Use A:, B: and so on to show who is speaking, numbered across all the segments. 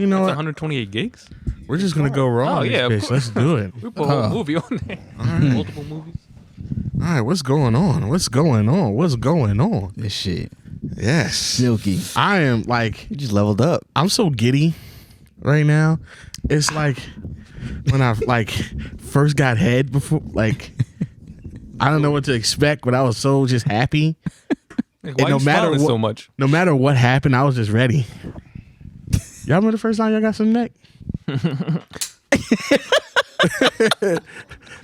A: you know
B: It's
A: what?
B: 128 gigs.
A: We're just gonna go raw.
B: Oh,
A: on
B: yeah, of
A: this bitch. Let's do it.
B: We put a whole movie on there. Multiple movies.
A: All right, what's going on? What's going on? What's going on?
C: This shit.
A: Yes,
C: Silky.
A: I am like,
D: You just leveled up.
A: I'm so giddy right now. It's like when I like first got head before, like I don't know what to expect, but I was so just happy.
B: Like, why
A: no
B: you
A: matter
B: smiling
A: what-
B: so much?
A: No matter what happened, I was just ready. Y'all remember the first time y'all got some neck?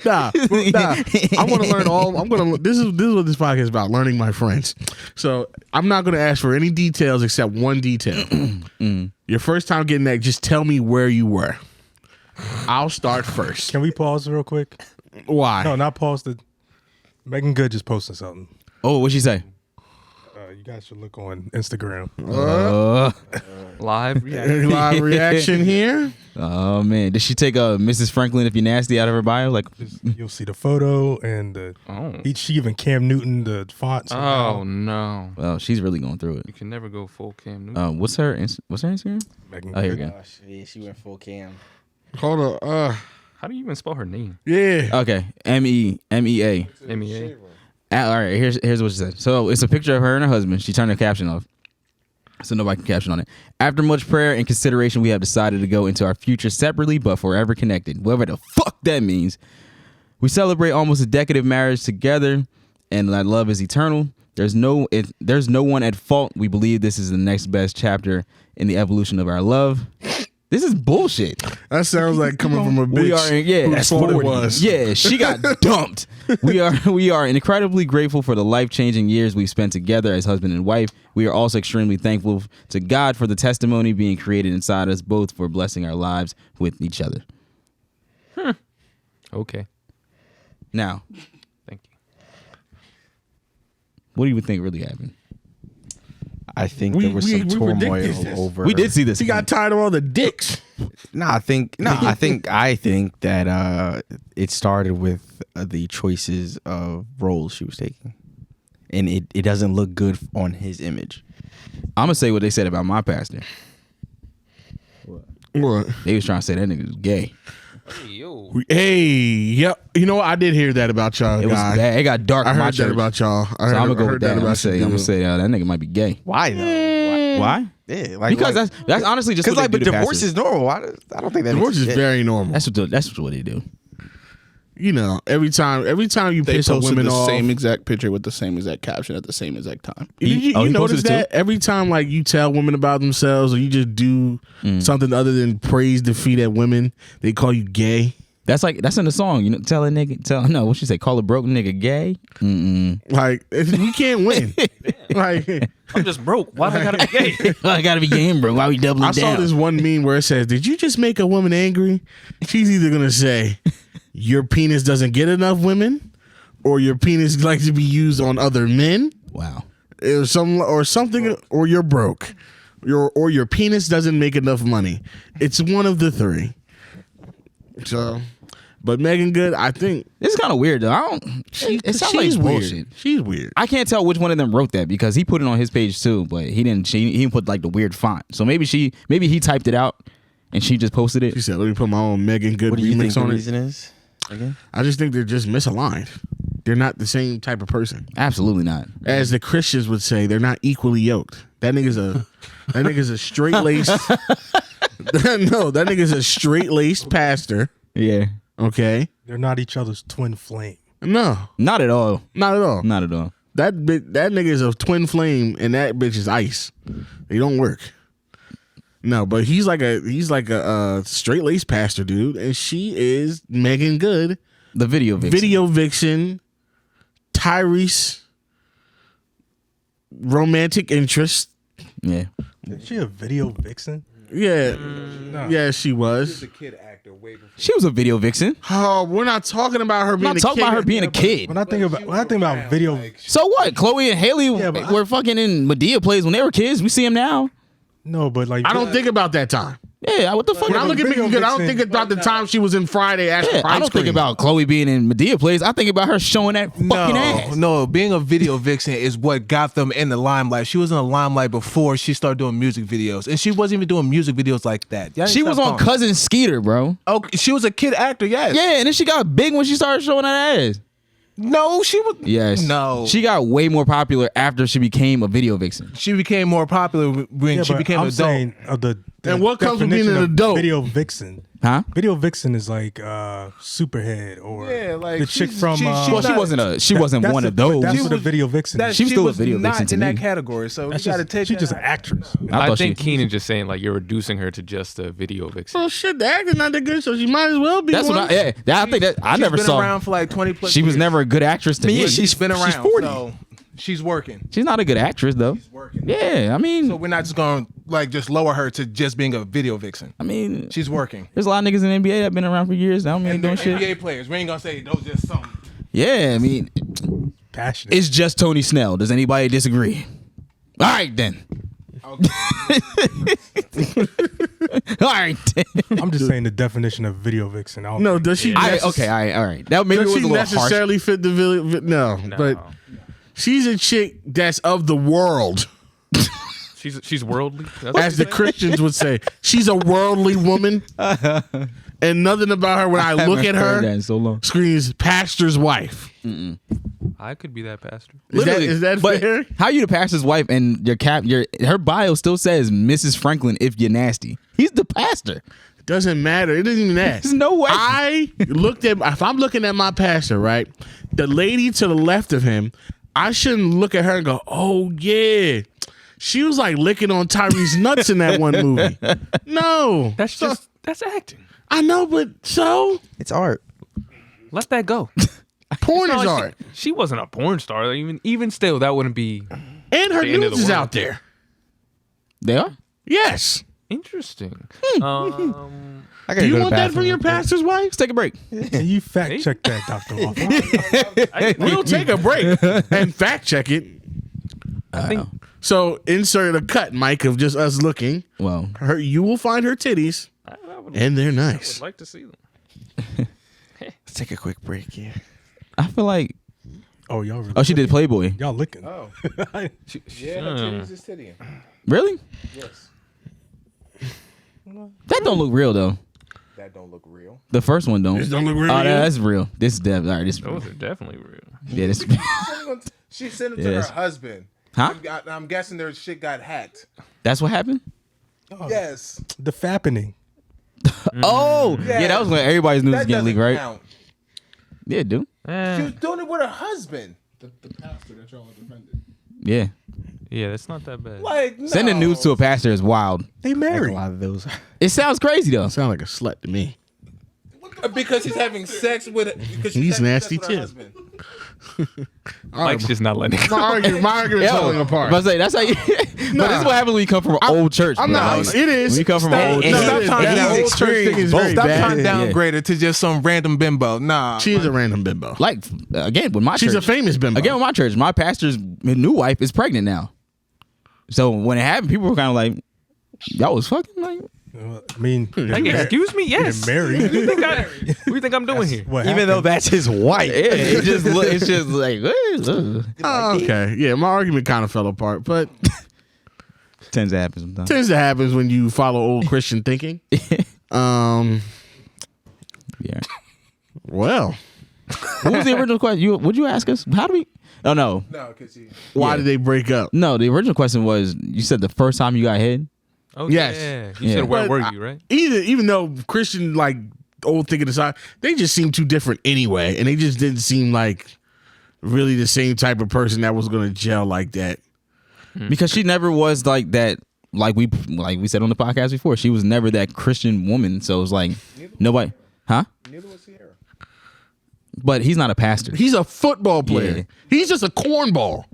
A: Nah. I want to learn all. This is what this podcast is about: learning my friends. So I'm not gonna ask for any details except one detail. Your first time getting neck, just tell me where you were. I'll start first.
E: Can we pause real quick?
A: Why?
E: No, not pause. Megan Good just posted something.
C: Oh, what'd she say?
E: You guys should look on Instagram.
B: Live reaction.
A: Live reaction here.
C: Oh man, did she take Mrs. Franklin if you're nasty out of her bio? Like,
E: You'll see the photo and she even Cam Newton the font.
B: Oh no!
C: well, she's really going through it.
B: You can never go full Cam Newton.
C: What's her Instagram?
E: Megan
C: Oh, here we
E: Good.
C: go.
D: She went full cam.
A: Hold on.
B: How do you even spell her name?
A: Yeah.
C: Okay, MEA.
B: MEA.
C: All right, here's what she said. So it's a picture of her and her husband. She turned her caption off, so nobody can caption on it. After much prayer and consideration, we have decided to go into our future separately but forever connected, whatever the fuck that means. We celebrate almost a decade of marriage together, and that love is eternal. There's no one at fault. We believe this is the next best chapter in the evolution of our love. This is bullshit.
A: That sounds like coming from a bitch.
C: We are,
A: whose fault it was.
C: Yeah, she got dumped. We are incredibly grateful for the life-changing years we've spent together as husband and wife. We are also extremely thankful to God for the testimony being created inside us, both for blessing our lives with each other.
B: Okay.
C: Now,
B: Thank you.
C: what do you think really happened?
D: I think there was some turmoil
A: predicted this.
D: over.
C: We did see this.
A: She got tired of all the dicks.
D: I think that it started with the choices of roles she was taking, and it doesn't look good on his image.
C: I'm gonna say what they said about my pastor.
A: What?
C: They was trying to say that nigga was gay.
A: Hey, yep. You know what? I did hear that about y'all,
C: It was
A: guys.
C: bad. It got dark.
A: I
C: in my
A: heard that
C: church.
A: about y'all.
C: So I'm gonna go with that. I'm gonna say
A: you.
C: that nigga might be gay.
D: Why though?
C: Why?
D: Yeah, like,
C: Because that's honestly just
D: because
C: what they
D: but
C: do to
D: divorce
C: pastors.
D: is normal. I don't think that
A: Divorce is
D: makes
A: very normal.
C: That's what they do.
A: You know, every time you
F: They
A: piss a
F: posted
A: women
F: the
A: off.
F: same exact picture with the same exact caption at the same exact time.
A: You
C: he
A: notice
C: posted it
A: that every time like you tell women about themselves or you just do something other than praise defeat at women, they call you gay.
C: That's in the song. You know, what she say? Call a broke nigga gay.
A: Like we can't win. Like
B: I'm just broke. Why do I gotta be gay?
C: I gotta be game, bro. Why we doubling
A: I
C: down?
A: saw this one meme where it says, "Did you just make a woman angry?" She's either gonna say, "Your penis doesn't get enough women," or "Your penis likes to be used on other men."
C: Wow.
A: Or something, or you're broke, or your penis doesn't make enough money. It's one of the three. So, but Megan Good, I think
C: This is kind of weird though. It sounds like
A: she's
C: bullshit.
A: weird. She's weird.
C: I can't tell which one of them wrote that because he put it on his page too, but he didn't. He didn't put like the weird font. So maybe he typed it out and she just posted it.
A: She said, "Let me put my own Megan Good
D: What do you think
A: remix
D: the
A: on it."
D: reason is? Again?
A: I just think they're just misaligned. They're not the same type of person.
C: Absolutely not.
A: As the Christians would say, they're not equally yoked. That nigga's a straight laced. No, that nigga's a straight laced pastor.
C: Yeah.
A: Okay.
E: They're not each other's twin flame.
A: No,
C: Not at all.
A: not at all.
C: Not at all.
A: That nigga is a twin flame, and that bitch is ice. They don't work. No, but he's like a straight laced pastor dude, and she is Megan Good,
C: The video vixen.
A: video vixen, Tyrese, romantic interest.
C: Yeah.
E: Is she a video vixen?
A: Yeah,
E: No.
A: yeah, she was.
C: She was a video vixen.
A: Oh, we're not talking about her
C: I'm
A: being
C: not
A: a
C: talking
A: kid.
C: about her being a kid.
E: When I think about video,
C: So what? Chloe and Haley were fucking in Medea plays when they were kids. We see them now.
E: no, but like
A: I don't think about that time.
C: Yeah, what the fuck?
A: When I look at Megan Good, I don't think about the time she was in Friday.
C: Yeah, I don't think about Chloe being in Medea Plays. I think about her showing that fucking ass.
G: No, being a video vixen is what got them in the limelight. She was in the limelight before she started doing music videos, and she wasn't even doing music videos like that.
C: She was on Cousin Skeeter, bro.
G: Oh, she was a kid actor, yes.
C: Yeah, and then she got big when she started showing that ass.
G: No, she was.
C: Yes.
G: No.
C: She got way more popular after she became a video vixen.
G: She became more popular when she became an adult.
E: Saying, the
A: And what comes with being
E: definition
A: an
E: of
A: adult?
E: Video vixen.
C: Huh?
E: Video vixen is like Superhead or
G: like
E: the chick
G: she's-
E: from.
C: Well, she wasn't
E: that's
C: one
E: a-
C: of those.
E: That's what a video vixen is.
C: She was still a
G: was
C: video
G: not
C: vixen to
G: in that
C: me.
G: category, so
E: That's
G: you got to
E: just,
G: take.
E: she's
G: that
E: just an
G: out.
E: actress.
B: I
C: thought
B: think
C: she-
B: Keenan's just saying like you're reducing her to just a video vixen.
A: Well, shit, the acting's not that good, so she might as well be
C: That's
A: one.
C: what I think that I
G: She's
C: never
G: been
C: saw.
G: around for like 20 plus.
C: She was
G: years.
C: never a good actress to me.
G: Yeah, she's been around.
D: she's 40.
G: So she's working.
C: She's not a good actress though.
G: Working.
C: Yeah, I mean,
G: So we're not just going to like just lower her to just being a video vixen. She's working.
C: there's a lot of niggas in the NBA that been around for years. Now ain't
G: And they're
C: doing shit.
G: NBA players. We ain't gonna say those just some.
C: Yeah, I mean,
E: Passionate.
C: it's just Tony Snell. Does anybody disagree? All right then. All right then.
E: I'm just saying the definition of video vixen. I don't
A: No,
E: think-
A: does she?
C: Okay, all right. That maybe
A: Does
C: was
A: she
C: a little harsh.
A: necessarily fit the no, but she's a chick that's of the world,
B: She's worldly. That's what
A: as
B: you're
A: the
B: saying?
A: Christians would say. She's a worldly woman, and nothing about her when I look at
C: Haven't heard that
A: her
C: in so long.
A: screams pastor's wife.
B: I could be that pastor.
A: Is that
C: but
A: fair?
C: how you the pastor's wife and her bio still says Mrs. Franklin if you're nasty. He's the pastor.
A: Doesn't matter. It doesn't even ask.
C: There's no way.
A: If I'm looking at my pastor, right, the lady to the left of him, I shouldn't look at her and go, oh yeah, she was like licking on Tyree's nuts in that one movie. No,
B: That's acting.
A: I know, but so
D: It's art.
B: Let that go.
A: porn
B: It's
A: is
B: not like
A: art,
B: She wasn't a porn star. Even still, that wouldn't be
A: and her
B: the end of
A: nudes
B: the
A: is
B: world.
A: out there.
C: They are?
A: Yes.
B: interesting.
D: I gotta
A: Do you
D: go to
A: want
D: the
A: that from
D: bathroom
A: your
D: real quick.
A: pastor's wife?
C: Let's take a break.
E: Can you fact check that, Dr. Waffle?
A: We'll take a break and fact check it.
B: I think
A: So insert a cut, Mike, of just us looking.
C: Well,
A: You will find her titties,
B: I would,
A: and they're
B: would
A: nice.
B: like to see them.
D: Let's take a quick break here.
C: I feel like
E: Oh, y'all really
C: she did Playboy.
E: Y'all licking.
G: Oh. Yeah, her titties is tittying.
C: Really?
G: Yes.
C: That don't look real though.
G: That don't look real.
C: The first one don't.
A: This don't look real
C: Oh,
A: to you?
C: that's real. This is definitely all right. This is real.
B: Those are definitely real.
C: Yeah, this.
G: She sent it to
C: Yes.
G: her husband.
C: Huh?
G: I'm guessing their shit got hacked.
C: That's what happened.
G: Yes.
E: The fappening.
C: Oh, yeah. That was when everybody's news was
G: That
C: getting
G: doesn't
C: leaked, right?
G: count.
C: Yeah, dude.
G: She was doing it with her husband.
F: The pastor that y'all defended.
C: Yeah.
B: Yeah, that's not that bad.
G: Like, no.
C: Sending news to a pastor is wild.
E: They
D: Like a
E: married.
D: lot of those.
C: It sounds crazy though.
A: Sound like a slut to me.
G: Because he's having sex with it. Because
A: He's
G: she's having
A: nasty
G: sex with her
A: too.
G: husband.
B: Mike's just not letting it go.
A: My argument's falling apart.
C: But say that's how you. But this is what happens when you come from an old church.
A: I'm
C: bro.
A: not.
C: Like,
A: It is.
C: When you come from
G: Stop-
C: old
G: and
C: church.
G: stop
A: That
G: trying to
A: old church thing is very
G: Stop
A: bad.
G: trying to
C: Yeah.
G: downgrade her to just some random bimbo. Nah.
A: She is a random bimbo.
C: Like again with my
A: She's
C: church.
A: a famous bimbo.
C: Again with my church, my pastor's new wife is pregnant now. So when it happened, people were kind of like, "Y'all was fucking like."
E: I mean,
B: Like, excuse me? Yes.
E: They're married.
B: What do you think I'm doing here?
E: What
D: Even though
E: happened?
D: that's his wife.
C: Yeah, it's just like
A: Oh, okay. Yeah, my argument kind of fell apart, but
C: tends to happen sometimes.
A: tends to happen when you follow old Christian thinking.
C: Yeah.
A: Well,
C: What was the original question? Would you ask us? How do we? Oh no,
G: No, because he.
A: why did they break up?
C: no. The original question was you said the first time you got hit.
B: Oh,
A: Yes.
B: yeah. You
C: Yeah.
B: said, where
A: But
B: were you, right?
A: Even though Christian, like, old thinking aside, they just seem too different anyway, and they just didn't seem like really the same type of person that was going to gel like that.
C: Because she never was like that. Like we said on the podcast before, she was never that Christian woman. So it was like nobody, huh?
G: Neither was Sierra.
C: But he's not a pastor.
A: He's a football player.
C: Yeah.
A: He's just a cornball.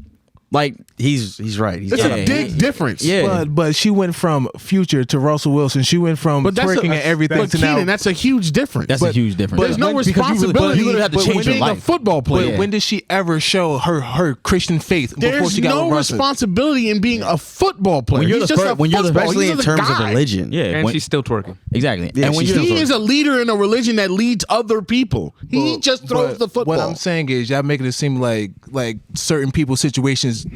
C: Like
D: he's right. He's
A: It's
D: right.
A: a big difference.
C: Yeah.
G: But she went from Future to Russell Wilson. She went from twerking and everything
A: But
G: to now.
A: Keenan, that's a huge difference.
C: that's a huge difference.
A: There's no
C: Because you
A: responsibility
C: literally have to
A: but
C: change your
A: being a
C: life.
A: football player.
G: But when did she ever show her Christian faith before
A: There's
G: she got
A: no
G: with Russell?
A: responsibility in being a football player.
C: When you're
A: He's
C: the
A: just
C: first-
A: a
C: when you're the-
A: football.
D: Especially
A: He's
D: in
A: just a
D: terms of
A: guy.
D: religion.
C: Yeah,
B: And she's still twerking.
C: exactly.
D: Yeah,
C: And when
D: she's
C: you're
A: He is a leader in a religion that leads other people. He just throws the football.
G: What I'm saying is, y'all making it seem like certain people's situations,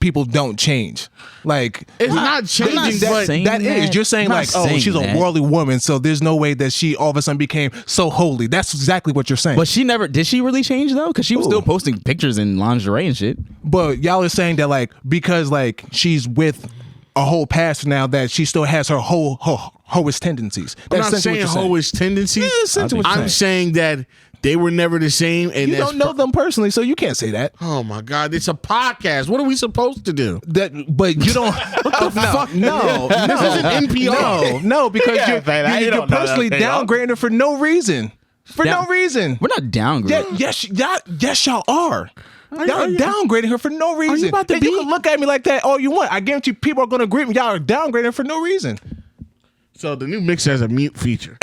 G: people don't change. Like
A: it's not changing.
C: not
A: But
C: saying
G: that
C: that.
G: is. You're saying
C: I'm not
G: like, oh,
C: saying
G: she's
C: that.
G: a worldly woman, so there's no way that she all of a sudden became so holy. That's exactly what you're saying.
C: But she never did. She really change though? Because she was still posting pictures in lingerie and shit.
G: But y'all are saying that like because like she's with a whole pastor now that she still has her hoish tendencies.
A: I'm
G: That's
A: not
G: essentially
A: saying
G: what you're
A: hoish tendencies.
G: Yeah, that's essentially what you're
A: I'm saying that they were never the same. And
G: You
A: that's
G: don't know them personally, so you can't say that.
A: Oh my God! It's a podcast. What are we supposed to do?
G: But you don't. What the fuck? No,
A: This isn't NPR.
G: No, because
D: Yeah, say that. You
G: you're
D: don't know
G: personally
D: that, y'all.
G: downgrading her for no reason. For no reason.
C: We're not downgrading.
G: Yes, y'all are. Y'all are downgrading her for no reason.
A: about to
G: And you
A: be?
G: can look at me like that all you want. I guarantee people are going to agree with me. Y'all are downgrading her for no reason.
A: So the new mix has a mute feature.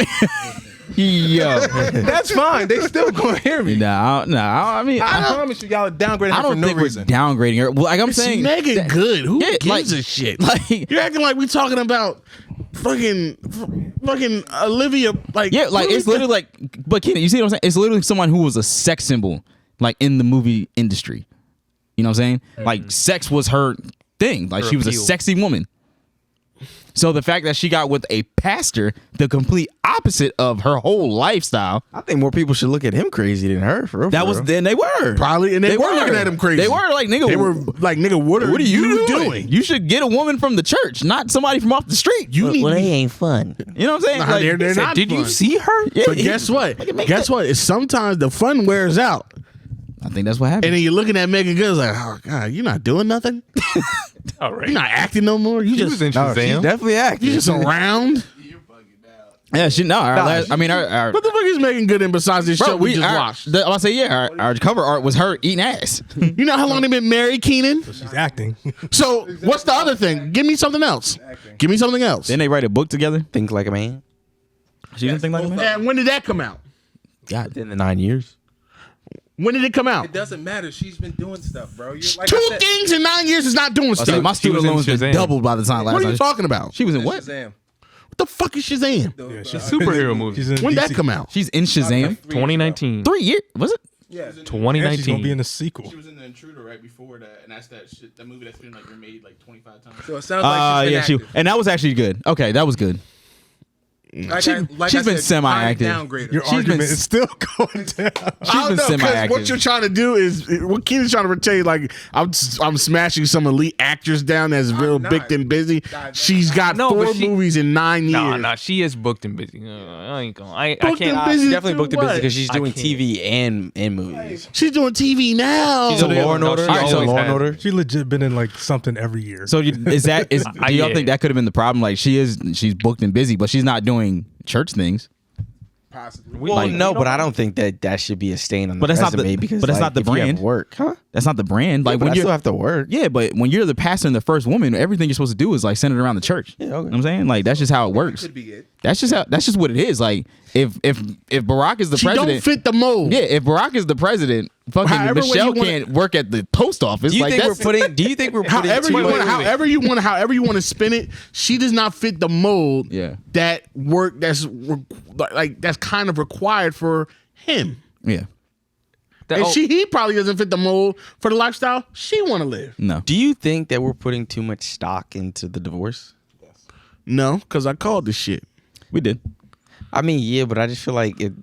C: Yo.
G: That's fine. They still going to hear me.
C: I mean,
G: I promise you, y'all are downgrading
C: I
G: her for
C: don't
G: no
C: think
G: reason.
C: we're downgrading her. Well, like I'm
A: It's
C: saying,
A: Megan good. Who
C: Yeah,
A: gives
C: like-
A: a shit?
C: like-
A: You're acting like we talking about fucking Olivia. Like
C: yeah, like it's literally like, but Kenan, you see what I'm saying? It's literally someone who was a sex symbol, like in the movie industry. You know what I'm saying? Like sex was her thing. Like
B: Her
C: she was a
B: appeal.
C: sexy woman. So the fact that she got with a pastor, the complete opposite of her whole lifestyle,
D: I think more people should look at him crazy than her. For real.
C: that was then they were
A: Probably, and they were looking at him crazy.
C: They were like, nigga,
A: They were like, nigga, what are
C: you doing? You should get a woman from the church, not somebody from off the street.
A: You need.
D: ain't fun.
C: You know what I'm saying?
A: Nah,
C: Like,
A: they're not
B: Did you
A: fun.
B: see her?
C: yeah,
A: But guess what? Guess what? It's sometimes the fun wears out,
C: I think that's what happened.
A: and then you're looking at Megan Good like, oh God, you're not doing nothing.
B: All right.
A: You're not acting no more. You
B: She was
A: just
B: in Shazam.
D: Definitely acting.
A: you just around.
C: yeah, she no. Our
A: What the fuck is Megan Good in besides this show we just
C: our,
A: watched?
C: I'll say yeah. Our cover art was her eating ass.
A: You know how long they been married, Keenan?
E: She's acting.
A: So what's the other thing? Give me something else. Give me something else.
C: Then they write a book together.
D: Think like a man.
C: She didn't think like that.
A: And when did that come out?
C: God,
D: Within the 9 years.
A: When did it come out?
G: It doesn't matter. She's been doing stuff, bro. You're, like
A: Two things in 9 years is not doing
C: I
A: stuff.
C: say my student
B: was in
C: loans been
B: Shazam.
C: doubled by the time last
A: What are you
C: time.
A: talking about?
C: She was in what?
G: Shazam.
A: What the fuck is Shazam?
E: Yeah,
B: Superhero movie.
E: She's in
A: When did that
E: DC.
A: come out?
C: She's in Shazam.
B: 2019.
C: 3 years was it?
G: Yeah.
E: And she's gonna be
B: 2019.
E: in the sequel.
F: She was in The Intruder right before that, and that's that shit. That movie that's been like remade like 25 times.
G: So it sounds like she's been
C: Yeah,
G: active.
C: and that was actually good. Okay, that was good.
G: Like
C: She-
G: I
C: she's been
G: said,
C: semi-active.
G: downgraded.
E: Your
C: She's
E: argument
C: been-
E: is still going down.
A: I don't know, 'cause
C: semi-active.
A: what you're trying to do is what Keenan's trying to pretend like I'm smashing some elite actors down that's real
G: not.
A: big and busy. She's got
B: No,
A: 4
B: but she-
A: movies in 9 years.
B: Nah, she is booked and busy. I ain't gonna. I
A: Booked
B: can't.
A: and busy.
D: She definitely
A: to
D: booked it
A: what?
D: busy because she's
B: I
D: doing
B: can't.
D: TV and movies.
A: She's doing TV now.
B: She's a
D: Law and
B: no,
D: Order.
B: she
D: Alright, so
B: always
D: Law and
B: has.
D: Order.
E: She legit been in like something every year.
C: So do y'all
B: Yeah.
C: think that could have been the problem? Like she's booked and busy, but she's not doing church things.
D: Well,
C: Like-
D: no, but I don't think that should be a stain on the
C: But that's not the-
D: resume because
C: but that's
D: like,
C: not the
D: if you have
C: brand.
D: work, huh?
C: That's not the brand. Like
D: But
C: when
D: I
C: you
D: still have to work.
C: yeah, but when you're the pastor and the first woman, everything you're supposed to do is like centered around the church.
D: Yeah, okay.
C: You know what I'm saying? Like that's just how it works.
G: Could be it.
C: That's just what it is. Like if Barack is the
A: She
C: president,
A: don't fit the mold.
C: yeah, if Barack is the president, fucking
A: However way
C: Michelle
A: you wanna-
C: can't work at the post office.
D: Do you
C: like
D: think we're
C: that's
D: putting? Do you think we're putting?
A: However
D: too
A: you
D: much-
A: want, however you want to spin it, she does not fit the mold.
C: Yeah.
A: That work that's that's kind of required for him,
C: yeah.
A: and he probably doesn't fit the mold for the lifestyle she want to live.
C: No.
D: Do you think that we're putting too much stock into the divorce?
A: No, because I called this shit.
C: We did.
D: I mean, yeah, but I just feel like it,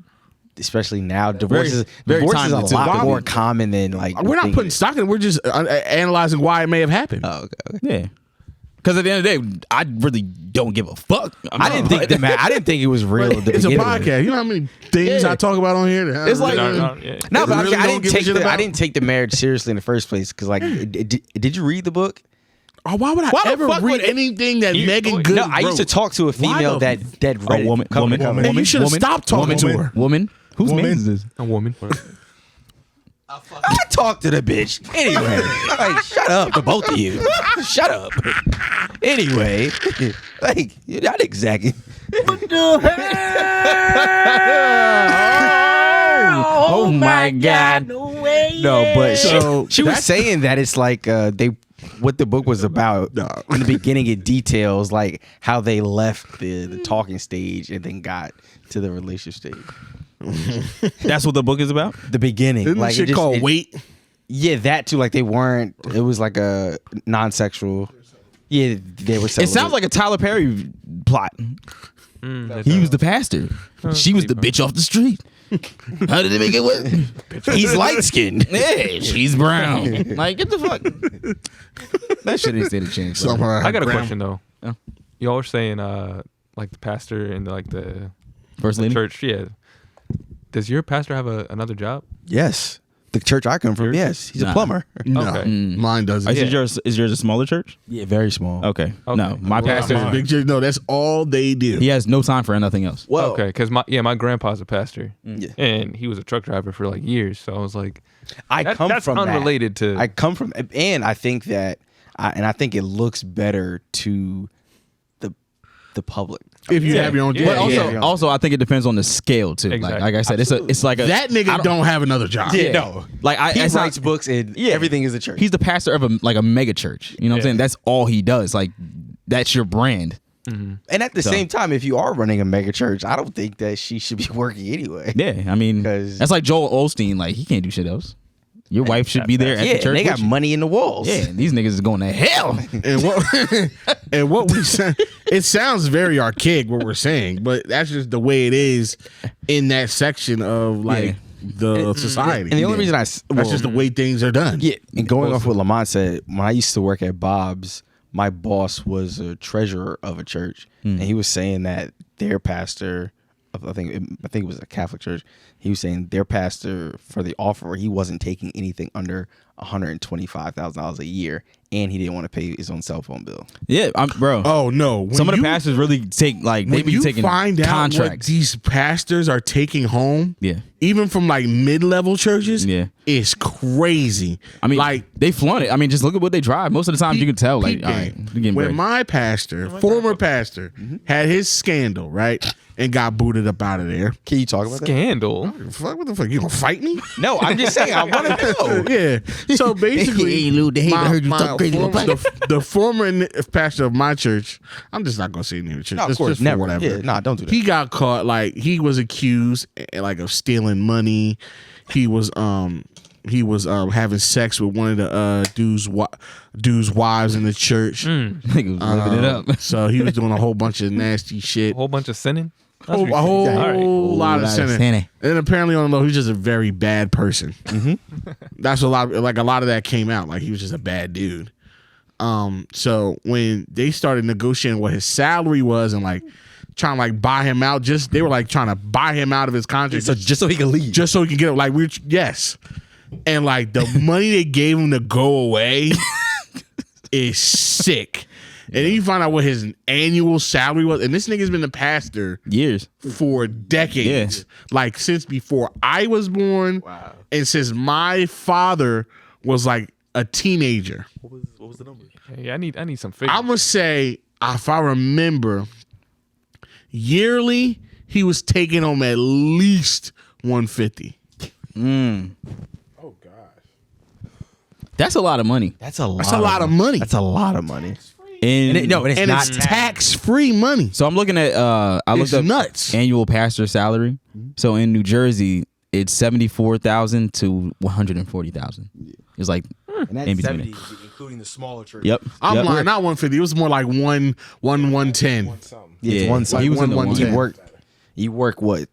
D: especially now, divorce is
C: very
D: a
C: timely, too.
D: lot
A: Why-
D: more common than like.
A: We're not
D: thinking.
A: putting stock in it. We're just analyzing why it may have happened.
D: Oh, okay.
C: Yeah. Because at the end of the day, I really don't give a fuck.
D: I didn't think I didn't think it was real. At the
A: It's a
D: beginning of it.
A: podcast. You know how many things
C: Yeah.
A: I talk about on here? that
C: It's like-
B: yeah.
D: No, but
A: Really
D: I
A: don't
D: didn't
A: give a
D: take
A: shit
D: the,
A: about?
D: I didn't take the marriage seriously in the first place because like, did you read the book?
A: Oh, why would I
C: Why the
A: ever
C: fuck
A: read
C: would-
A: anything that Megan Good
D: No, I used to
A: wrote?
D: talk to a female
A: the-
D: that read
C: A woman,
D: it. Cover to
C: woman,
D: cover.
A: Man, you should have stopped talking to her.
C: Woman. Whose
E: Woman.
C: man is this?
B: A woman.
D: I talked to the bitch. Anyway, like, shut up, the both of you. Shut up. Anyway, like, you're not exactly.
C: Oh my God.
D: No, but she was saying that it's like what the book was about. In the beginning, it details like how they left the talking stage and then got to the relationship stage.
C: That's what the book is about?
D: The beginning,
A: Isn't
D: like
A: shit called Wait?
D: Yeah, that too. Like they weren't. It was like a non-sexual. Yeah, they were.
C: It sounds like a Tyler Perry plot. He was the pastor. She was the bitch off the street. How did they make it work?
D: He's light skinned.
C: Yeah, she's brown. Like, get the fuck. That shit ain't stand a chance. bro.
B: I got a question though.
C: Yeah.
B: Y'all were saying like the pastor and like the
C: First lady?
B: church. Yeah. Does your pastor have another job?
D: Yes, the church I come from. Yes, he's a
C: Nah.
D: plumber.
A: No,
B: Okay.
A: mine doesn't.
C: Is yours a smaller church?
D: Yeah, very small.
C: Okay. No, my pastor.
A: Pastor's a big church. No, that's all they do.
C: He has no time for nothing else.
D: Well,
B: Okay, because my grandpa's a pastor,
D: Yeah.
B: and he was a truck driver for like years. So I was like,
D: that's
B: from unrelated to.
D: I come from, and I think that, I think it looks better to the public.
A: If you have your own
B: Yeah,
A: job.
C: But
B: yeah.
C: also, I think it depends on the scale too.
B: Exactly.
C: Like I said, it's like a
A: That nigga don't have another job.
C: Yeah.
D: No,
C: Like
D: he
C: it's not-
D: writes books and
C: Yeah.
D: everything is a church.
C: He's the pastor of a mega church. You know what I'm saying? That's all he does. Like that's your brand.
D: and at the same time, if you are running a mega church, I don't think that she should be working anyway.
C: Yeah, I mean
D: 'Cause-
C: that's like Joel Osteen. Like he can't do shit else. Your wife should be there at
D: Yeah,
C: the church.
D: they got
C: with you.
D: money in the walls.
C: Yeah, these niggas is going to hell.
A: And what we say, it sounds very archaic what we're saying, but that's just the way it is in that section of like the society.
D: And the only reason
A: that's just the way things are done.
D: Yeah, and going off what Lamont said, when I used to work at Bob's, my boss was a treasurer of a church, and he was saying that their pastor, I think it was a Catholic church, he was saying their pastor for the offer, he wasn't taking anything under $125,000 a year, and he didn't want to pay his own cell phone bill.
C: Yeah, bro.
A: Oh no! When
C: Some of the
A: you-
C: pastors really take like they
A: when
C: be
A: you
C: taking
A: find out what
C: contracts.
A: these pastors are taking home,
C: Yeah.
A: even from like mid-level churches,
C: Yeah.
A: it's crazy.
C: I mean,
A: like
C: they flaunt it. I mean, just look at what they drive. Most of the time, you can tell. Like,
A: peep
C: all right,
A: game.
C: you're getting
A: when
C: bread.
A: my pastor, former pastor, had his scandal, right, and got booted up out of there.
D: Can you talk about that?
B: Scandal.
A: Fuck, what the fuck? You gonna fight me?
D: No, I'm just saying, I want to know.
A: Yeah. So basically,
C: Hey, Lou, they hate- I heard you talk crazy
A: former,
C: about
A: the former pastor of my church, I'm just not gonna say the name of the church.
D: No, of
A: It's
D: course,
A: just for
D: never.
A: whatever.
D: Yeah, nah, don't do that.
A: He got caught. Like he was accused, like of stealing money. He was having sex with one of the dude's wives in the church.
C: Niggas was living it up.
A: So he was doing a whole bunch of nasty shit.
B: A whole bunch of sinning.
A: A whole
B: All right.
A: lot of sinning.
C: sinning.
A: And apparently on the low, he's just a very bad person. That's a lot of that came out. Like he was just a bad dude. So when they started negotiating what his salary was and like trying to like buy him out, they were like trying to buy him out of his contract
D: Just so he can leave.
A: just so he can get it. Like yes. And like the money they gave him to go away is sick. And then you find out what his annual salary was. And this nigga's been a pastor
C: Years.
A: for decades. Like since before I was born. Wow. And since my father was like a teenager.
F: What was the number?
B: Yeah, I need some figures.
A: I'm gonna say, if I remember, yearly he was taking home at least $150.
F: Oh gosh.
C: That's a lot of money.
D: That's a lot.
A: That's a lot of money.
D: That's a lot of money.
C: And,
D: And it's
A: And
D: not
A: it's tax-free money.
C: so I'm looking at I looked
A: It's
C: up
A: nuts.
C: annual pastor salary. So in New Jersey, it's $74,000 to $140,000. It's like
D: And that's
C: in between
D: 70,
C: it.
D: including the smaller church.
C: Yep.
A: I'm
C: Yep.
A: lying, not 150. It was more like 110.
F: Something.
D: Yeah, it's
C: Yeah,
D: one
C: so
D: side.
C: he was in the
A: one-
C: one.
D: You work what?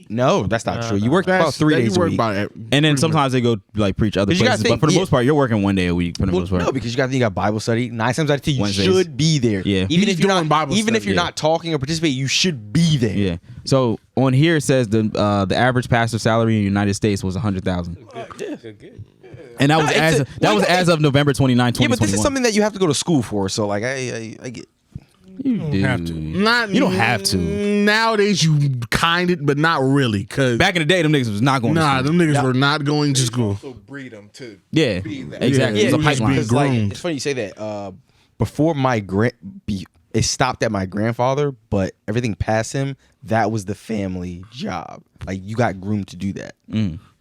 D: No, that's not true. You work about
A: That's-
D: 3
A: that
D: days
A: you
D: a
A: work
D: week.
A: by
C: And then sometimes they go like preach other
D: But you gotta
C: places.
D: think,
C: but for the
D: yeah.
C: most part, you're working one day a week. For the
D: Well,
C: most part.
D: no, because you got Bible study 9 times out of 10. You
C: Wednesdays.
D: should be there.
C: Yeah.
D: even
A: He's
D: if you're
A: doing
D: not
A: Bible
D: even if
A: study,
D: you're
A: yeah.
D: not talking or participating, you should be there.
C: Yeah. So on here it says the average pastor salary in the United States was $100,000. And that was as of November 29, 2021.
D: Yeah, but this is something that you have to go to school for. So like, I get.
C: You
E: don't have to.
C: You don't have to.
A: Nowadays, you kind of, but not really. Cause
C: Back in the day, them niggas was not going to school.
A: them niggas were not going to school.
G: Also breed them too.
C: Yeah, exactly.
A: Yeah,
C: It's a
A: it was
C: pipeline.
A: being
D: It's like,
A: groomed.
D: it's funny you say that. Before my it stopped at my grandfather, but everything past him, that was the family job. Like you got groomed to do that.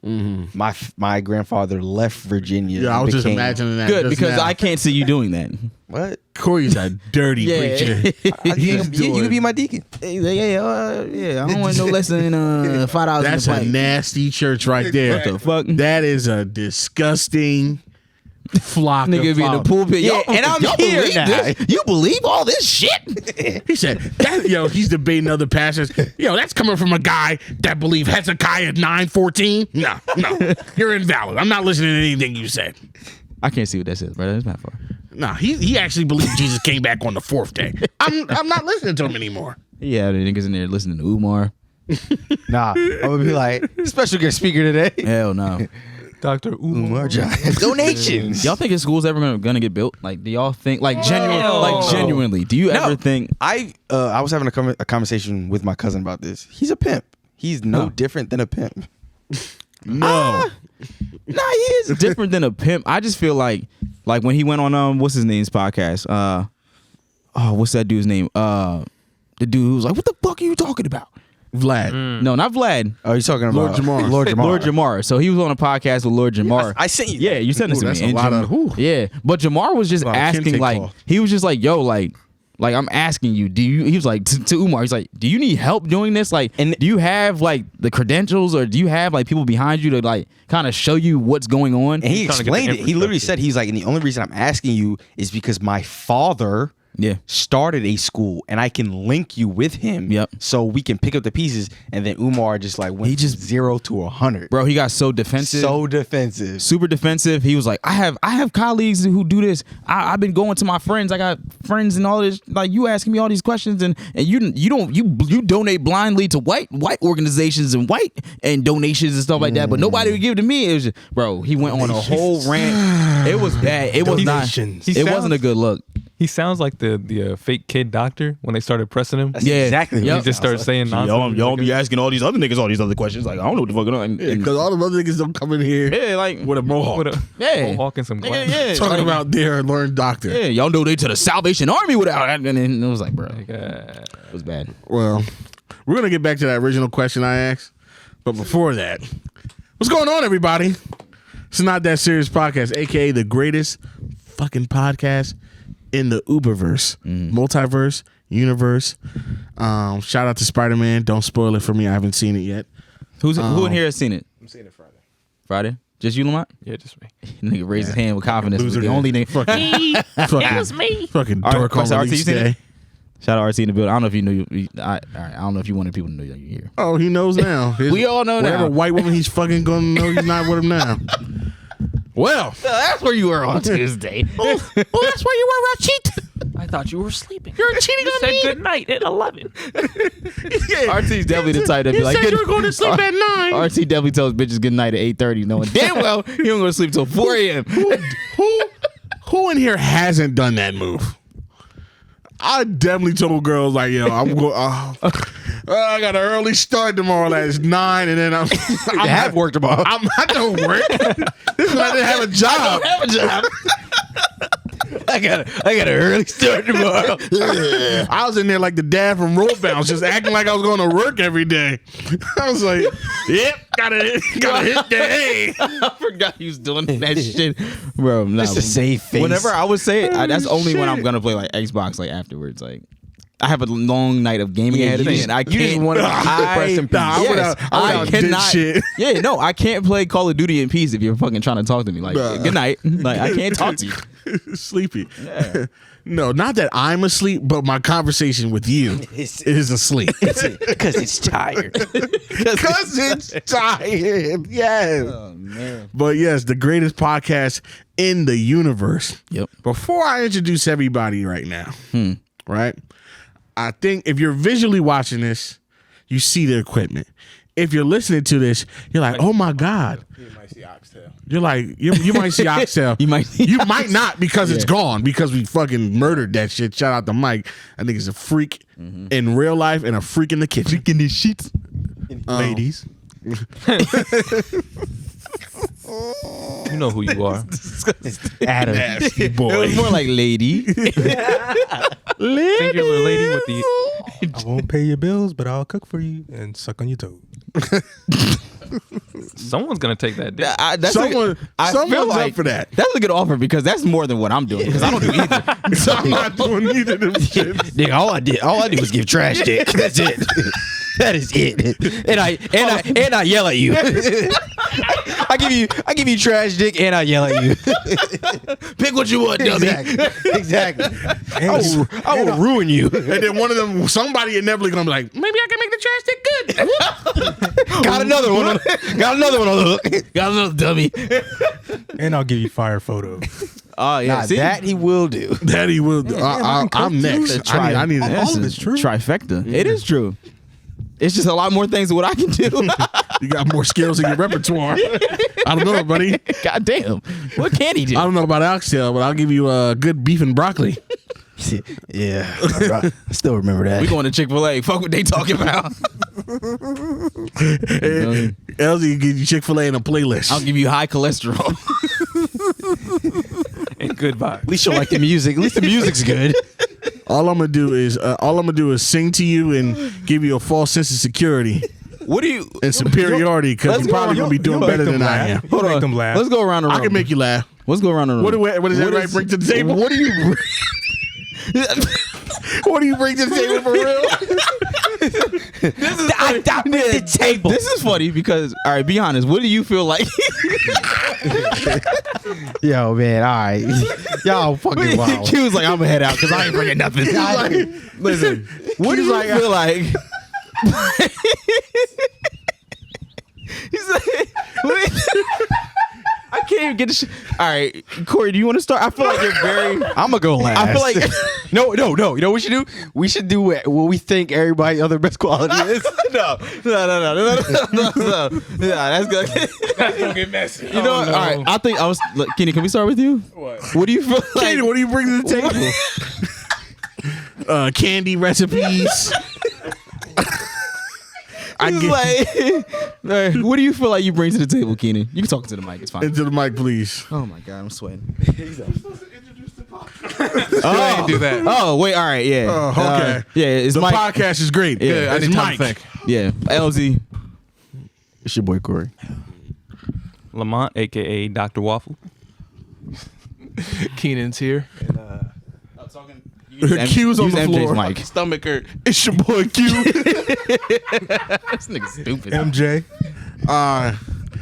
D: My grandfather left Virginia.
A: Yeah, I
D: and
A: was just
D: became-
A: imagining that.
C: Good,
A: just
C: because
A: now.
C: I can't see you doing that.
D: What?
A: Corey's a dirty
C: Yeah.
A: preacher.
D: You can be my deacon.
C: He's like, yeah, I don't want no less than $5
A: That's
C: in the
A: a
C: pipe.
A: nasty church right there.
C: What the fuck?
A: That is a disgusting flock
C: Nigga
A: of
C: be in the
A: followers.
C: pulpit.
D: Yeah, and I'm here
C: believe
D: now.
C: this? You believe all this shit?
A: He said, he's debating other pastors. That's coming from a guy that believe Hezekiah 9:14. No, you're invalid. I'm not listening to anything you said.
C: I can't see what that says, bro. That's not far.
A: No, he actually believed Jesus came back on the 4th day. I'm not listening to him anymore.
C: Yeah, the niggas in there listening to Umar.
D: Nah, I'm gonna be like special guest speaker today.
C: Hell no.
B: Dr. Umar.
D: Donations.
C: Y'all think his school's ever gonna get built? Like, do y'all think, genuinely, do you ever think?
D: I was having a conversation with my cousin about this. He's a pimp. He's no different than a pimp.
A: No.
C: Nah, he is different than a pimp. I just feel like when he went on what's his name's podcast? What's that dude's name? The dude who was like, "What the fuck are you talking about?"
A: Vlad.
C: No, not Vlad.
D: Oh, you're talking about
A: Lord Jamar.
C: Lord Jamar. So he was on a podcast with Lord Jamar.
D: I sent you.
C: Yeah, you sent this
A: Ooh,
C: to
A: that's
C: me.
A: a
C: And
A: lot of-
C: yeah, but Jamar was just
A: A lot of
C: asking,
A: kente
C: like,
A: cloth.
C: he was just like, yo, like I'm asking you, he was like to Umar, he's like, do you need help doing this? Like,
D: And-
C: do you have like the credentials, or do you have like people behind you to like kind of show you what's going on?
D: And he
B: He's trying to get the
D: explained it. He literally
B: infrastructure.
D: said, he's like, and the only reason I'm asking you is because my father started a school and I can link you with him.
C: Yep.
D: So we can pick up the pieces. And then Umar just like went
C: He just-
D: 0 to 100.
C: Bro, he got so defensive.
D: So defensive.
C: Super defensive. He was like, I have colleagues who do this. I've been going to my friends. I got friends and all this. Like, you asking me all these questions, and you donate blindly to white organizations and donations and stuff like that. But nobody would give to me. It was just, bro. He went on a whole rant. It was bad. It was not.
E: Donations.
C: It wasn't a good look.
B: He sounds like the fake kid doctor when they started pressing him.
D: That's
C: Yeah.
D: exactly
C: Yep.
D: what
B: He just started saying nonsense.
C: Y'all be asking all these other niggas all these other questions. Like, I don't know what the fuck going on.
A: Because all the other niggas don't come in here
C: like
A: with a mohawk.
B: With a
C: Yeah.
B: mohawk and some glasses.
C: yeah,
A: talking
C: like,
A: about their learned doctor.
C: yeah, y'all donate to the Salvation Army without, and then it was like, bro,
B: Like,
C: it was bad.
A: Well, we're going to get back to that original question I asked. But before that, what's going on, everybody? It's Not That Serious Podcast, a.k.a. the greatest fucking podcast in the Uberverse, multiverse, universe. Shout out to Spider-Man. Don't spoil it for me. I haven't seen it yet.
C: Who in here has seen it?
G: I'm seeing it Friday.
C: Friday? Just you, Lamont?
B: yeah, just me.
C: Nigga raised his hand with confidence. Was
A: Loser
C: the
A: then.
C: only nigga.
A: It was me. Fucking
C: All right,
A: dork on
C: so RT, you
A: release
C: seen
A: day.
C: it? Shout out RT in the building. I don't know if you knew. I don't know if you wanted people to know you're here.
A: Oh, he knows now.
C: We all know
A: whatever
C: now.
A: white woman he's fucking gonna know he's not with him now. Well,
C: That's where you were on Tuesday.
A: well, that's where you were, Rashid.
B: I thought you were sleeping.
A: You're cheating on me.
B: good night at 11.
A: Yeah.
C: RT's definitely the type that be
A: You
C: like,
A: said you were going to sleep at 9.
C: RT definitely tells bitches good night at 8:30, knowing damn well he don't go to sleep till 4 a.m.
A: Who in here hasn't done that move? I definitely told girls like, yo, I'm going. I got an early start tomorrow. It's 9, and then I'm
D: have work tomorrow.
A: I don't work. This is when I didn't have a job.
C: Have a job.
D: I got an early start tomorrow.
A: I was in there like the dad from Roll Bounce, just acting like I was going to work every day. I was like, yep, gotta hit the A.
C: I forgot he was doing that shit, bro. Nah,
D: Just to save face.
C: Whenever I would say it, that's only when I'm
A: shit.
C: gonna play like Xbox like afterwards. Like, I have a long night of gaming ahead of me, and I can't.
D: you just wanna keep the rest in peace.
A: Nah, I went out and did shit.
C: Yeah, no, I can't play Call of Duty in peace if you're fucking trying to talk to me. Like,
A: Nah.
C: good night. Like, I can't talk to you.
A: Sleepy. No, not that I'm asleep, but my conversation with you is asleep.
D: Because it's tired.
A: Because it's tired. Yes.
C: Oh man.
A: But yes, the greatest podcast in the universe.
C: Yep.
A: Before I introduce everybody right now, right? I think if you're visually watching this, you see the equipment. if you're listening to this, you're like, oh my God.
F: You might see oxtail.
A: You're like, you might see oxtail.
C: You might
A: not because it's gone, because we fucking murdered that shit. Shout out to Mike. I think he's a freak in real life and a freak in the kitchen.
E: Freak in these sheets. Ladies.
B: You know who you are.
E: Adam.
A: Nasty boy.
C: It was more like lady.
B: Singular lady with the.
E: I won't pay your bills, but I'll cook for you and suck on your toes.
B: Someone's gonna take that dick.
A: Someone's
C: like
A: up for that.
C: That's a good offer because that's more than what I'm doing. Because I don't do either.
A: So I'm not doing either of them shit.
D: Nigga, all I did was give trash dick. That's it. That is it. And I yell at you. I give you trash dick and I yell at you. Pick what you want, dummy. Exactly. I will ruin you.
A: And then one of them, somebody inevitably gonna be like, maybe I can make the trash dick good.
D: Got another one on the hook.
C: Got a little dummy.
E: And I'll give you fire photos.
C: Oh yeah,
D: Nah,
C: see?
D: that he will do.
A: That he will do. I'm next. I need
E: All of it's true.
C: Trifecta. It is true. It's just a lot more things than what I can do.
A: You got more skills in your repertoire. I don't know, buddy.
C: God damn. What can he do?
A: I don't know about oxtail, but I'll give you good beef and broccoli.
D: Yeah, I still remember that.
C: We going to Chick-fil-A. Fuck what they talking about.
A: LZ give you Chick-fil-A and a playlist.
C: I'll give you high cholesterol.
B: And goodbye.
D: At least you like the music. At least the music's good.
A: All I'm gonna do is sing to you and give you a false sense of security
C: What do you?
A: and superiority because you're probably gonna be doing better than I am.
E: Hold on. Them laugh.
C: Let's go around the room.
A: I can make you laugh.
C: Let's go around the room.
A: What does that right bring to the table? What do you? What do you bring to the table for real?
C: This is funny because, all right, be honest. What do you feel like?
D: Yo, man, all right. Y'all fucking wild.
C: Q was like, I'm gonna head out because I ain't bringing nothing. Listen, what do you feel like? He's like, I can't even get this shit. All right, Corey, do you want to start? I feel like you're very.
D: I'm gonna go last.
C: I feel like
D: no. You know what we should do? We should do what we think everybody's other best quality is.
C: no. Yeah, that's good.
F: That's gonna get messy.
C: You know, all right. I think I was. Look, Kenny, can we start with you? What do you feel like?
A: Katie, what do you bring to the table? Candy recipes.
C: I get like, what do you feel like you bring to the table, Keenan? You can talk into the mic. It's fine.
A: Into the mic, please.
C: Oh my God, I'm sweating.
B: I didn't do that.
C: Oh wait, all right, yeah.
A: Okay.
C: Yeah, it's
A: The
C: Mike.
A: podcast is great.
C: Yeah,
B: I
A: it's
B: need time
A: Mike.
B: to think.
C: Yeah, LZ.
D: It's your boy Corey.
B: Lamont, aka Dr. Waffle.
G: Keenan's here.
A: Q's on the
C: MJ's
A: floor.
C: mic.
F: Stomach hurt.
A: It's your boy Q.
C: This nigga stupid.
E: MJ.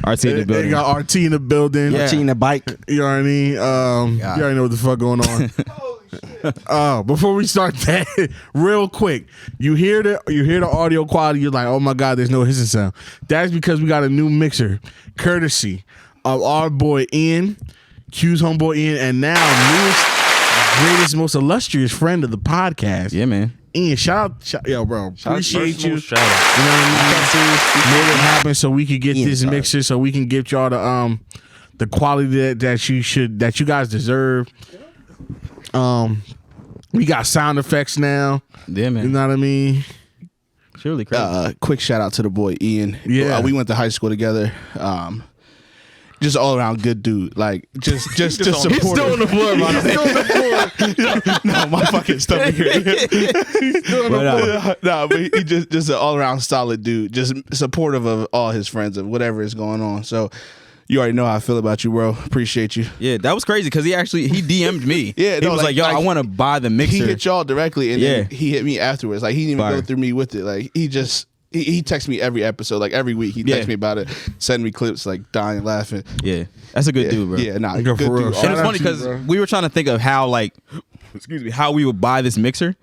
C: RT in the
A: They
C: building.
A: got RT in the building.
C: Yeah.
D: Team the bike.
A: You already, you already know what the fuck going on. Before we start that, real quick, you hear the audio quality. You're like, oh my God, there's no hissing sound. That's because we got a new mixer, courtesy of our boy Ian, Q's homeboy Ian, and now newest, greatest, most illustrious friend of the podcast.
C: Yeah, man.
A: Ian, yo, bro, appreciate you.
B: Shout out.
A: You know what I mean? Made it happen so we could get this mixer, so we can get y'all the quality that you guys deserve. We got sound effects now.
C: Yeah, man.
A: You know what I mean?
C: Surely crazy.
F: Quick shout out to the boy Ian.
A: Yeah.
F: We went to high school together. Just all around good dude. Like just supportive.
C: He's still on the floor, man.
F: No, my fucking stomach hurt. No, but he just an all around solid dude. Just supportive of all his friends of whatever is going on. So you already know how I feel about you, bro. Appreciate you.
C: Yeah, that was crazy because he DM'd me.
F: Yeah,
C: he
F: no,
C: was like, yo, I want to buy the mixer.
F: He hit y'all directly, and then
C: Yeah.
F: he hit me afterwards. Like he didn't even
C: Fire.
F: go through me with it. Like he texts me every episode, like every week. He texts me about it, send me clips, like dying laughing.
C: Yeah, that's a good dude, bro.
F: Yeah, nah,
A: Go
F: good
A: for real.
F: dude.
A: Shout
C: And it's
A: out
C: funny
A: to you,
C: because
A: bro.
C: we were trying to think of how how we would buy this mixer.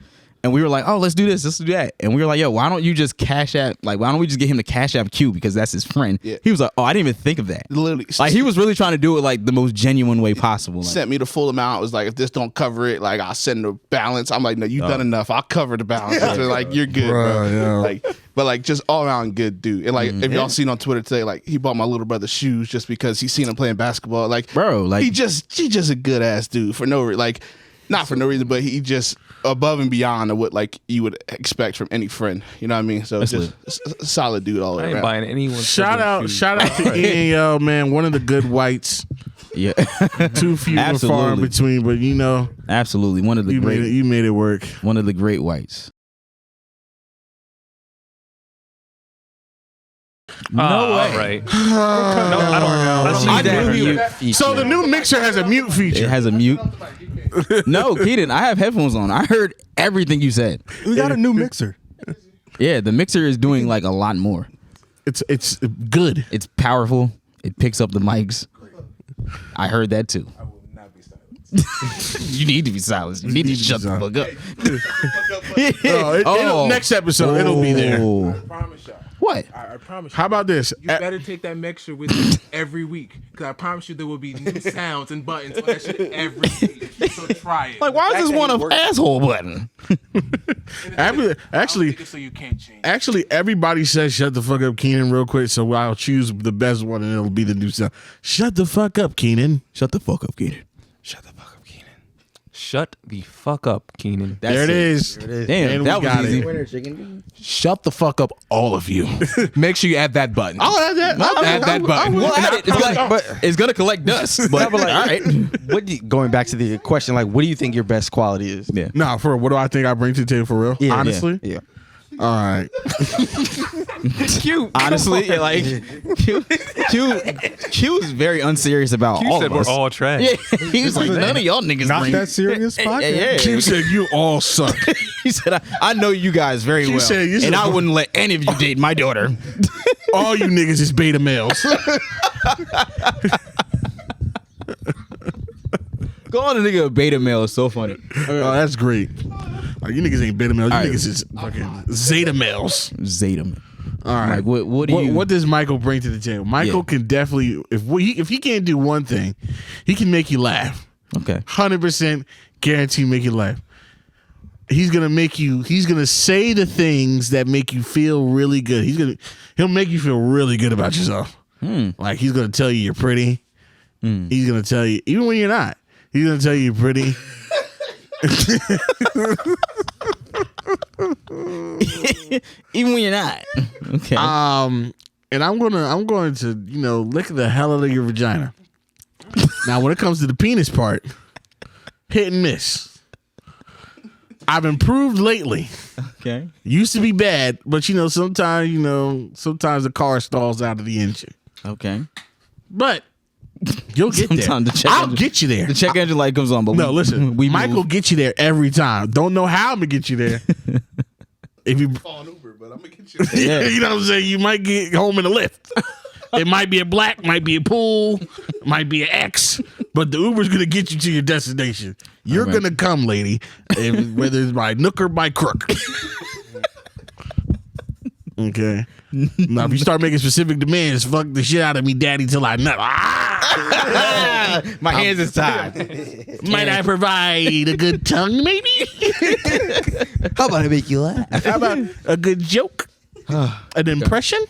C: And we were like, oh, let's do this, let's do that. And we were like, yo, why don't you just cash app, why don't we just get him to cash app Q because that's his friend.
F: Yeah.
C: He was like, oh, I didn't even think of that.
F: Literally,
C: Like he was really trying to do it like the most genuine way possible. Like,
F: sent me the full amount. It was like, if this don't cover it, like I'll send the balance. I'm like, no, you done enough. I'll cover the balance. They're like, you're good, bro.
A: Bro, yeah.
F: Like but like just all around good dude. And like if y'all seen on Twitter today, like he bought my little brother shoes just because he seen him playing basketball. Like
C: Bro, like
F: he just a good ass dude for no like not for no reason, but he just above and beyond of what like you would expect from any friend. You know what I mean? So just a solid dude all the
B: I
F: way
B: ain't
F: around.
B: buying anyone.
A: Shout out to Ian, man. One of the good whites.
C: yeah.
A: Too few and far in
C: Absolutely.
A: between, but you know,
C: Absolutely. One of the great
A: you made it work.
C: one of the great whites.
B: No way. Right. No, I don't.
C: I knew he would.
A: So the new mixer has a mute feature.
C: It has a mute. No, Keaton, I have headphones on. I heard everything you said.
E: We got a new mixer.
C: Yeah, the mixer is doing like a lot more.
A: It's good.
C: It's powerful. It picks up the mics. I heard that too.
E: I will not be silent.
C: You need to be silenced. You need to shut the fuck up.
A: Next episode, it'll be there.
C: Oh.
G: Promise y'all.
C: What?
G: I promise you.
A: How about this?
G: You better take that mixture with you every week, because I promise you there will be new sounds and buttons on that shit every week. So try it.
C: Like, why is this one of asshole button?
A: Actually,
G: so you can't change.
A: Actually, everybody says shut the fuck up, Keenan, real quick. So I'll choose the best one, and it'll be the new sound. Shut the fuck up, Keenan.
C: Shut the fuck up, Keaton.
D: Shut the fuck up, Keenan.
B: Shut the fuck up, Keenan.
A: There it is.
C: Damn,
A: And
C: that
A: we
C: was
A: got
C: easy.
A: it.
G: Shut the fuck up, all of you. Make sure you add that button.
A: I'll add that.
G: Add that button.
C: We'll add it. It's gonna collect dust. But all right.
D: Going back to the question, like, what do you think your best quality is?
C: Yeah.
A: Nah, for real, what do I think I bring to the table for real?
D: Yeah,
A: Honestly?
D: Yeah.
A: All right.
C: Q. Honestly, like Q is very unserious about
B: You
C: all
B: said
C: of us.
B: we're all trash.
C: Yeah, he was like, none of y'all niggas
E: Not
C: bring
E: that serious podcast.
C: Yeah.
A: Q said you all suck.
C: He said, I know you guys very well,
A: said, you
C: and
A: said-
C: I wouldn't let any of you date my daughter.
A: All you niggas is beta males.
C: Calling a nigga a beta male is so funny.
A: Oh, that's great. Like, you niggas ain't beta males. You
C: All right.
A: niggas is fucking zeta males.
C: Zeta.
A: All right.
C: Like, what do you?
A: What does Michael bring to the table? Michael
C: Yeah.
A: can definitely, if he can't do one thing, he can make you laugh.
C: Okay.
A: 100% guarantee make you laugh. He's gonna say the things that make you feel really good. He'll make you feel really good about yourself. Like, he's gonna tell you you're pretty. He's gonna tell you, even when you're not, he's gonna tell you you're pretty.
C: Even when you're not. Okay.
A: And I'm going to, lick the hell out of your vagina. Now, when it comes to the penis part, hit and miss. I've improved lately.
C: Okay.
A: Used to be bad, but sometimes the car stalls out of the engine.
C: Okay.
A: But you'll get there.
C: Sometimes the check
A: I'll
C: engine-
A: get you there.
C: The check engine light comes on, but
A: No, listen. Michael
C: move.
A: get you there every time. Don't know how I'm gonna get you there. If you
F: On Uber, but I'm gonna get you.
C: Yeah.
A: you know what I'm saying, you might get home in a Lyft. It might be a black, might be a pool, might be an X, but the Uber's gonna get you to your destination. You're
C: All right.
A: gonna come, lady, whether it's by nook or by crook. Okay. Now, if you start making specific demands, fuck the shit out of me, daddy, till I nut.
C: My hands is tied.
A: Might I provide a good tongue, maybe?
D: How about I make you laugh?
A: How about a good joke? An impression?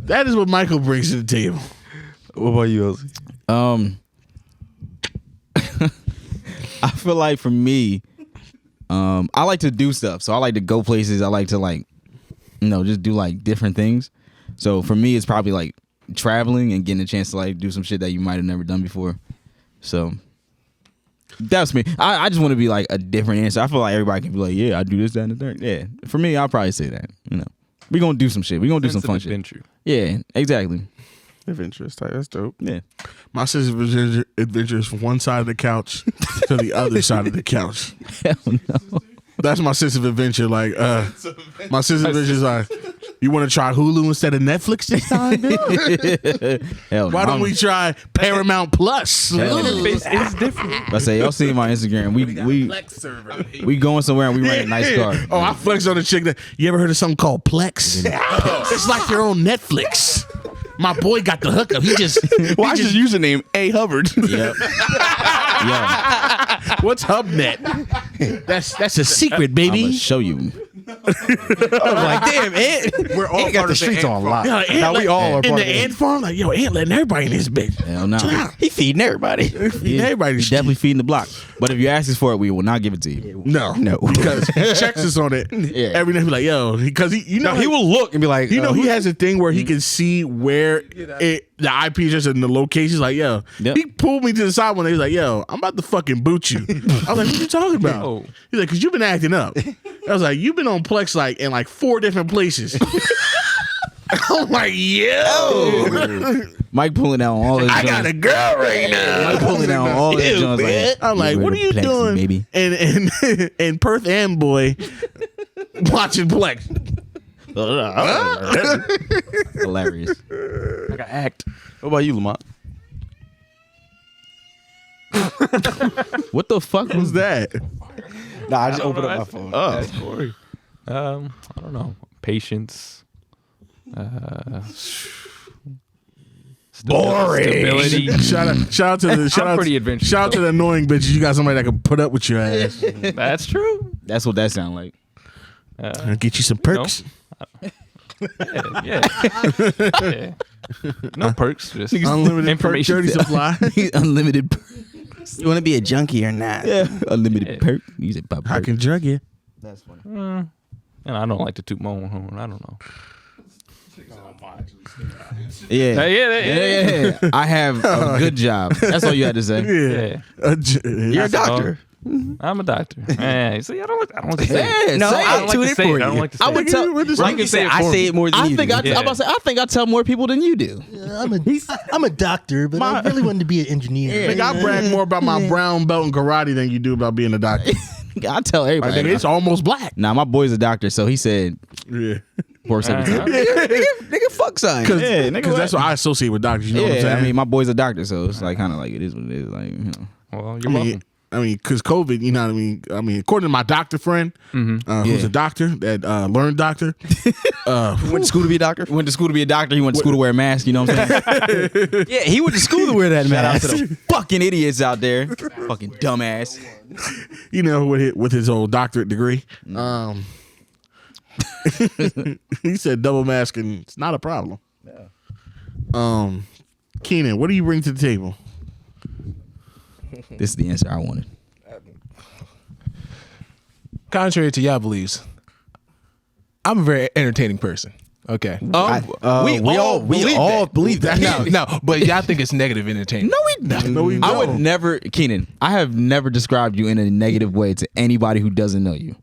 A: That is what Michael brings to the table.
D: What about you, Elsie?
C: I feel like for me, I like to do stuff. So I like to go places. I like to just do like different things. So for me, it's probably like traveling and getting a chance to like do some shit that you might have never done before. So that's me. I just want to be like a different answer. I feel like everybody can be like, yeah, I do this, that, and the third. Yeah. For me, I'll probably say that. We're going to do some shit. We're going to do some fun shit.
B: Adventure.
C: Yeah, exactly.
D: Adventurous type. That's dope.
C: Yeah.
A: My sense of adventure is from one side of the couch to the other side of the couch.
C: Hell no.
A: That's my sense of adventure. Like, my sense of adventure is like, you want to try Hulu instead of Netflix this time, bitch?
C: Hell
A: Why
C: no.
A: don't we try Paramount Plus?
B: Interface is different.
C: I say, y'all see my Instagram. We going somewhere and we rent a nice car.
A: Oh, I flex on the chick that. You ever heard of something called Plex? It's like your own Netflix. My boy got the hookup. He just.
F: Why is his username A Hubbard?
C: Yep. Yeah.
A: What's HubNet? That's a secret,
C: I'm
A: baby.
C: gonna show you.
D: I was like, damn, Ant.
G: We're all
D: Ant got
G: part
D: the
G: of
D: streets
G: Ant
D: on
G: farm.
D: lock.
A: Yeah, Ant,
D: Now we all are
A: in
D: part
A: the
D: of it.
A: ant farm. Like, yo, Ant letting everybody in this bitch.
C: Hell no.
D: He feeding everybody.
A: Everybody
C: He's definitely feeding the block. But if you ask us for it, we will not give it to you.
A: no, because he checks us on it every day. Be like, yo, because he
D: will look and be like,
A: he has a thing where he can see where the IP address and the locations. Like, yo, he pulled me to the side one day. He's like, yo, I'm about to fucking boot you. I was like, what you talking about?
B: Oh.
A: He's like, because you've been acting up. I was like, you've been on Plex like in like 4 different places. I'm like, yo.
C: Mike pulling out all his
A: I
C: joints.
A: got a girl right now.
C: Mike pulling out all his joints. Like,
A: I'm like, what are you
C: Plexi,
A: doing?
C: baby?
A: And Perth Amboy watching Plex.
C: Hilarious.
B: I got act.
D: What about you, Lamont?
C: What the fuck was that?
D: Nah, I just opened up my phone.
B: That's Corey. I don't know. Patience.
A: Boring.
B: Stability.
A: Shout out to the
B: I'm pretty adventurous.
A: shout out to the annoying bitches. You got somebody that can put up with your ass.
B: That's true.
C: That's what that sound like.
A: And get you some perks.
B: Yeah. No perks. Just
A: Unlimited perk
B: information.
A: dirty supply.
C: Unlimited perk.
D: You want to be a junkie or not?
C: Yeah. Unlimited perk. You said pop
A: I
C: perk.
A: can drug you.
C: That's funny.
B: And I don't like to toot my own horn. I don't know.
C: Yeah. I have a good job. That's all you had to say.
B: Yeah.
A: You're
D: a doctor.
B: I'm a doctor. Yeah. See, I don't like to say it.
C: Yeah,
D: No,
C: say
D: I
C: it.
D: tune it for
B: I don't
D: you.
B: like to say
C: I would
B: it.
C: tell.
D: Like you said, I say it more than
C: I
D: you
C: think
D: do.
C: I'm about to say. I think I tell more people than you do.
E: I'm a doctor, but I really wanted to be an engineer.
A: Nigga, I brag more about my brown belt in karate than you do about being a doctor.
C: I tell
A: Like,
C: everybody.
A: nigga, it's almost black.
C: Nah, my boy's a doctor, so he said
A: Yeah.
C: 417. Nigga, fuck sign.
A: Because that's what I associate with doctors. You know what I'm saying?
C: I mean, my boy's a doctor, so it's like kind of like it is what it is. Like, you know.
B: Well, you're welcome.
A: I mean, because COVID, you know what I mean? I mean, according to my doctor friend, who's a doctor, that learned doctor.
D: Went to school to be a doctor?
C: Went to school to be a doctor. He went to school to wear a mask. You know what I'm saying?
D: Yeah, he went to school to wear that
C: Shout out
D: mask.
C: to the fucking idiots out there. Fucking dumbass.
A: You know, with his old doctorate degree. He said double masking, it's not a problem. Keenan, what do you bring to the table?
C: This is the answer I wanted.
G: Contrary to y'all beliefs, I'm a very entertaining person. Okay.
D: We all believe that.
G: No, but y'all think it's negative entertainment.
A: No, we
C: I would never, Keenan, I have never described you in a negative way to anybody who doesn't know you.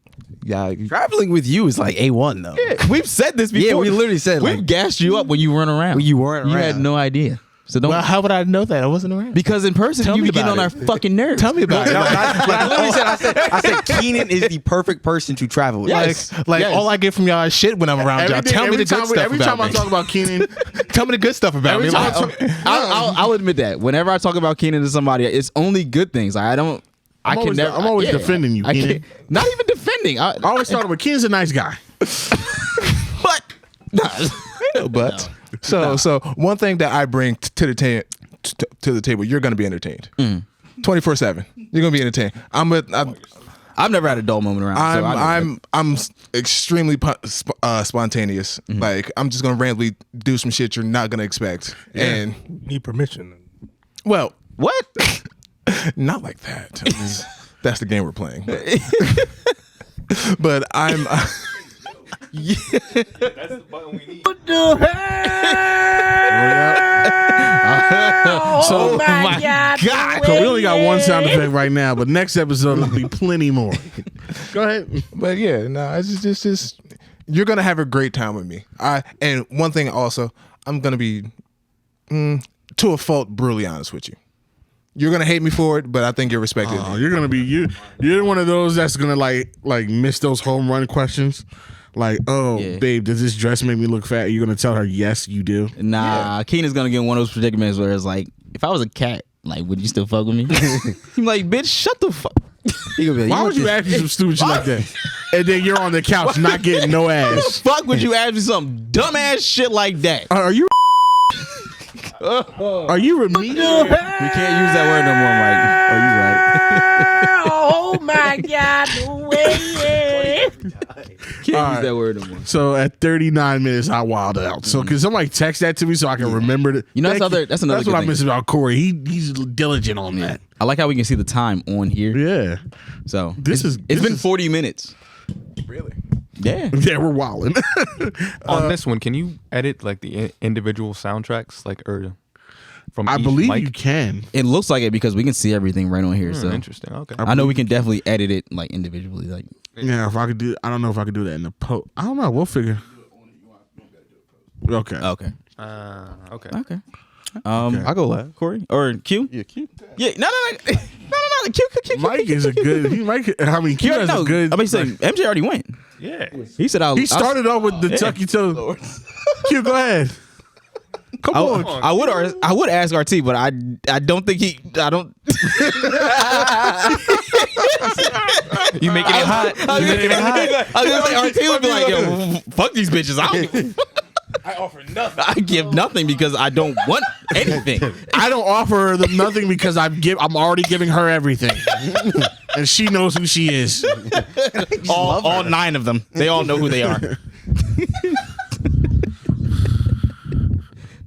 G: Yeah,
D: Traveling with you is like A1 though.
C: Yeah, we've said this before.
D: Yeah, we literally said
C: we've
D: like
C: gassed you up when you weren't around.
D: when you weren't
C: You
D: around.
C: had no idea. So don't.
G: well, how would I know that? I wasn't around.
C: Because in person,
G: Tell
C: you
G: me
C: be getting on
G: about
C: our fucking nerves.
G: Tell me about it.
D: I literally said, I said Keenan is the perfect person to travel with.
C: Yes.
G: Like all I get from y'all is shit when I'm around y'all. Tell me the good stuff
A: Every time
G: about
A: I
G: me.
A: talk about Keenan,
G: Tell me the good stuff about me.
A: every time
G: Like,
C: I'll admit that. Whenever I talk about Keenan to somebody, it's only good things. I don't.
A: I'm always defending you,
C: I
A: Keenan.
C: can't- Not even defending.
A: I always started with Keenan's a nice guy.
G: but so one thing that I bring to the table, you're going to be entertained. 24/7. You're going to be entertained.
C: I've never had a dull moment around. so I know
G: I'm extremely spontaneous. Like I'm just gonna randomly do some shit you're not gonna expect. And
E: Need permission.
G: well,
C: what?
G: not like that. I mean, that's the game we're playing. But I'm.
A: So, God. So we only got one sound effect right now, but next episode will be plenty more. Go ahead.
G: But yeah, no, it's just you're gonna have a great time with me. And one thing also, I'm gonna be to a fault brutally honest with you. You're gonna hate me for it, but I think you're respected.
A: Oh, you're gonna be you're one of those that's gonna like miss those home run questions. Like, oh,
C: Yeah.
A: babe, does this dress make me look fat? You're gonna tell her yes, you do.
C: Nah, Keenan's gonna get in one of those predicaments where it's like, if I was a cat, like, would you still fuck with me? I'm like, bitch, shut the fuck. He gonna be like,
A: Why would you ask me some stupid shit like that? And then you're on the couch not getting no
C: Why the
A: ass.
C: fuck would you ask me some dumbass shit like that?
A: Are you? Are you remedial?
C: We can't use that word no more, Mike. Oh, you right.
H: Oh my God, no way.
C: Can't use that word no more.
A: So at 39 minutes, I wild out. So can somebody text that to me so I can remember it?
C: You know, that's another
A: That's
C: good
A: what I
C: thing.
A: miss about Corey. He's diligent on that.
C: I like how we can see the time on here.
A: Yeah.
C: So
A: This
C: it's been 40 minutes.
G: Really?
C: Yeah.
A: Yeah, we're wilding.
B: On this one, can you edit like the individual soundtracks, like or from
A: I
B: each
A: believe
B: mic?
A: you can.
C: It looks like it because we can see everything right on here. So
B: Interesting. Okay.
C: I know we can definitely edit it like individually. Like
A: Yeah, if I could do, I don't know if I could do that in the post. I don't know. We'll figure. Okay.
C: okay.
B: Okay.
D: I'll go last.
C: Corey or Q?
D: Yeah, cute.
C: Yeah. No. Q.
A: Mike is a good. Mike. I mean, Q has a good.
C: I mean, saying MJ already went.
B: Yeah.
C: He said
A: He started off with the Tucky Toe. Q, go ahead. Come on.
C: I would ask RT, but I don't think I don't.
B: You making it hot. You making it hot.
C: I was gonna say RT would be like, yo, fuck these bitches.
G: I offer nothing.
C: I give nothing because I don't want anything.
A: I don't offer them nothing because I'm already giving her everything, and she knows who she is.
C: all 9 of them. They all know who they are.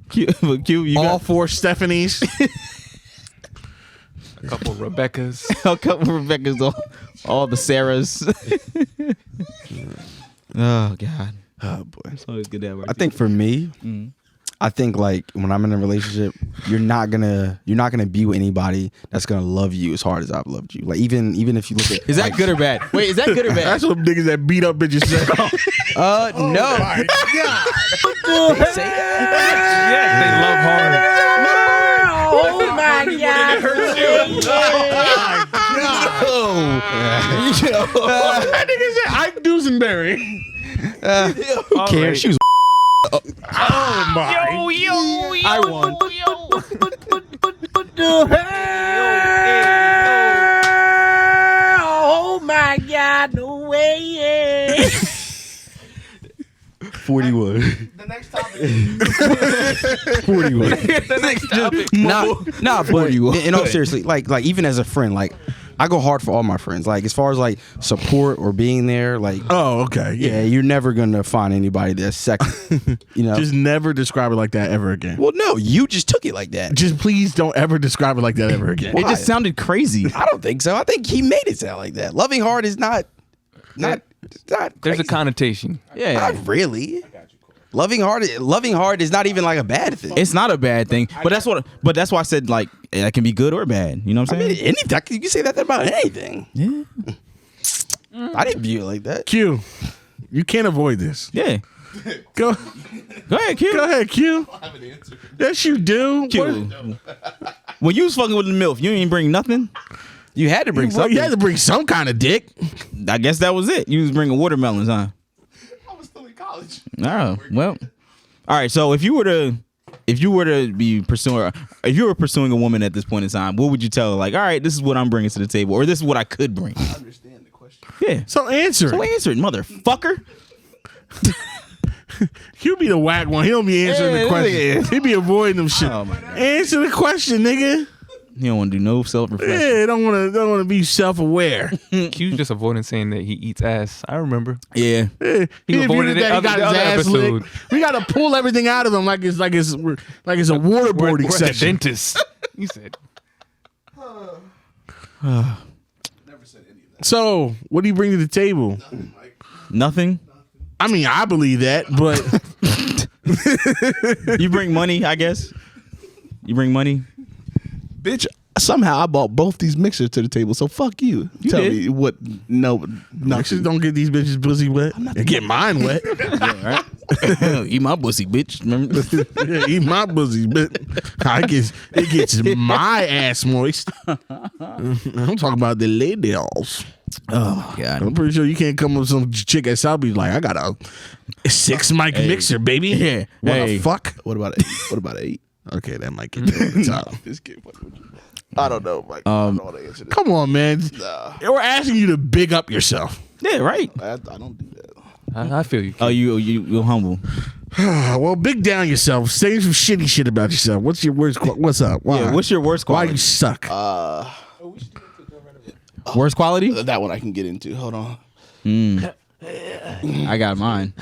C: Q, you
A: All
C: got
A: 4 Stephanies.
B: A couple of Rebeccas.
C: a couple of Rebecca's, all the Sarahs. Oh God.
D: Oh boy.
C: It's always good to have
D: I think for me, I think like when I'm in a relationship, you're not gonna be with anybody that's gonna love you as hard as I've loved you. Like even if you look at
C: Is that good or bad? Wait, is that good or bad?
A: That's what niggas that beat up bitches say.
C: No.
B: Yes, they love hard.
H: Oh my God.
A: That nigga said Ike Dusenberry.
D: who cares? She was
A: Oh my.
C: I won.
H: Oh my God, no way.
D: 41.
F: The next topic.
D: 41.
B: The next topic.
D: Nah, but in all seriously, like even as a friend, like I go hard for all my friends. Like as far as like support or being there, like
A: Oh, okay.
D: yeah, you're never gonna find anybody that's second. You know.
A: Just never describe it like that ever again.
D: Well, no, you just took it like that.
A: Just please don't ever describe it like that ever again.
C: It just sounded crazy.
D: I don't think so. I think he made it sound like that. Loving hard is not. It's not
B: There's
D: crazy.
B: a connotation.
C: Yeah.
D: Not really. Loving hard is not even like a bad thing.
C: It's not a bad thing, but that's why I said like it can be good or bad. You know what I'm
D: I
C: saying?
D: mean, you can say that about anything.
C: Yeah.
D: I didn't view it like that.
A: Q, you can't avoid this.
C: Yeah.
A: Go
C: ahead, Q.
A: Go ahead, Q.
F: I have an answer.
A: Yes, you do.
C: Q. When you was fucking with the MILF, you ain't bring nothing.
D: You had to bring
A: Well,
D: something.
A: you had to bring some kind of dick.
C: I guess that was it. You was bringing watermelons, huh?
F: I was still in college.
C: Oh, well. All right. So if you were to be pursuing, if you were pursuing a woman at this point in time, what would you tell her? Like, all right, this is what I'm bringing to the table, or this is what I could bring.
F: I understand the question.
C: Yeah.
A: So answer
C: So
A: it.
C: answer it, motherfucker.
A: Q be the whack one. He don't be answering
C: Yeah,
A: the question.
C: yeah.
A: He be avoiding them shit.
C: Oh, my God.
A: Answer the question, nigga.
C: You don't want to do no self-reflection.
A: Yeah, don't want to be self-aware.
B: Q's just avoiding saying that he eats ass. I remember.
C: Yeah.
A: Yeah.
B: He
A: If
B: avoided
A: you
B: it
A: did that, he
B: other-
A: got his
B: the other
A: ass
B: episode.
A: licked. We got to pull everything out of him like it's a waterboarding
B: We're at the
A: session.
B: dentist. He said.
F: Never said any of that.
A: So, what do you bring to the table?
C: Nothing.
A: I mean, I believe that, but
C: You bring money, I guess. You bring money.
F: Bitch, somehow I bought both these mixers to the table, so fuck you. Tell
C: did.
F: me what? No,
A: mixers don't get these bitches pussy wet. They get mine wet.
C: Yeah, right. Eat my pussy, bitch. Remember?
A: Yeah, eat my pussy, but it gets my ass moist. I'm talking about the ladies.
C: Oh my God.
A: I'm pretty sure you can't come up with some chick at South Beach like, I got a 6-mic mixer, baby.
C: Yeah.
A: What
C: Hey.
A: the fuck?
F: What about 8? What about 8?
A: Okay, that might get you over the top.
F: This kid fucking with you. I don't know, Mike. I don't know how to answer this.
A: Come on, man.
F: Nah,
A: We're asking you to big up yourself.
C: Yeah, right.
F: I don't do that.
B: I feel you.
C: Oh, you're humble.
A: Well, big down yourself. Say some shitty shit about yourself. What's your worst? What's up? Why?
C: Yeah, what's your worst
A: Why
C: quality?
A: you suck?
C: Worst quality?
F: That one I can get into. Hold on.
C: I got mine.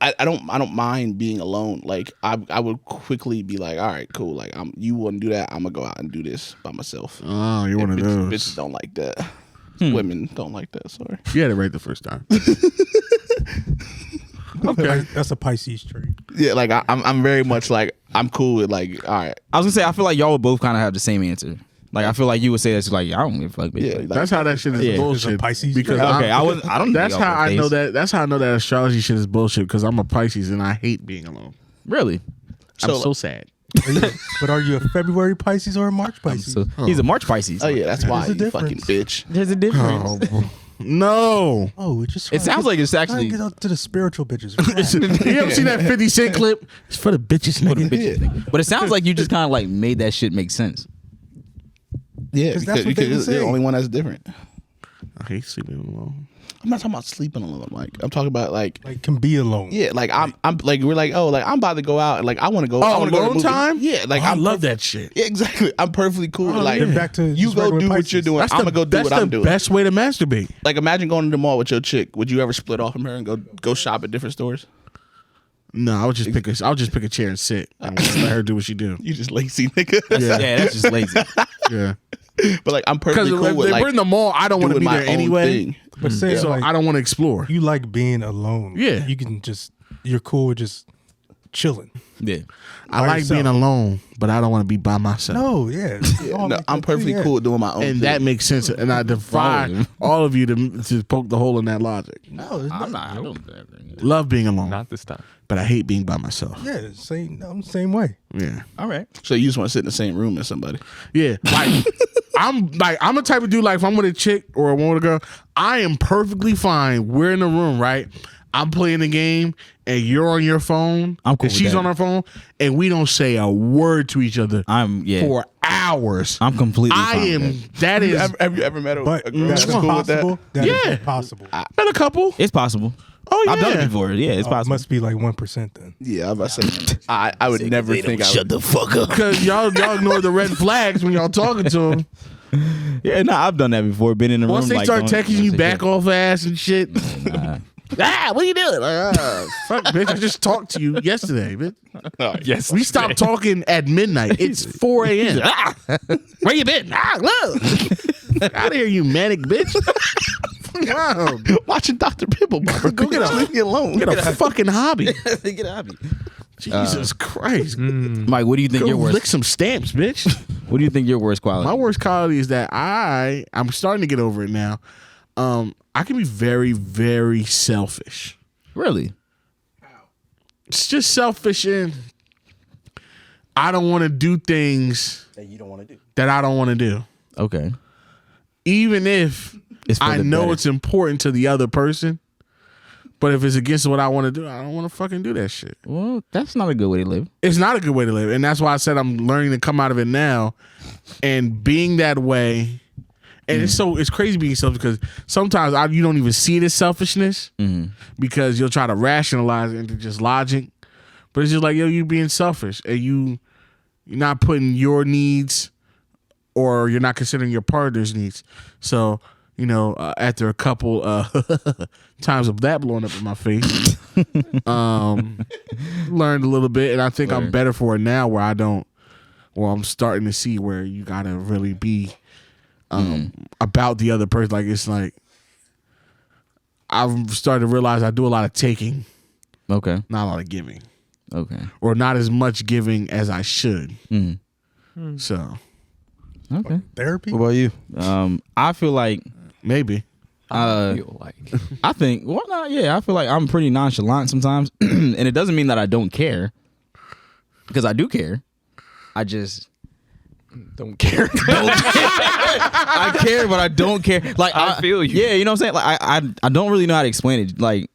F: I don't mind being alone. Like I would quickly be like, all right, cool. Like you wouldn't do that. I'm gonna go out and do this by myself.
A: Oh, you're one of those.
F: Bitches don't like that. Women don't like that. Sorry.
A: You had it right the first time.
E: Okay, that's a Pisces trait.
F: Yeah, like I'm very much like I'm cool with like all right.
C: I was gonna say I feel like y'all would both kind of have the same answer. Like I feel like you would say that's like I don't give a fuck. Bitch.
F: Yeah, like,
A: That's how that shit is
C: Yeah.
A: bullshit.
E: It's a Pisces
A: because
E: trait.
C: Okay, I don't.
A: That's
C: think
A: how
C: y'all
A: I know
C: both
A: that. That's how I know that astrology shit is bullshit. Because I'm a Pisces and I hate being alone.
C: Really.
A: I'm so sad.
E: But are you a February Pisces or a March Pisces?
C: So he's a March Pisces.
F: oh yeah, that's why
E: There's a
F: you fucking
E: difference.
F: bitch.
C: There's a difference.
A: No.
E: Oh, it's just
C: It sounds like it's actually-
E: get out to the spiritual bitches.
A: You ever seen that 50 Cent clip? It's for the bitches, nigga.
C: But it sounds like you just kind of like made that shit make sense.
F: Yeah,
E: 'Cause that's what they
F: because
E: would
F: you're the
E: say.
F: only one that's different.
A: I hate sleeping alone.
F: I'm not talking about sleeping alone. I'm talking about like
E: Like can be alone.
F: yeah, like I'm like we're like oh like I'm about to go out and like I want to go. I
A: Oh,
F: wanna go to the
A: alone
F: movie.
A: time?
F: Yeah, like
A: I
F: I'm
A: love that shit.
F: Yeah, exactly. I'm perfectly cool. with, like
E: Then back to
F: you
E: just
F: go
E: regular
F: do what
E: Pisces.
F: you're doing. I'm gonna go do
A: that's
F: what I'm
A: the
F: doing.
A: best way to masturbate.
F: Like imagine going to the mall with your chick. Would you ever split off from her and go shop at different stores?
A: No, I would just pick a chair and sit and just let her do what she do.
F: You just lazy nigga.
C: Yeah, that's just lazy.
A: Yeah.
F: But like I'm
A: Because
F: perfectly cool
A: if
F: with like
A: we're in the mall, I don't want to
F: doing
A: be
F: my
A: there
F: own
A: anyway.
F: thing.
E: But say
A: So
E: like
A: I don't want to explore.
E: you like being alone.
A: Yeah.
E: You can you're cool with just chilling.
C: Yeah.
A: I
E: by
A: like
E: yourself.
A: being alone, but I don't want to be by myself.
E: No, yeah. All
F: No,
E: like
F: I'm
E: that
F: perfectly
E: too, yeah.
F: cool with doing my own
A: And
F: thing.
A: that makes sense. And I defy
C: Wrong.
A: all of you to poke the hole in that logic.
E: No, it's
C: I'm
E: not.
C: not. I don't.
A: Love being alone,
B: Not this time.
A: but I hate being by myself.
E: Yeah, I'm the same way.
A: Yeah.
C: All right.
F: So you just want to sit in the same room as somebody.
A: Yeah. Like I'm a type of dude, like if I'm with a chick or a woman or a girl, I am perfectly fine. We're in the room, right? I'm playing the game and you're on your phone.
C: I'm cool
A: and
C: with
A: she's
C: that.
A: on her phone and we don't say a word to each other for hours.
C: I'm completely
A: I
C: fine
A: am
C: with
A: that is
F: Have you ever met a
E: But
F: girl
E: that's
F: that's cool with that?
E: possible. That is
A: Yeah.
E: possible.
A: been a couple.
C: It's possible.
A: Oh yeah.
C: I've done it before. Yeah, it's
E: It
C: possible.
E: must be like 1% then.
F: Yeah, I was about to say I would never think I would.
C: the fuck up.
A: Because y'all ignore the red flags when y'all talking to them.
C: Yeah, no, I've done that before. Been in the
A: Once
C: room.
A: they
C: like,
A: start
C: don't-
A: texting you
C: say
A: back
C: shit.
A: off ass and shit.
C: Nah.
A: What are you doing? Like, fuck, bitch. I just talked to you yesterday, bitch.
B: Yes.
A: We stopped talking at midnight. It's 4 a.m. Where you been? Look. Out of here, you manic bitch. Wow.
F: Watching Dr. Pimple Popper.
A: Go get a-
F: leave me alone.
A: Get a fucking hobby.
C: Get out of here.
A: Jesus Christ.
C: Mike, what do you think
A: Go
C: your worst?
A: lick some stamps, bitch.
C: What do you think your worst quality?
A: My worst quality is that I'm starting to get over it now. I can be very, very selfish.
C: Really?
A: It's just selfish and I don't want to do things
D: that you don't want to do.
A: that I don't want to do.
C: Okay.
A: Even if
C: It's for
A: I
C: the
A: know
C: better.
A: it's important to the other person. But if it's against what I want to do, I don't want to fucking do that shit.
C: Well, that's not a good way to live.
A: It's not a good way to live. And that's why I said I'm learning to come out of it now. And being that way. And it's crazy being selfish because sometimes you don't even see it as selfishness because you'll try to rationalize it into just logic. But it's just like, yo, you being selfish and you're not putting your needs or you're not considering your partner's needs. So, after a couple times of that blowing up in my face, learned a little bit. And I think I'm better for it now where I'm starting to see where you got to really be about the other person. Like, it's like, I've started to realize I do a lot of taking,
C: Okay.
A: not a lot of giving.
C: Okay.
A: Or not as much giving as I should. So,
C: Okay.
E: Therapy?
D: What about you?
C: I feel like
A: maybe.
B: I feel like
C: I feel like I'm pretty nonchalant sometimes, and it doesn't mean that I don't care, because I do care. I just
B: don't care.
C: I care, but I don't care. Like
B: I feel you.
C: Yeah, you know what I'm saying. Like I don't really know how to explain it. Like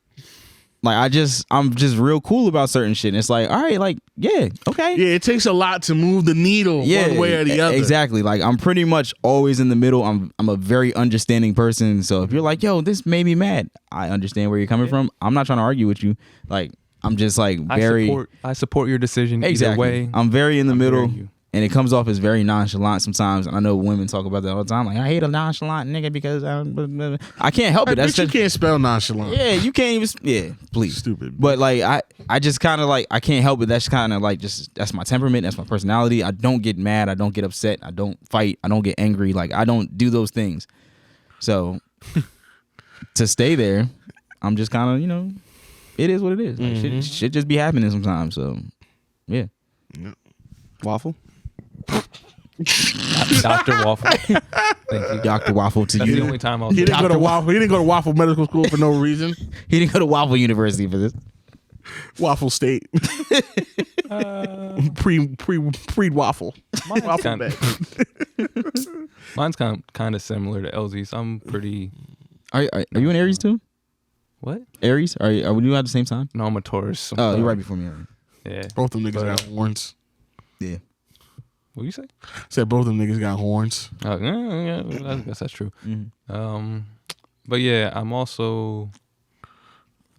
C: I'm just real cool about certain shit. And it's like, all right, like yeah, okay.
A: Yeah, it takes a lot to move the needle one way or the other.
C: Exactly. Like I'm pretty much always in the middle. I'm a very understanding person. So if you're like, yo, this made me mad, I understand where you're coming from. I'm not trying to argue with you. Like I'm just like very
B: I support your decision
C: exactly.
B: either way.
C: I'm very in the middle.
B: hearing you.
C: and it comes off as very nonchalant sometimes. And I know women talk about that all the time. Like, I hate a nonchalant nigga because I can't help it. That's
A: you
C: just,
A: can't spell nonchalant.
C: yeah, you can't even. Yeah, please.
A: Stupid.
C: But like, I just kind of like, I can't help it. That's kind of like that's my temperament. That's my personality. I don't get mad. I don't get upset. I don't fight. I don't get angry. Like, I don't do those things. So to stay there, I'm just kind of, it is what it is. Like, shit just be happening sometimes. So yeah.
D: Waffle.
B: Dr. Waffle. Thank you.
C: Dr. Waffle to
B: That's
C: you.
B: the only time I'll
A: He
B: say
A: didn't go to Waffle. He didn't go to Waffle Medical School for no reason.
C: He didn't go to Waffle University for this.
A: Waffle State. Pre waffle.
B: Mine's kind of similar to LZ's. I'm pretty.
C: Are you an Aries too?
B: What?
C: Aries? Are you at the same time?
B: No, I'm a Taurus.
C: Oh, you're right before me.
B: Yeah.
A: Both them niggas got horns.
C: Yeah.
B: What you say?
A: Said both them niggas got horns.
B: Yeah, I guess that's true.
C: Mm-hmm.
B: But yeah,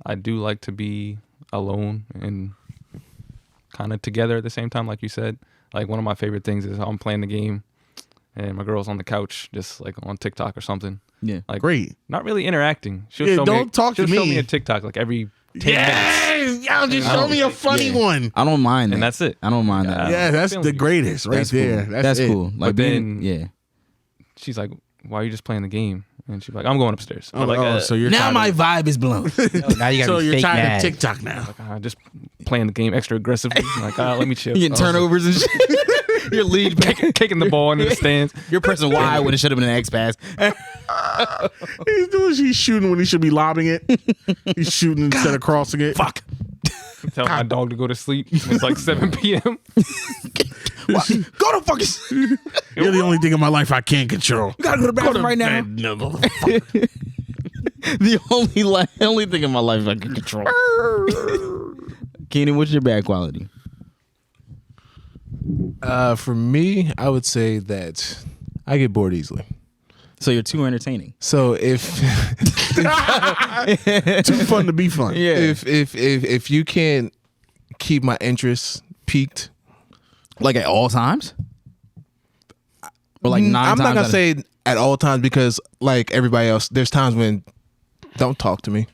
B: I do like to be alone and kind of together at the same time, like you said. Like, one of my favorite things is I'm playing the game and my girl's on the couch, just like on TikTok or something.
C: Yeah.
B: Like,
A: Great.
B: not really interacting. She'll
A: Yeah,
B: show
A: don't
B: me,
A: talk to
B: she'll show
A: me.
B: me a TikTok like every 10 minutes.
A: Yes! Y'all just show me a funny one.
C: I don't mind that.
B: And that's it.
C: I don't mind that.
A: Yeah, that's
B: feeling
A: the
B: you.
A: greatest right
C: That's
A: there.
C: cool.
A: That's it.
C: cool. Like,
B: But then-
C: yeah.
B: She's like, why are you just playing the game? And she's like, I'm going upstairs. I'm like,
A: so you're
C: Now
A: tired
C: my
A: of,
C: vibe is blown.
D: Now you
A: so
D: gotta be
A: you're
D: fake
A: tired
D: mad.
A: of TikTok now.
B: just playing the game extra aggressively. I'm like, let me chill.
C: You getting turnovers and shit. Your lead back.
B: Kicking the ball into the stands.
C: You're pressing Y when it should have been an X pass.
A: He's shooting when he should be lobbing it. He's shooting instead of crossing it.
C: Fuck.
B: Tell my dog to go to sleep. It's like 7 p.m.
C: Go to fucking.
A: You're the only thing in my life I can't control.
C: You gotta go to the bathroom right now.
A: No, motherfucker.
C: The only thing in my life I can control. Keenan, what's your bad quality?
G: For me, I would say that I get bored easily.
C: So you're too entertaining.
G: So if
A: Too fun to be fun.
G: if you can't keep my interest peaked,
C: Like at all times? Or like 9
G: I'm
C: times
G: not gonna
C: out of-
G: say at all times because like everybody else, there's times when don't talk to me.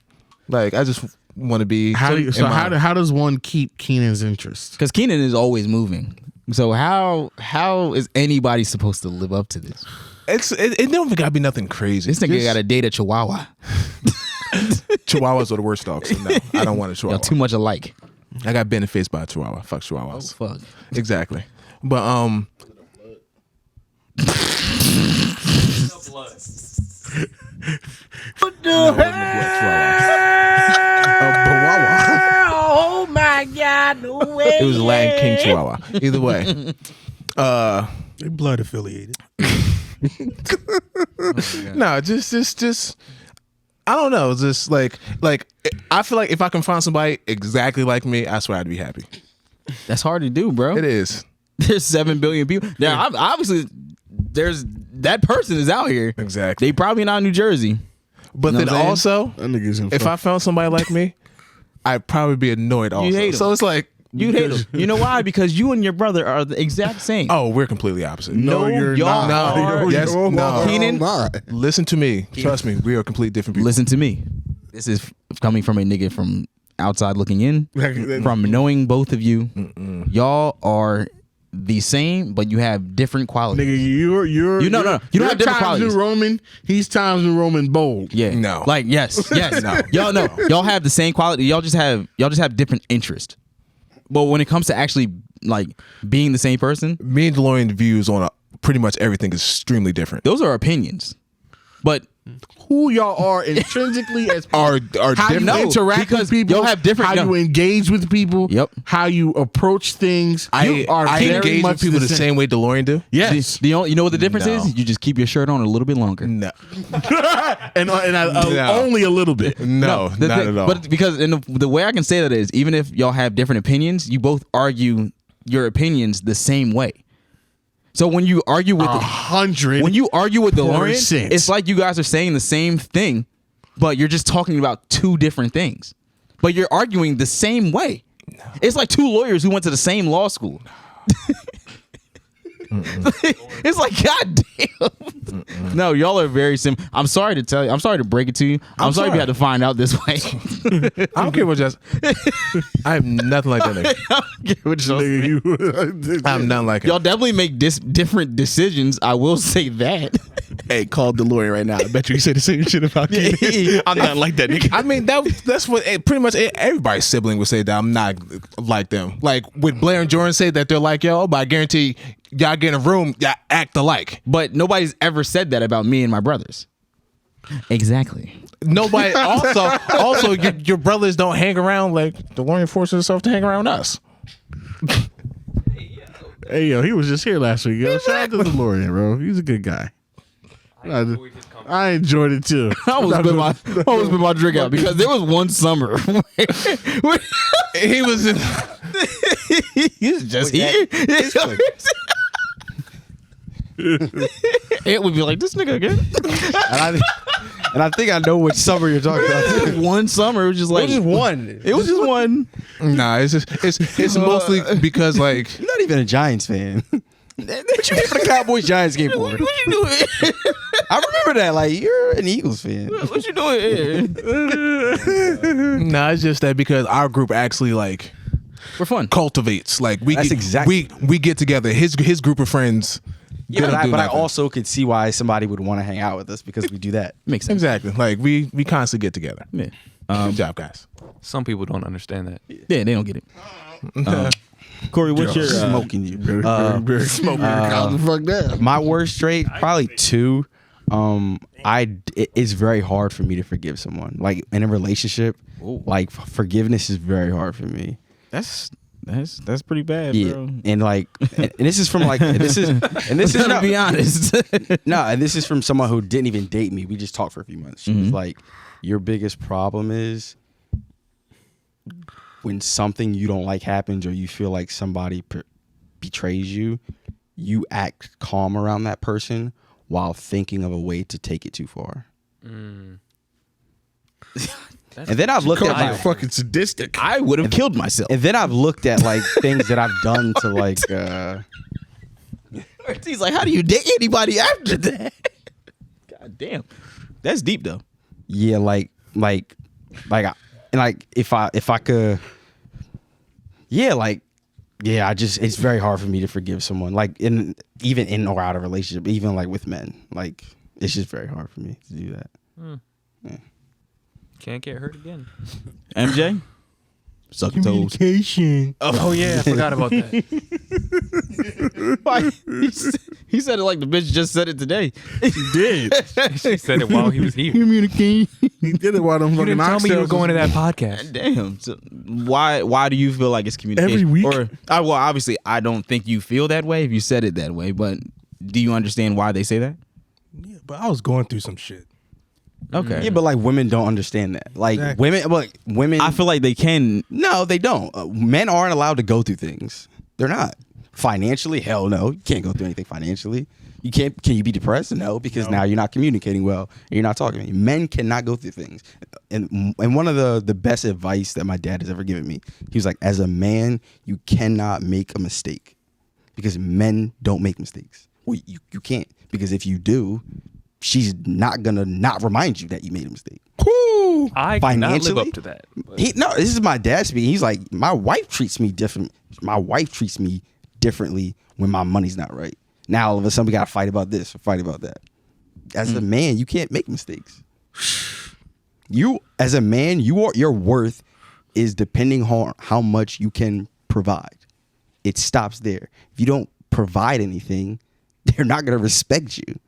G: Like I just want to be.
A: How
G: in my-
A: how does one keep Keenan's interest?
C: Because Keenan is always moving. So how is anybody supposed to live up to this?
G: It don't gotta be nothing crazy.
C: This nigga
G: Just-
C: got to date a chihuahua.
G: Chihuahuas are the worst dogs. So no, I don't want a
C: Y'all
G: chihuahua.
C: too much alike.
G: I got benefits by a chihuahua. Fuck chihuahuas.
C: Fuck.
G: Exactly. But
H: What the hell? Oh my God, no way.
G: it was a Latin King Chihuahua. Either way.
E: They blood affiliated.
G: No, just I don't know. Just like I feel like if I can find somebody exactly like me, I swear I'd be happy.
C: That's hard to do, bro.
G: It is.
C: There's 7 billion people. Now, obviously, there's that person is out here.
G: Exactly.
C: They probably not in New Jersey.
G: But
C: You know
G: then
C: what I'm
G: also,
A: That nigga's in
G: if I found somebody like me, I'd probably be annoyed also.
C: hate 'em.
G: So it's like
C: You'd hate them. You know why? Because you and your brother are the exact same.
G: oh, we're completely opposite.
A: No, you're
C: y'all
A: not.
C: are-
G: Yes, no.
C: Keenan?
G: Listen to me. Trust me. We are complete different people.
C: Listen to me. This is coming from a nigga from outside looking in. From knowing both of you, y'all are the same, but you have different qualities.
A: Nigga, you're
C: You- no,
A: you're-
C: no, you don't
A: you're
C: have different
A: Times
C: qualities.
A: New Roman. He's Times New Roman bold.
C: Yeah.
G: No.
C: Like yes. No. Y'all know. Y'all have the same quality. Y'all just have different interest. But when it comes to actually like being the same person,
G: Me and DeLorean views on pretty much everything is extremely different.
C: those are opinions. But
A: Who y'all are intrinsically as
G: Are
A: how you
G: different.
A: interact
C: because
A: with people,
C: y'all have different-
A: how you engage with people,
C: Yep.
A: how you approach things. You are
G: I
A: very
G: engage
A: much
G: with people the same way DeLorean do.
A: Yes,
C: the only, you know what the difference
G: No.
C: is? You just keep your shirt on a little bit longer.
G: No,
A: and
G: No.
A: only a little bit.
G: no,
C: The
G: not
C: thing-
G: at all.
C: But because the way I can say that is, even if y'all have different opinions, you both argue your opinions the same way. So when you argue with
A: 100.
C: when you argue with DeLorean,
A: %.
C: it's like you guys are saying the same thing, but you're just talking about two different things. But you're arguing the same way. It's like two lawyers who went to the same law school. It's like, God damn. No, y'all are very similar. I'm sorry to tell you. I'm sorry to break it to you. I'm sorry you had to find out this way.
G: I don't care what just. I'm nothing like that nigga.
C: I don't care what y'all say.
G: I'm nothing like
C: Y'all
G: him.
C: definitely make different decisions. I will say that.
F: Hey, call DeLorean right now. I bet you he said the same shit about Kanye. I'm not like that nigga.
G: I mean, that's what pretty much everybody's sibling would say that I'm not like them. Like, would Blair and Jordan say that they're like, yo, but I guarantee y'all get in a room, y'all act alike.
C: But nobody's ever said that about me and my brothers. Exactly.
G: Nobody, also your brothers don't hang around like DeLorean forces himself to hang around us.
A: Hey, yo, he was just here last week. Yo, shout out to DeLorean, bro. He's a good guy. I enjoyed it too.
C: I almost spit my drink out because there was one summer where
G: He was in.
C: he was just here. It would be like, this nigga again.
D: And I think I know which summer you're talking about.
C: One summer, it was just like
D: one.
C: It was just one.
G: Nah, it's mostly because like
D: You're not even a Giants fan. What you here for the Cowboys Giants game for?
C: What you doing?
D: I remember that. Like, you're an Eagles fan.
C: What you doing here?
G: nah, it's just that because our group actually like
C: For fun.
G: cultivates. Like we
D: That's
G: get,
D: exactly-
G: we get together. His group of friends.
D: Yeah,
G: they don't do
D: but I
G: nothing.
D: also could see why somebody would want to hang out with us because we do that.
C: Makes sense.
G: Exactly. Like we constantly get together.
C: Yeah.
G: Good job, guys.
B: Some people don't understand that.
C: Yeah, they don't get it. Corey, what's your
D: Smoking you.
A: Smoking your fuck that.
D: My worst trait, probably 2. It's very hard for me to forgive someone. Like in a relationship, like forgiveness is very hard for me.
C: That's pretty bad,
D: Yeah,
C: bro.
D: and like, and this is from like, this is
C: To
D: not,
C: be honest.
D: no, and this is from someone who didn't even date me. We just talked for a few months. She was like, your biggest problem is when something you don't like happens or you feel like somebody betrays you, you act calm around that person while thinking of a way to take it too far. And then I've looked at like,
A: Fucking sadistic.
C: I would have killed myself.
D: and then I've looked at like things that I've done to like
C: He's like, how do you date anybody after that? God damn. That's deep though.
D: yeah, like if I could, I just, it's very hard for me to forgive someone, like even in or out of a relationship, even like with men, like it's just very hard for me to do that.
B: Can't get hurt again.
C: MJ? Suck toes.
E: Communication.
B: Oh yeah, I forgot about that.
C: He said it like the bitch just said it today.
A: He did.
B: She said it while he was here.
C: Communicate.
A: He did it while them
B: You
A: fucking
B: didn't tell me you were
A: oxtails
B: going to
A: was-
B: that podcast.
C: Damn. So why do you feel like it's communication?
A: Every week?
C: Or well, obviously, I don't think you feel that way if you said it that way. But do you understand why they say that?
E: Yeah, but I was going through some shit.
C: Okay.
D: Yeah, but like women don't understand that. Like women,
C: I feel like they can.
D: no, they don't. Men aren't allowed to go through things. They're not. Financially, hell no. You can't go through anything financially. You can't. Can you be depressed? No, because now you're not communicating well and you're not talking. Men cannot go through things. And one of the best advice that my dad has ever given me, he was like, as a man, you cannot make a mistake because men don't make mistakes. Well, you can't, because if you do, she's not gonna not remind you that you made a mistake.
B: I cannot live
D: Financially?
B: up to that. but-
D: No, this is my dad speaking. He's like, my wife treats me different. My wife treats me differently when my money's not right. Now all of a sudden we gotta fight about this or fight about that. As a man, you can't make mistakes. You, as a man, your worth is depending on how much you can provide. It stops there. If you don't provide anything, they're not gonna respect you.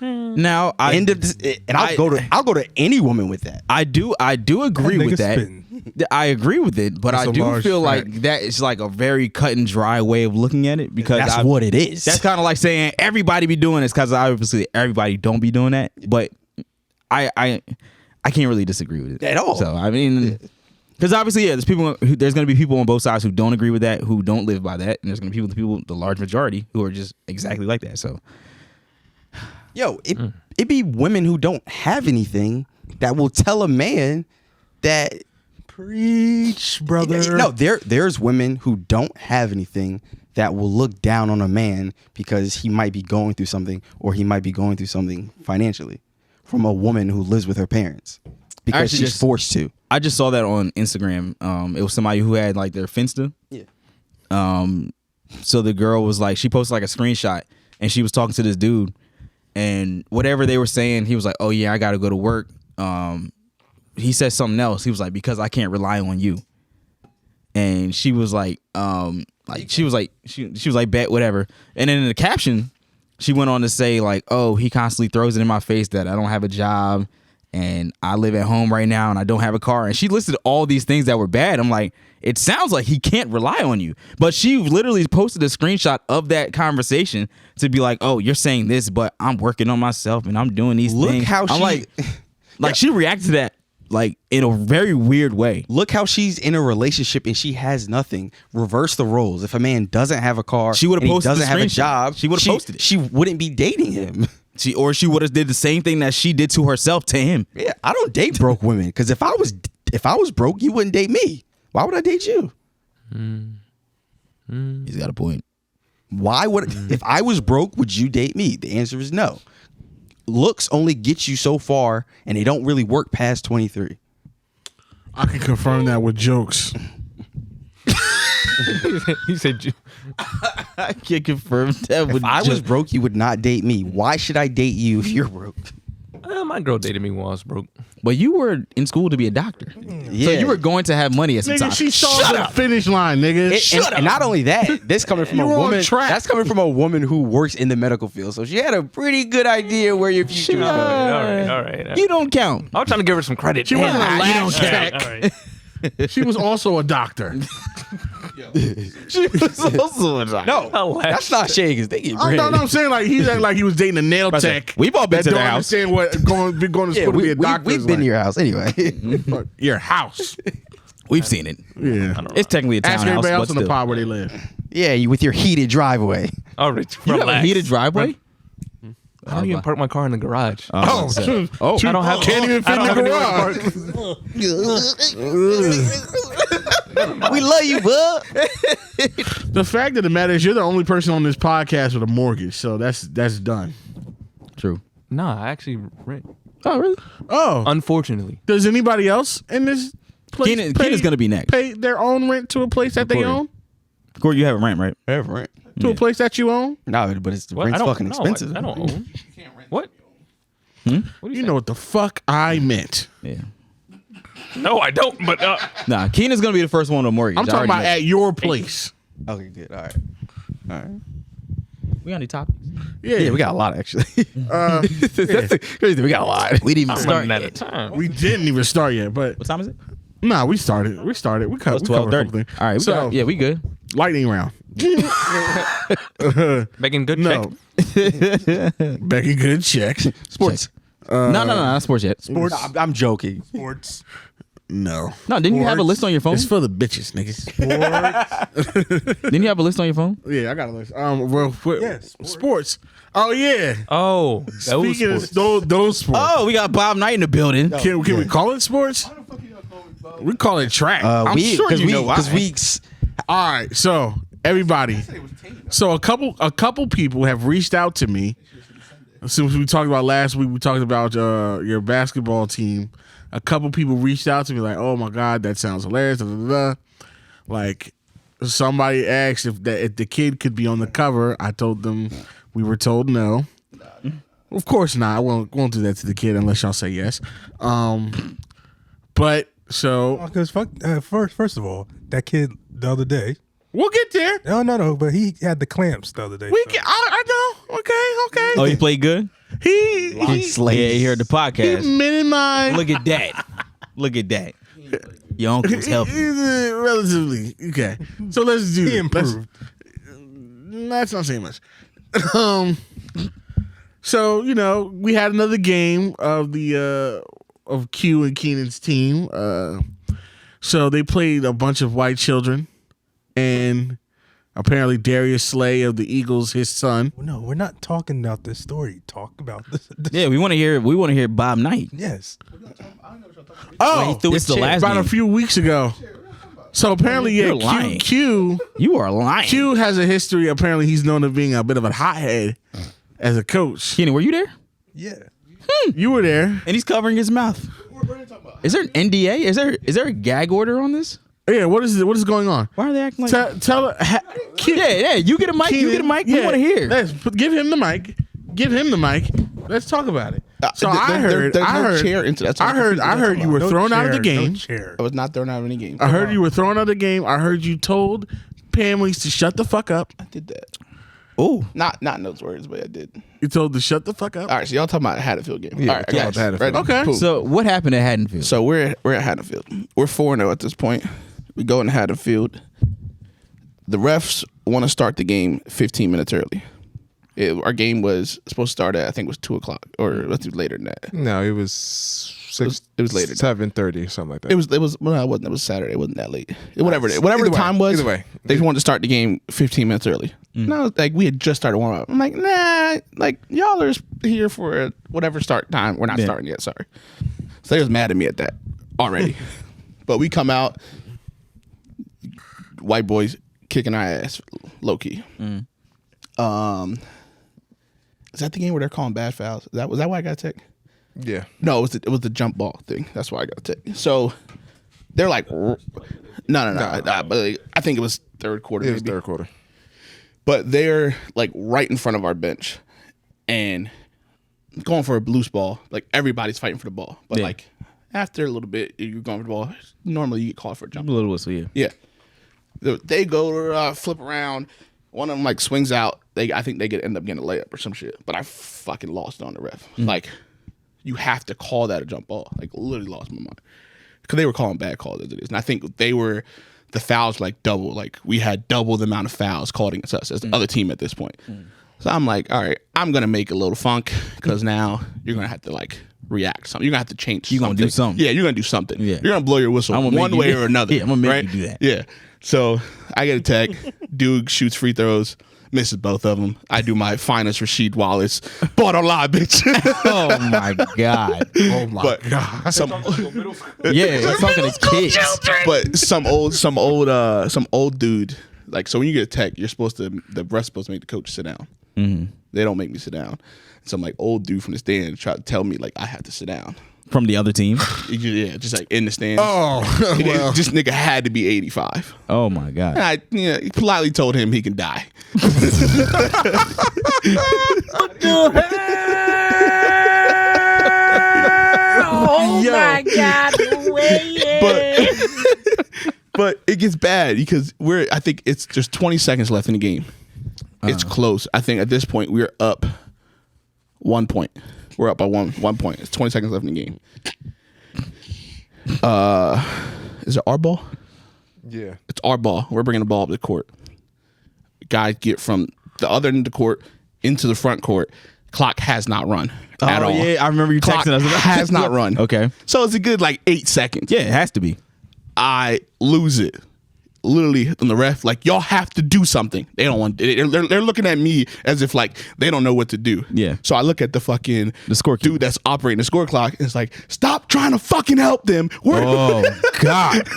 C: Now,
D: I'll go to any woman with that.
C: I do agree
E: That
C: with
E: nigga
C: that.
E: spitting.
C: I agree with it, but
A: That's
C: I
A: a
C: do
A: large
C: feel
A: fact.
C: like that is like a very cut and dry way of looking at it because
D: That's what it is.
C: That's kind of like saying everybody be doing this because obviously everybody don't be doing that. But I can't really disagree with it
D: At all.
C: So I mean, because obviously there's going to be people on both sides who don't agree with that, who don't live by that, and there's going to be people, the large majority, who are just exactly like that. So.
D: Yo, it be women who don't have anything that will tell a man that
E: Preach, brother.
D: no, there's women who don't have anything that will look down on a man because he might be going through something, or he might be going through something financially, from a woman who lives with her parents because she's forced to.
C: I just saw that on Instagram. It was somebody who had like their Finsta.
D: Yeah.
C: So the girl was like, she posted like a screenshot, and she was talking to this dude, and whatever they were saying, he was like, "Oh yeah, I got to go to work." He said something else. He was like, "Because I can't rely on you." And she was like, she was like, "Bet whatever." And then in the caption, she went on to say like, "Oh, he constantly throws it in my face that I don't have a job, and I live at home right now, and I don't have a car." And she listed all these things that were bad. I'm like, it sounds like he can't rely on you. But she literally posted a screenshot of that conversation to be like, "Oh, you're saying this, but I'm working on myself and I'm doing these things."
D: Look how
C: I'm like she reacted to that like in a very weird way.
D: Look how she's in a relationship and she has nothing. Reverse the roles. If a man doesn't have a car,
C: she would have posted.
D: Doesn't have a job.
C: She would have posted it.
D: She wouldn't be dating him.
C: She would have did the same thing that she did to herself to him.
D: Yeah, I don't date broke women because if I was broke, you wouldn't date me. Why would I date you?
C: He's got a point.
D: Why would if I was broke, would you date me? The answer is no. Looks only get you so far, and they don't really work past 23.
A: I can confirm that with jokes.
B: You said
C: I can confirm that.
D: If I was broke, you would not date me. Why should I date you if you're broke?
B: my girl dated me when I was broke.
C: But you were in school to be a doctor.
D: Yeah.
C: So you were going to have money at some time.
A: Nigga, she saw the finish line, nigga.
D: And not only that, this coming from a
A: You on
D: woman.
A: track.
D: That's coming from a woman who works in the medical field, so she had a pretty good idea where your future was going.
B: All right.
C: You don't count.
B: I was trying to give her some credit.
A: She wasn't a lab tech.
B: All right.
A: She was also a doctor.
C: She was also a doctor.
D: No, that's not shade because they get
A: I
D: bread.
A: thought I'm saying like he's acting like he was dating a nail tech.
C: We've all been
A: that
C: to
A: don't
C: their house.
A: understand what going to school to be a doctor.
D: We've
A: is
D: been
A: like.
D: to your house anyway.
A: Your house.
C: We've seen it.
A: Yeah.
C: It's technically a
A: Ask
C: townhouse,
A: everybody else
C: but
A: in the
C: still.
A: pod where they live.
D: Yeah, you with your heated driveway.
B: All right.
C: You have a
B: Relax.
C: heated driveway?
B: I don't even park my car in the garage.
C: Oh,
B: I don't have.
A: Can't even fit
B: I
A: in
B: don't
A: the
B: have anywhere to park.
D: We love you, bud.
A: The fact of the matter is, you're the only person on this podcast with a mortgage, so that's done.
C: true.
B: Nah, I actually rent.
C: Oh, really?
A: Oh,
B: Unfortunately,
A: does anybody else in this place
C: Keenan's going to be next.
A: pay their own rent to a place that they
C: Corey.
A: own?
C: Corey, you have a rent, right?
D: Rent.
A: To a place that you own?
D: No, but it's
B: what?
D: rent's
B: I don't,
D: fucking
B: no,
D: expensive.
B: I don't own. What?
C: Hmm?
B: What do
A: You know what the fuck I meant.
C: Yeah.
B: No, I don't. But
C: Nah, Keenan's going to be the first one on a mortgage.
A: I'm
C: I
A: talking about
C: already know.
A: at your place.
D: Okay, good. All right.
C: We got any topics?
D: Yeah, we got a lot actually. That's the crazy thing, we got a lot.
C: We didn't even
B: I'm
C: start
B: running out
C: yet.
B: of time.
A: We didn't even start yet, but
C: What time is it?
A: nah, we started. We covered. We
C: It's
A: covered a couple
C: 12:30.
A: things.
C: All right.
A: So
C: We good.
A: lightning round.
B: Making good
A: No, Becky, good check.
D: Sports.
C: No, not sports yet.
D: Sports. No, I'm joking.
G: Sports.
A: No,
C: No, didn't you have a list on your phone?
A: it's for the bitches, niggas.
C: Didn't you have a list on your phone?
A: Yeah, I got a list. Well, sports. Oh yeah.
B: Oh,
A: Speaking of those sports,
C: Oh, we got Bob Knight in the building.
A: can we call it sports? We call it track. I'm sure you know why.
D: Because
A: All right, so everybody, so a couple people have reached out to me since we talked about last week. We talked about your basketball team. A couple people reached out to me like, "Oh my god, that sounds hilarious." Da, da, da. Like somebody asked if the kid could be on the cover. I told them we were told no. Of course not. I won't do that to the kid unless y'all say yes. But so
E: Because first of all, that kid the other day.
A: we'll get there.
E: No, but he had the clamps the other day.
A: We can, I know. Okay.
C: Oh, you played good?
A: He
C: Yeah, he heard the podcast.
A: minimized.
C: Look at that. Look at that. Your uncle's helping.
A: Relatively okay. So let's do.
E: He improved.
A: That's not saying much. So we had another game of the of Q and Keenan's team. So they played a bunch of white children, and apparently Darius Slay of the Eagles, his son.
E: No, we're not talking about this story. Talk about this.
C: Yeah, we want to hear Bob Knight.
E: Yes.
A: Oh,
C: This is the last
A: about
C: game.
A: a few weeks ago. So apparently,
C: You're lying.
A: Q
C: You are lying.
A: Q has a history. Apparently, he's known of being a bit of a hothead as a coach.
C: Kenny, were you there?
E: Yeah.
A: You were there.
C: And he's covering his mouth. Is there an NDA? Is there a gag order on this?
A: Yeah, what is going on?
C: Why are they acting like
A: Tell
C: Yeah, you get a mic, you get a mic. We want to hear.
A: Give him the mic. Give him the mic. Let's talk about it. So
F: there's no chair into that.
A: I heard you were thrown out of the game.
F: I was not thrown out of any game.
A: I heard you were thrown out of the game. I heard you told Pamela to shut the fuck up.
F: I did that.
C: Oh,
F: Not in those words, but I did.
A: You told to shut the fuck up.
F: All right, so y'all talking about Haddonfield game.
G: Yeah,
F: all right,
G: talking
F: guys,
G: about Haddonfield.
F: ready?
A: Okay.
F: Cool.
C: so what happened at Haddonfield?
F: So we're at Haddonfield. We're 4-0 at this point. We go in Haddonfield. The refs want to start the game 15 minutes early. Our game was supposed to start at, I think it was 2:00, or let's do later than that.
G: No, it was 6.
F: It was later.
G: 7:30, something like that.
F: It was well, it wasn't. It was Saturday. It wasn't that late. Whatever the
G: Either
F: time
G: way,
F: was.
G: either way.
F: They wanted to start the game 15 minutes early. No, like we had just started warm up. I'm like, nah, like y'all are here for whatever start time. We're not starting yet. Sorry. So they was mad at me at that already. But we come out, white boys kicking our ass, low key. Is that the game where they're calling bad fouls? Was that why I got a tick?
G: Yeah.
F: No, it was the jump ball thing. That's why I got a tick. So they're like, no. But like, I think it was third quarter.
G: It was
F: maybe.
G: third quarter.
F: But they're like right in front of our bench and going for a loose ball. Like everybody's fighting for the ball. But like after a little bit, you're going for the ball. Normally you get called for a jump.
C: A little whistle, yeah.
F: Yeah. They go to flip around. One of them like swings out. I think they end up getting a layup or some shit. But I fucking lost on the ref. Like, you have to call that a jump ball. Like, literally lost my mind. Because they were calling bad calls as it is. And I think the fouls like double. Like, we had double the amount of fouls called against us as the other team at this point. So I'm like, all right, I'm going to make a little funk. Because now you're going to have to like react to something. You're going to have to change
C: You're going to do something.
F: Yeah, you're going to do something.
C: Yeah.
F: You're going to blow your whistle one way or another.
C: Yeah, I'm going to make
F: right?
C: you do that.
F: Yeah. So I get a tech. Dude shoots free throws, misses both of them. I do my finest Rasheed Wallace. Bought online, bitch.
C: Oh my god.
A: Oh my god.
C: Yeah, I'm talking to kids.
F: But some old dude. Like, so when you get a tech, the ref's supposed to make the coach sit down. They don't make me sit down. Some like old dude from the stand tried to tell me like I had to sit down.
C: From the other team?
F: Yeah, just like in the stand.
A: Oh, well.
F: This nigga had to be 85.
C: Oh my god.
F: And I politely told him he can die.
H: Oh my God,
F: but it gets bad because I think it's just 20 seconds left in the game. It's close. I think at this point we're up 1 point. We're up by one point. It's 20 seconds left in the game. Is it our ball?
G: Yeah.
F: It's our ball. We're bringing the ball up the court. Guys get from the other end of the court into the front court. Clock has not run at all.
C: Yeah, I remember you
F: Clock
C: texting us.
F: has not run.
C: Okay.
F: So it's a good like 8 seconds.
C: Yeah, it has to be.
F: I lose it. Literally on the ref, like, y'all have to do something. They don't want. They're looking at me as if like they don't know what to do.
C: Yeah.
F: So I look at the score
C: keeper.
F: dude that's operating the score clock, and it's like, stop trying to fucking help them.
C: Oh god.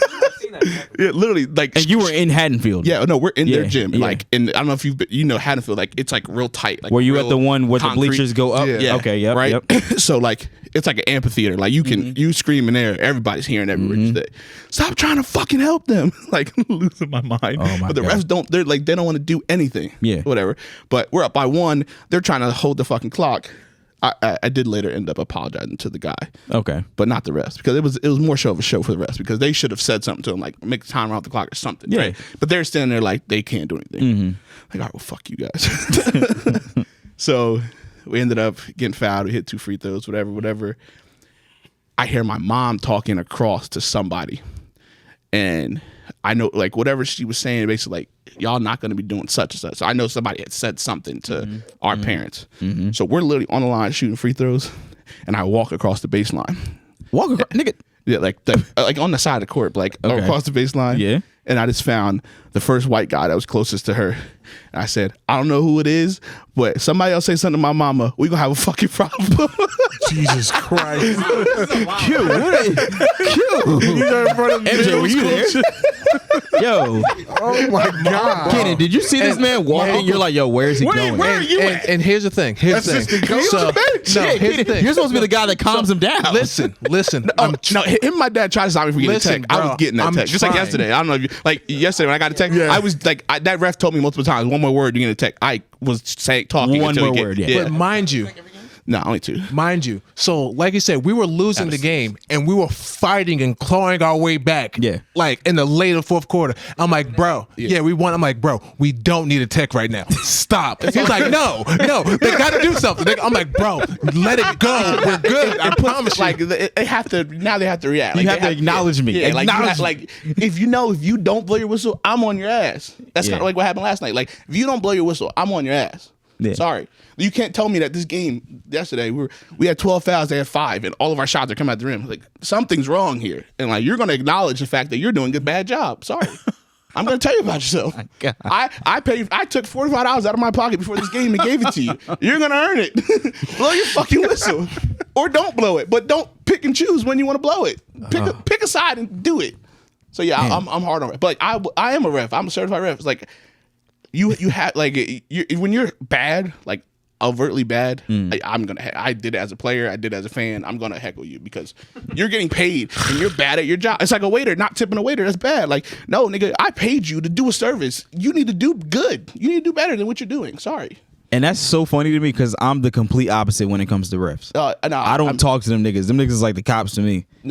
F: Yeah, literally, like,
C: And you were in Haddonfield.
F: yeah, no, we're in their
C: Yeah,
F: gym,
C: yeah.
F: like, and I don't know if you know Haddonfield, like, it's like real tight. Like,
C: Were you at
F: real
C: the one where
F: concrete.
C: the bleachers go up?
F: Yeah.
C: Okay, yep,
F: right.
C: yep.
F: So like, it's like an amphitheater. Like you can you scream in there, everybody's hearing every word you say. Stop trying to fucking help them. Like, losing my mind.
C: Oh my
F: but the
C: God.
F: refs don't. They're like, they don't want to do anything.
C: Yeah.
F: Whatever. But we're up by 1. They're trying to hold the fucking clock. I did later end up apologizing to the guy,
C: Okay.
F: but not the rest, because it was more show of a show for the rest, because they should have said something to him, like make the timer off the clock or something.
C: Yeah.
F: Right? But they're standing there like they can't do anything. Like, all right, well, fuck you guys. So we ended up getting fouled. We hit 2 free throws, whatever. I hear my mom talking across to somebody, and I know, like, whatever she was saying, basically like, y'all not going to be doing such and such. So I know somebody had said something to our parents. So we're literally on the line shooting free throws, and I walk across the baseline.
C: Walk across, nigga.
F: Yeah, like on the side of the court, like
C: Okay.
F: across the baseline.
C: Yeah.
F: And I just found the first white guy that was closest to her. And I said, I don't know who it is, But somebody else say something to my mama, we gonna have a fucking problem.
A: Jesus Christ.
C: Q,
A: You got in front of
C: MJ, were you there? Yo,
A: Oh my God.
C: Kenny, did you see this man walking? You're like, yo, where is he going?
F: Where are you at?
G: And here's the thing. Here's the thing. So, no, here's the thing.
C: You're supposed to be the guy that calms him down.
G: Listen.
F: No, him and my dad tried to stop me from getting
G: Listen,
F: a text. I
G: bro,
F: was getting that
G: I'm
F: text. Just like
G: trying.
F: yesterday. I don't know if you, like yesterday when I got a text, I was like, that ref told me multiple times, one more word, you get a text. I was talking.
C: One
F: until
C: more
F: he
C: word,
F: get,
C: yeah.
G: But mind you,
F: No, only two.
G: mind you. So, like you said, we were losing the game, and we were fighting and clawing our way back.
C: Yeah.
G: Like in the later fourth quarter. I'm like, bro, yeah, we won. I'm like, bro, we don't need a tech right now. Stop. He's like, no, they got to do something. I'm like, bro, let it go. We're good. I promise you.
F: Like they have to now. They have to react. Like,
C: You have to acknowledge me.
F: Yeah, like,
C: Acknowledge me.
F: like if you don't blow your whistle, I'm on your ass. That's kind of like what happened last night. Like if you don't blow your whistle, I'm on your ass.
C: Yeah.
F: Sorry, you can't tell me that this game yesterday we had 12 fouls, they had 5, and all of our shots are coming at the rim. Like something's wrong here, and like you're gonna acknowledge the fact that you're doing a bad job. Sorry. I'm gonna tell you about yourself.
C: God.
F: I took $45 out of my pocket before this game and gave it to you. You're gonna earn it. Blow your fucking whistle, or don't blow it, but don't pick and choose when you want to blow it. Pick a side and do it. So yeah, I'm hard on it, but like I am a ref. I'm a certified ref. It's like you have like when you're bad, like overtly bad, I did it as a player, I did it as a fan. I'm gonna heckle you because you're getting paid and you're bad at your job. It's like a waiter not tipping a waiter. That's bad. Like, no, nigga, I paid you to do a service. You need to do good. You need to do better than what you're doing. Sorry.
C: And that's so funny to me because I'm the complete opposite when it comes to refs.
F: No,
C: I don't talk to them niggas. Them niggas is like the cops to me. I'm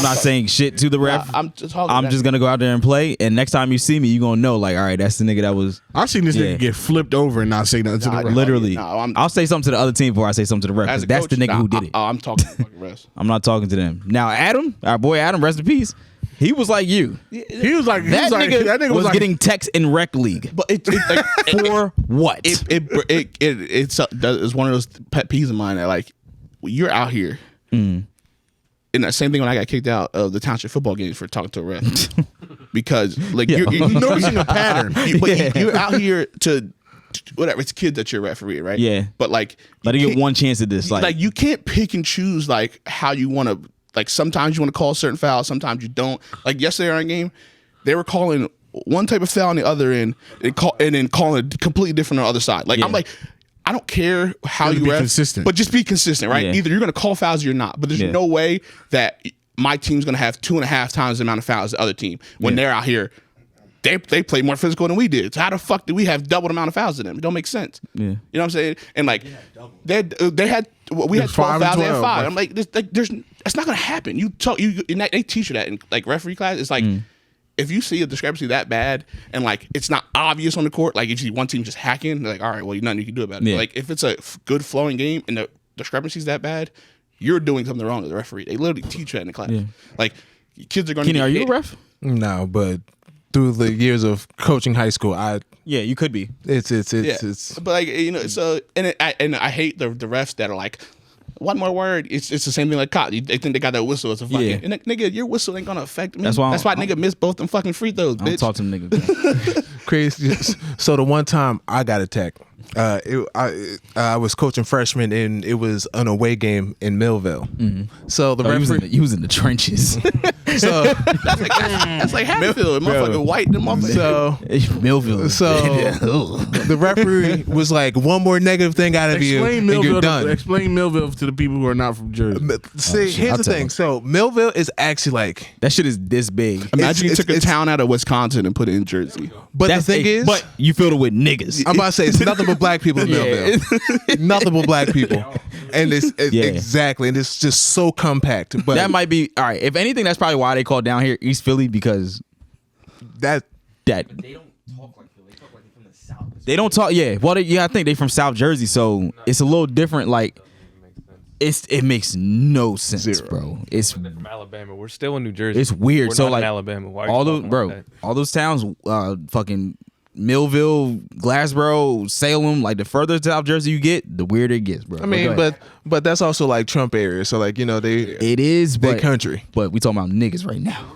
C: not saying shit to the ref.
F: I'm just
C: gonna go out there and play. And next time you see me, you gonna know, like, all right, that's the nigga that was.
A: I've seen this nigga get flipped over and not say nothing to the ref.
C: Literally. I'll say something to the other team before I say something to the ref.
F: As a
C: That's
F: coach,
C: the nigga who did it.
F: I'm talking to the fucking refs.
C: I'm not talking to them. Now, Adam, our boy Adam, rest in peace. He was like you.
A: He was like,
C: That nigga was
A: like,
C: getting texts in rec league.
F: But
C: For what?
F: It's one of those pet peeves of mine that like you're out here. And the same thing when I got kicked out of the township football games for talking to a ref. Because like you're noticing a pattern. You're out here to whatever, it's kids that you're referee, right?
C: Yeah.
F: But like
C: Let him get one chance at this.
F: Like you can't pick and choose like how you want to. Like sometimes you want to call certain fouls, sometimes you don't. Like yesterday in our game, they were calling one type of foul on the other end, and then calling it completely different on the other side. Like I'm like, I don't care how you ref,
A: consistent,
F: but just be consistent, right?
C: Yeah.
F: Either you're going to call fouls or you're not. But there's no way that my team's going to have 2.5 times the amount of fouls as the other team when they're out here. They play more physical than we did. So how the fuck do we have double the amount of fouls than them? It don't make sense. Yeah. You know what I'm saying? And like we had 12 fouls, they had 5. I'm like, that's not gonna happen. They teach you that in like referee class. It's like if you see a discrepancy that bad and like it's not obvious on the court, like if you see one team just hacking, they're like, all right, well, nothing you can do about it.
C: Yeah.
F: But like if it's a good flowing game and the discrepancy's that bad, you're doing something wrong as a referee. They literally teach you that in the class. Yeah. Like kids are gonna.
C: Kenny, are you a ref?
G: No, but through the years of coaching high school,
C: Yeah, you could be.
G: It's
F: but like so I hate the refs that are like one more word. It's the same thing like cop. They think they got that whistle as a fucking and nigga. Your whistle ain't gonna affect me. That's why nigga missed both them fucking free throws.
C: I don't
F: Bitch.
C: talk to them niggas.
G: crazy. So the one time I got attacked, I was coaching freshmen and it was an away game in Millville. So the referee,
C: he was in the trenches.
G: so
F: that's like Hatfield, motherfucking white. Them motherfuckers.
G: So
C: Millville.
G: So the referee was like, one more negative thing out of you, and you're done.
A: Explain Millville to the people who are not from Jersey.
G: See, here's the thing. So Millville is actually like
C: that shit is this big.
F: Imagine you took a town out of Wisconsin and put it in Jersey.
G: But the thing is,
C: but you filled it with niggas.
G: I'm about to say it's nothing but black people in Millville. Nothing but black people, and it's exactly, and it's just so compact. But
C: that might be all right. If anything, that's probably why they call down here East Philly, because
G: that
C: they don't talk like Philly. They talk like they're from the South. They don't talk. Yeah. Well, I think they from South Jersey, so it's a little different. Like it makes no sense, bro. It's
B: from Alabama. We're still in New Jersey.
C: It's weird.
B: We're
C: so
B: not
C: like
B: in Alabama. Why are
C: all
B: you
C: those
B: talking like that?
C: all those towns, fucking Millville, Glassboro, Salem, like the further South Jersey you get, the weirder it gets, bro.
G: I mean, but that's also like Trump area. So like,
C: it is
G: they
C: but
G: country.
C: But we talking about niggas right now.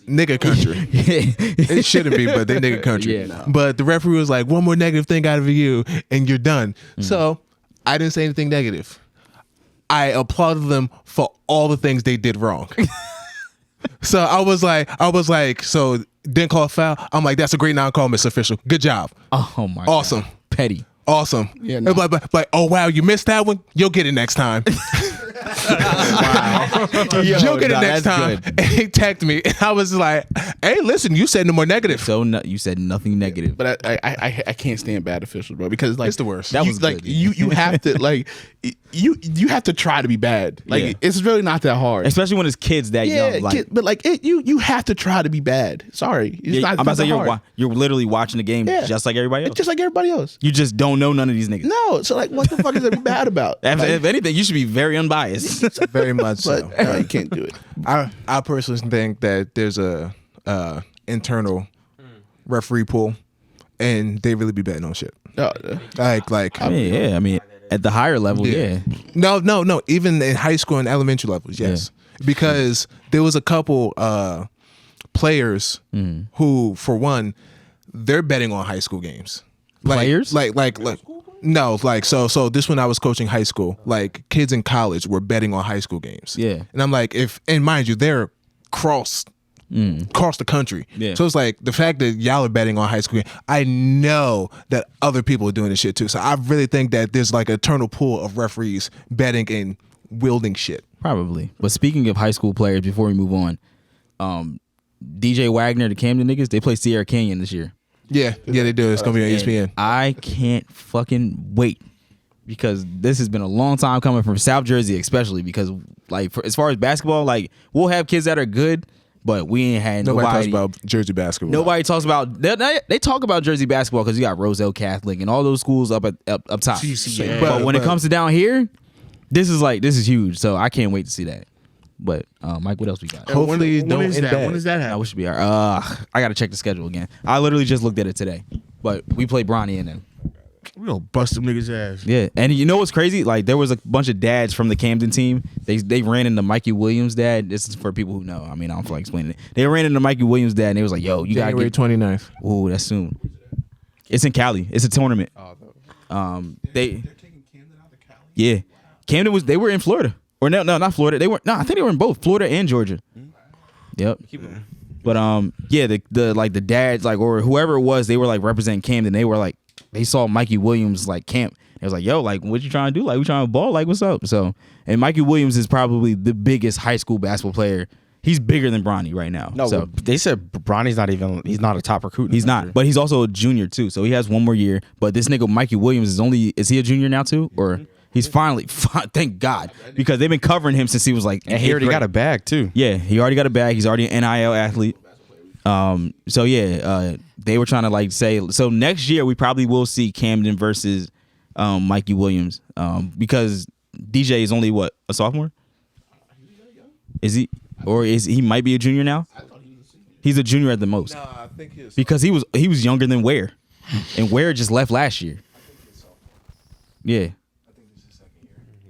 G: Nigga country. It shouldn't be, but they nigga country.
C: Yeah, no.
G: But the referee was like, one more negative thing out of you and you're done. So I didn't say anything negative. I applauded them for all the things they did wrong. So I was like, so didn't call a foul. I'm like, that's a great non-call, Mr. Official. Good job.
C: Oh my
G: Awesome.
C: God. Petty.
G: Awesome.
F: Yeah, no.
G: Like, oh wow, you missed that one. You'll get it next time. You'll get it next time. And he tagged me, and I was like, "Hey, listen, you said no more negative."
C: So you said nothing negative.
F: But I can't stand bad officials, bro, because like
G: It's the worst.
C: That
F: you,
C: was
F: like
C: good.
F: you have to like you have to try to be bad. Like
C: Yeah.
F: it's really not that hard.
C: Especially when it's kids that young. Like,
F: but like you have to try to be bad. Sorry, it's not,
C: I'm about to say
F: that hard.
C: you're literally watching the game
F: Yeah.
C: just like everybody else.
F: It's just like everybody else.
C: You just don't know none of these niggas.
F: No, so like, what the fuck is that be bad about?
C: If anything, you should be very unbiased.
G: Very much
F: But
G: so.
F: no, you can't do it.
G: I personally think that there's a internal referee pool, and they really be betting on shit. Like
C: I mean, at the higher level, yeah.
G: No. Even in high school and elementary levels, yes. Because there was a couple players who, for one, they're betting on high school games.
C: Players?
G: No, like so this when I was coaching high school, like kids in college were betting on high school games.
C: Yeah.
G: And I'm like, and mind you, they're across the country.
C: Yeah.
G: So it's like the fact that y'all are betting on high school games, I know that other people are doing this shit too. So I really think that there's like an eternal pool of referees betting and wielding shit.
C: Probably. But speaking of high school players, before we move on, DJ Wagner, the Camden niggas, they play Sierra Canyon this year.
G: Yeah, they do. It's gonna be on ESPN.
C: I can't fucking wait because this has been a long time coming from South Jersey, especially because like as far as basketball, like we'll have kids that are good, but we ain't had
G: Nobody talks
C: nobody.
G: about Jersey basketball.
C: Nobody talks about they talk about Jersey basketball because you got Roselle Catholic and all those schools up top.
A: GCA.
C: But when it comes to down here, this is huge. So I can't wait to see that. But Mike, what else we got?
G: Hopefully,
A: when
G: don't
A: is
G: end
A: that?
G: bad.
A: When does that
C: I
A: happen?
C: wish we are. I gotta check the schedule again. I literally just looked at it today. But we play Bronny and them.
A: We gonna bust them niggas' ass.
C: Yeah, and you know what's crazy? Like there was a bunch of dads from the Camden team. They ran into Mikey Williams' dad. This is for people who know. I mean, I don't feel like explaining it. They ran into Mikey Williams' dad, and they was like, "Yo, you gotta
G: January
C: get."
G: 29th.
C: Ooh, that's soon. It's in Cali. It's a tournament. They're taking Camden out of Cali. Yeah, Camden they were in Florida. Or no, not Florida. I think they were in both Florida and Georgia. Yep. But yeah, the dads like or whoever it was, they were like representing Camden. They were like they saw Mikey Williams like camp. It was like, yo, like what you trying to do? Like we trying to ball? Like what's up? So and Mikey Williams is probably the biggest high school basketball player. He's bigger than Bronny right now.
D: No,
C: so
D: they said Bronny's he's not a top recruit.
C: he's not, but he's also a junior too. So he has one more year. But this nigga Mikey Williams is he a junior now too? Or he's finally, thank God, because they've been covering him since he was like.
D: And he already got a bag too.
C: Yeah, he already got a bag. He's already an NIL athlete. So yeah, they were trying to like say. So next year we probably will see Camden versus Mikey Williams because DJ is only what, a sophomore? Is he, or is he might be a junior now? He's a junior at the most.
G: No, I think
C: Because he was younger than Ware, and Ware just left last year. Yeah.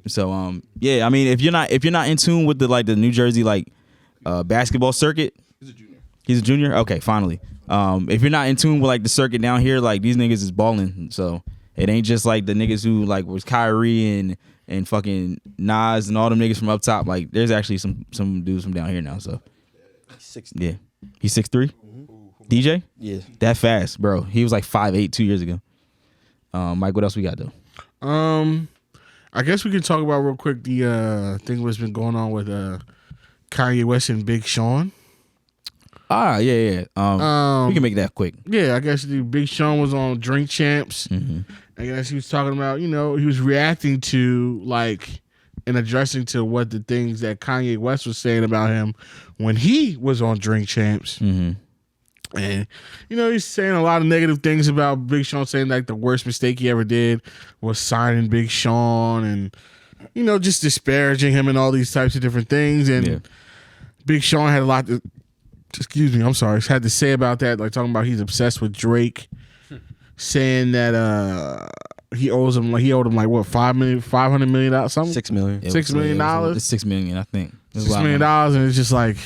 C: So yeah, I mean if you're not in tune with the New Jersey basketball circuit, he's a junior. Okay, finally. If you're not in tune with the circuit down here, these niggas is balling. So it ain't just like the niggas who was Kyrie and fucking Nas and all them niggas from up top. There's actually some dudes from down here now. So yeah, he's 6'3". DJ?
D: Yeah,
C: that fast, bro. He was 5'8" 2 years ago. Mike, what else we got though?
A: I guess we can talk about real quick the thing that's been going on with Kanye West and Big Sean.
C: Yeah. We can make that quick.
A: Yeah, I guess the Big Sean was on Drink Champs. Mm-hmm. I guess he was talking about, he was reacting to and addressing to what the things that Kanye West was saying about him when he was on Drink Champs. Mm-hmm. And, he's saying a lot of negative things about Big Sean, saying the worst mistake he ever did was signing Big Sean and, just disparaging him and all these types of different things. And Big Sean had a lot to, had to say about that, talking about he's obsessed with Drake saying that he owed him like what $500 million something
D: $6 million.
A: $6 million.
C: It's $6 million, I think.
A: $6 million, and it's just like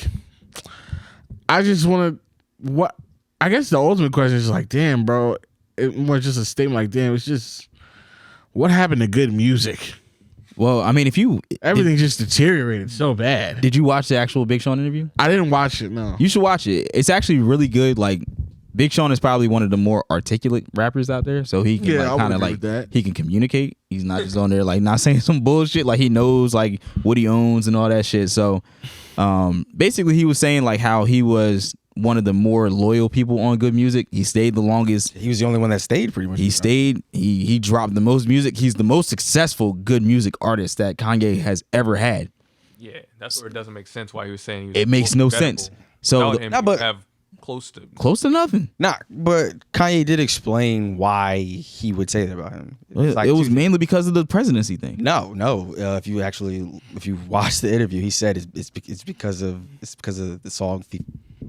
A: I just want to what. I guess the ultimate question is like, damn, bro. It was just a statement like, damn. It's just what happened to good music.
C: Well, I mean,
A: everything just deteriorated so bad.
C: Did you watch the actual Big Sean interview?
A: I didn't watch it. No,
C: you should watch it. It's actually really good. Like, Big Sean is probably one of the more articulate rappers out there, so he can kind of like he can communicate. He's not just on there like not saying some bullshit. Like he knows like what he owns and all that shit. So, basically, he was saying like how he was one of the more loyal people on good music. He stayed the longest.
D: He was the only one that stayed pretty much.
C: He stayed. He dropped the most music. He's the most successful good music artist that Kanye has ever had.
B: Yeah, that's where it doesn't make sense why he was saying he was
C: it makes no sense. So
B: but have close to
C: nothing.
D: Nah, but Kanye did explain why he would say that about him.
C: It was mainly because of the presidency thing.
D: No. If you watch the interview, he said it's because of the song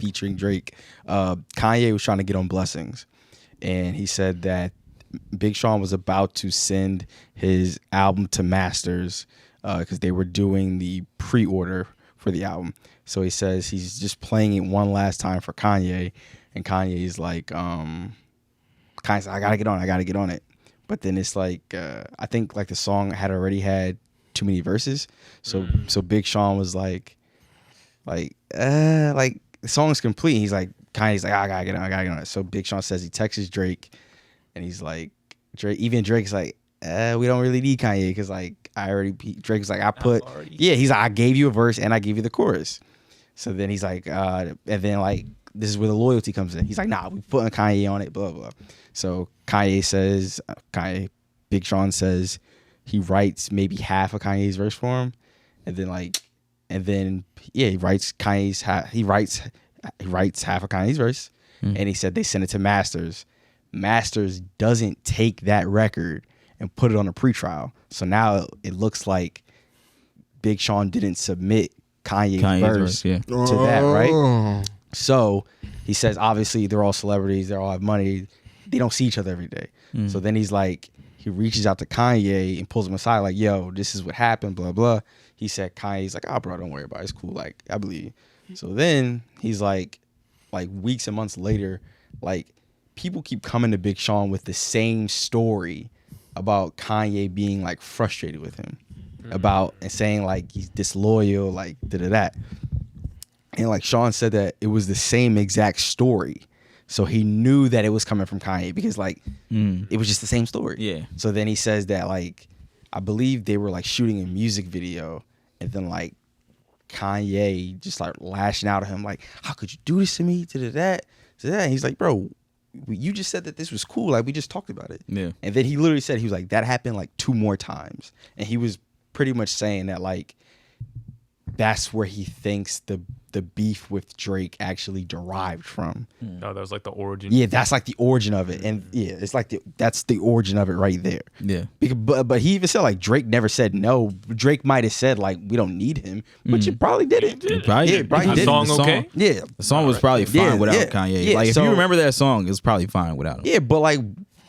D: featuring Drake. Kanye was trying to get on Blessings, and he said that Big Sean was about to send his album to masters because they were doing the pre-order for the album. So he says he's just playing it one last time for Kanye, and Kanye's like, Kanye's like, I gotta get on it. But then it's like, I think like the song had already had too many verses, so Big Sean was like the song's complete. He's like, Kanye's like, I gotta get on it. So Big Sean says he texts Drake, and he's like, Drake's like, we don't really need Kanye because like Drake's like, he's like, I gave you a verse and I gave you the chorus. So then he's like, and then like this is where the loyalty comes in. He's like, nah, we putting Kanye on it, blah blah. So Big Sean says he writes maybe half of Kanye's verse for him, and then he writes half of Kanye's verse, and he said they send it to Masters. Masters doesn't take that record and put it on a pretrial. So now it looks like Big Sean didn't submit Kanye's verse to that, right? So he says, obviously, they're all celebrities. They all have money. They don't see each other every day. So then he's like, he reaches out to Kanye and pulls him aside like, yo, this is what happened, blah, blah. He said, Kanye's like, oh, bro, don't worry about it. It's cool. Like, I believe you. So then he's like weeks and months later, like, people keep coming to Big Sean with the same story about Kanye being like frustrated with him and saying like he's disloyal, like da. And like Sean said that it was the same exact story. So he knew that it was coming from Kanye because like it was just the same story.
C: Yeah.
D: So then he says that like I believe they were like shooting a music video, and then like Kanye just like lashing out at him like, how could you do this to me? To that. And he's like, bro, you just said that this was cool. Like we just talked about it.
C: Yeah.
D: And then he literally said, he was like, that happened like 2 more times. And he was pretty much saying that like that's where he thinks the beef with Drake actually derived from.
B: No, that was like the origin.
D: Yeah, that's like the origin of it. And yeah, it's like that's the origin of it right there.
C: Yeah.
D: But he even said like Drake never said no. Drake might have said like we don't need him, but you probably didn't.
C: It probably did.
B: The song okay?
D: Yeah.
C: The song was probably fine without Kanye.
D: Yeah,
C: like if you remember that song, it was probably fine without him.
D: Yeah, but like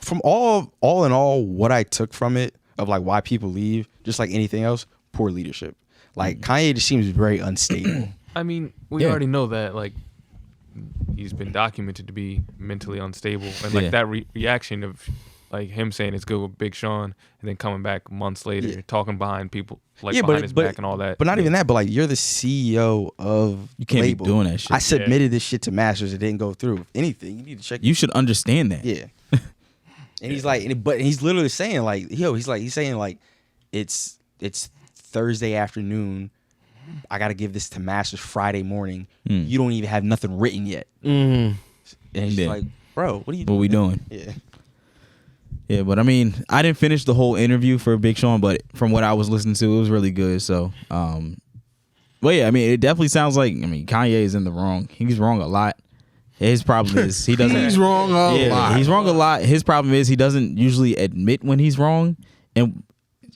D: from all in all, what I took from it of like why people leave, just like anything else, poor leadership. Like Kanye just seems very unstable.
B: I mean, we already know that like he's been documented to be mentally unstable, and like that reaction of like him saying it's good with Big Sean and then coming back months later talking behind people like behind his back and all that.
D: But not even that. But like you're the CEO of
C: you can't
D: label.
C: be doing that shit.
D: I submitted this shit to Masters. It didn't go through. If anything, you need to check.
C: You should understand that.
D: Yeah. And he's like, but he's literally saying like, he's saying like, it's Thursday afternoon. I got to give this to Masters Friday morning. You don't even have nothing written yet. And he's like, bro, what are you doing?
C: What we doing?
D: Yeah.
C: Yeah, but I mean, I didn't finish the whole interview for Big Sean, but from what I was listening to, it was really good. So, but yeah, I mean, it definitely sounds like, I mean, Kanye is in the wrong. He's wrong a lot. His problem is he doesn't.
A: He's wrong a lot.
C: He's wrong a lot. His problem is he doesn't usually admit when he's wrong, and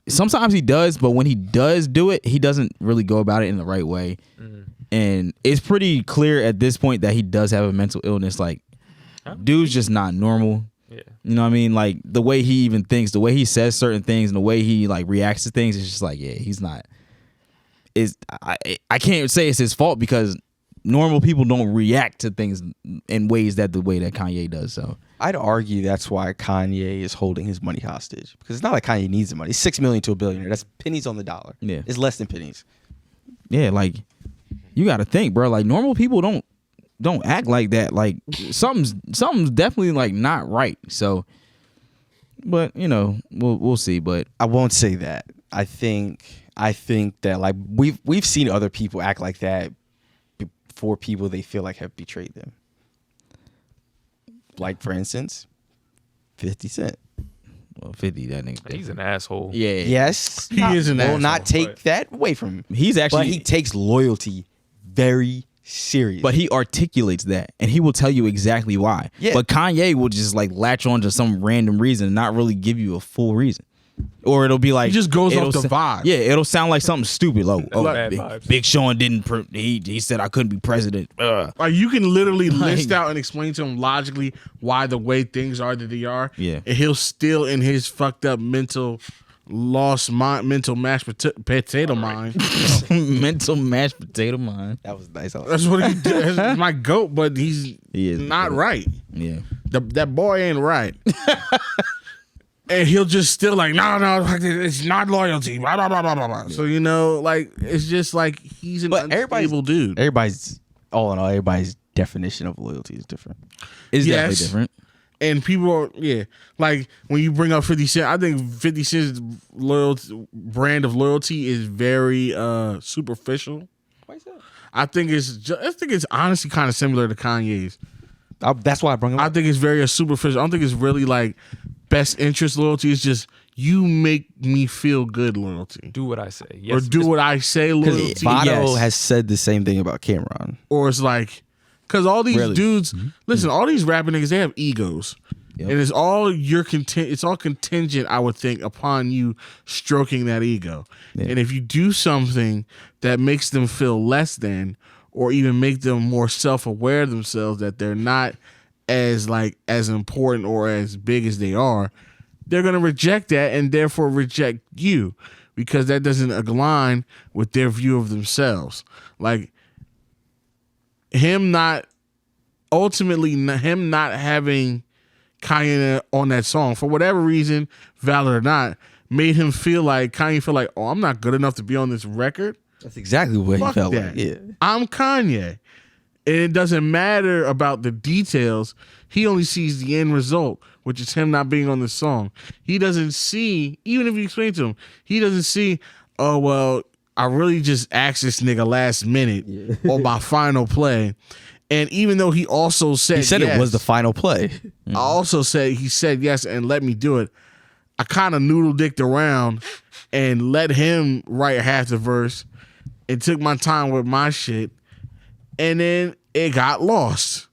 C: sometimes he does, but when he does do it, he doesn't really go about it in the right way. And it's pretty clear at this point that he does have a mental illness. Like, dude's just not normal.
B: Yeah.
C: You know what I mean? Like the way he even thinks, the way he says certain things, and the way he like reacts to things, it's just like, yeah, he's not. I can't say it's his fault because normal people don't react to things in ways that the way that Kanye does. So
D: I'd argue that's why Kanye is holding his money hostage, because it's not like Kanye needs the money. It's $6 million to $1 billion. That's pennies on the dollar.
C: Yeah,
D: it's less than pennies.
C: Yeah, like you got to think, bro. Like normal people don't act like that. Like something's definitely like not right. So, but you know, we'll see. But
D: I won't say that. I think that like we've seen other people act like that for people they feel like have betrayed them. Like for instance, 50 Cent.
C: Well, 50, that nigga.
B: He's an asshole.
C: Yeah.
D: Yes,
A: he is an asshole.
D: Will not take that away from him.
C: He's actually,
D: but he takes loyalty very serious.
C: But he articulates that, and he will tell you exactly why.
D: Yeah.
C: But Kanye will just like latch on to some random reason and not really give you a full reason. Or it'll be like
A: he just goes off the vibe.
C: Yeah, it'll sound like something stupid. Like,
B: Bad vibes.
C: Big Sean didn't. He said I couldn't be president.
A: Like you can literally list out and explain to him logically why the way things are that they are.
C: Yeah,
A: and he'll still in his fucked up mental mashed potato mind.
C: Mental mashed potato mind.
D: That was nice.
A: That's what he does. That's my goat, but he is not right.
C: Yeah,
A: that boy ain't right. And he'll just still like, no, it's not loyalty. Blah, blah, blah, blah, blah. So, you know, like, it's just like he's an unstable dude.
D: Everybody's, all in all, everybody's definition of loyalty is different.
C: It's definitely different.
A: And people are, like when you bring up 50 Cent, I think 50 Cent's brand of loyalty is very superficial.
D: Why is that?
A: I think it's honestly kind of similar to Kanye's.
D: That's why I brought him up.
A: I think it's very superficial. I don't think it's really like best interest loyalty. It's just you make me feel good loyalty.
B: Do what I say. Yes,
A: or do what I say loyalty.
D: Votto has said the same thing about Cameron.
A: Or it's like, because all these dudes, listen, all these rapping niggas, they have egos. Yep. And it's all it's all contingent, I would think, upon you stroking that ego. Yeah. And if you do something that makes them feel less than, or even make them more self-aware of themselves that they're not as important or as big as they are, they're going to reject that and therefore reject you because that doesn't align with their view of themselves. Like him not having Kanye on that song for whatever reason, valid or not, made him Kanye feel like, oh, I'm not good enough to be on this record.
D: That's exactly what he felt like. Yeah.
A: I'm Kanye. And it doesn't matter about the details. He only sees the end result, which is him not being on the song. He doesn't see, even if you explain to him, he doesn't see, oh, well, I really just asked this nigga last minute on my final play. And even though he also said
D: yes, it was the final play.
A: I also said he said yes and let me do it. I kind of noodle-dicked around and let him write half the verse and took my time with my shit. And then it got lost.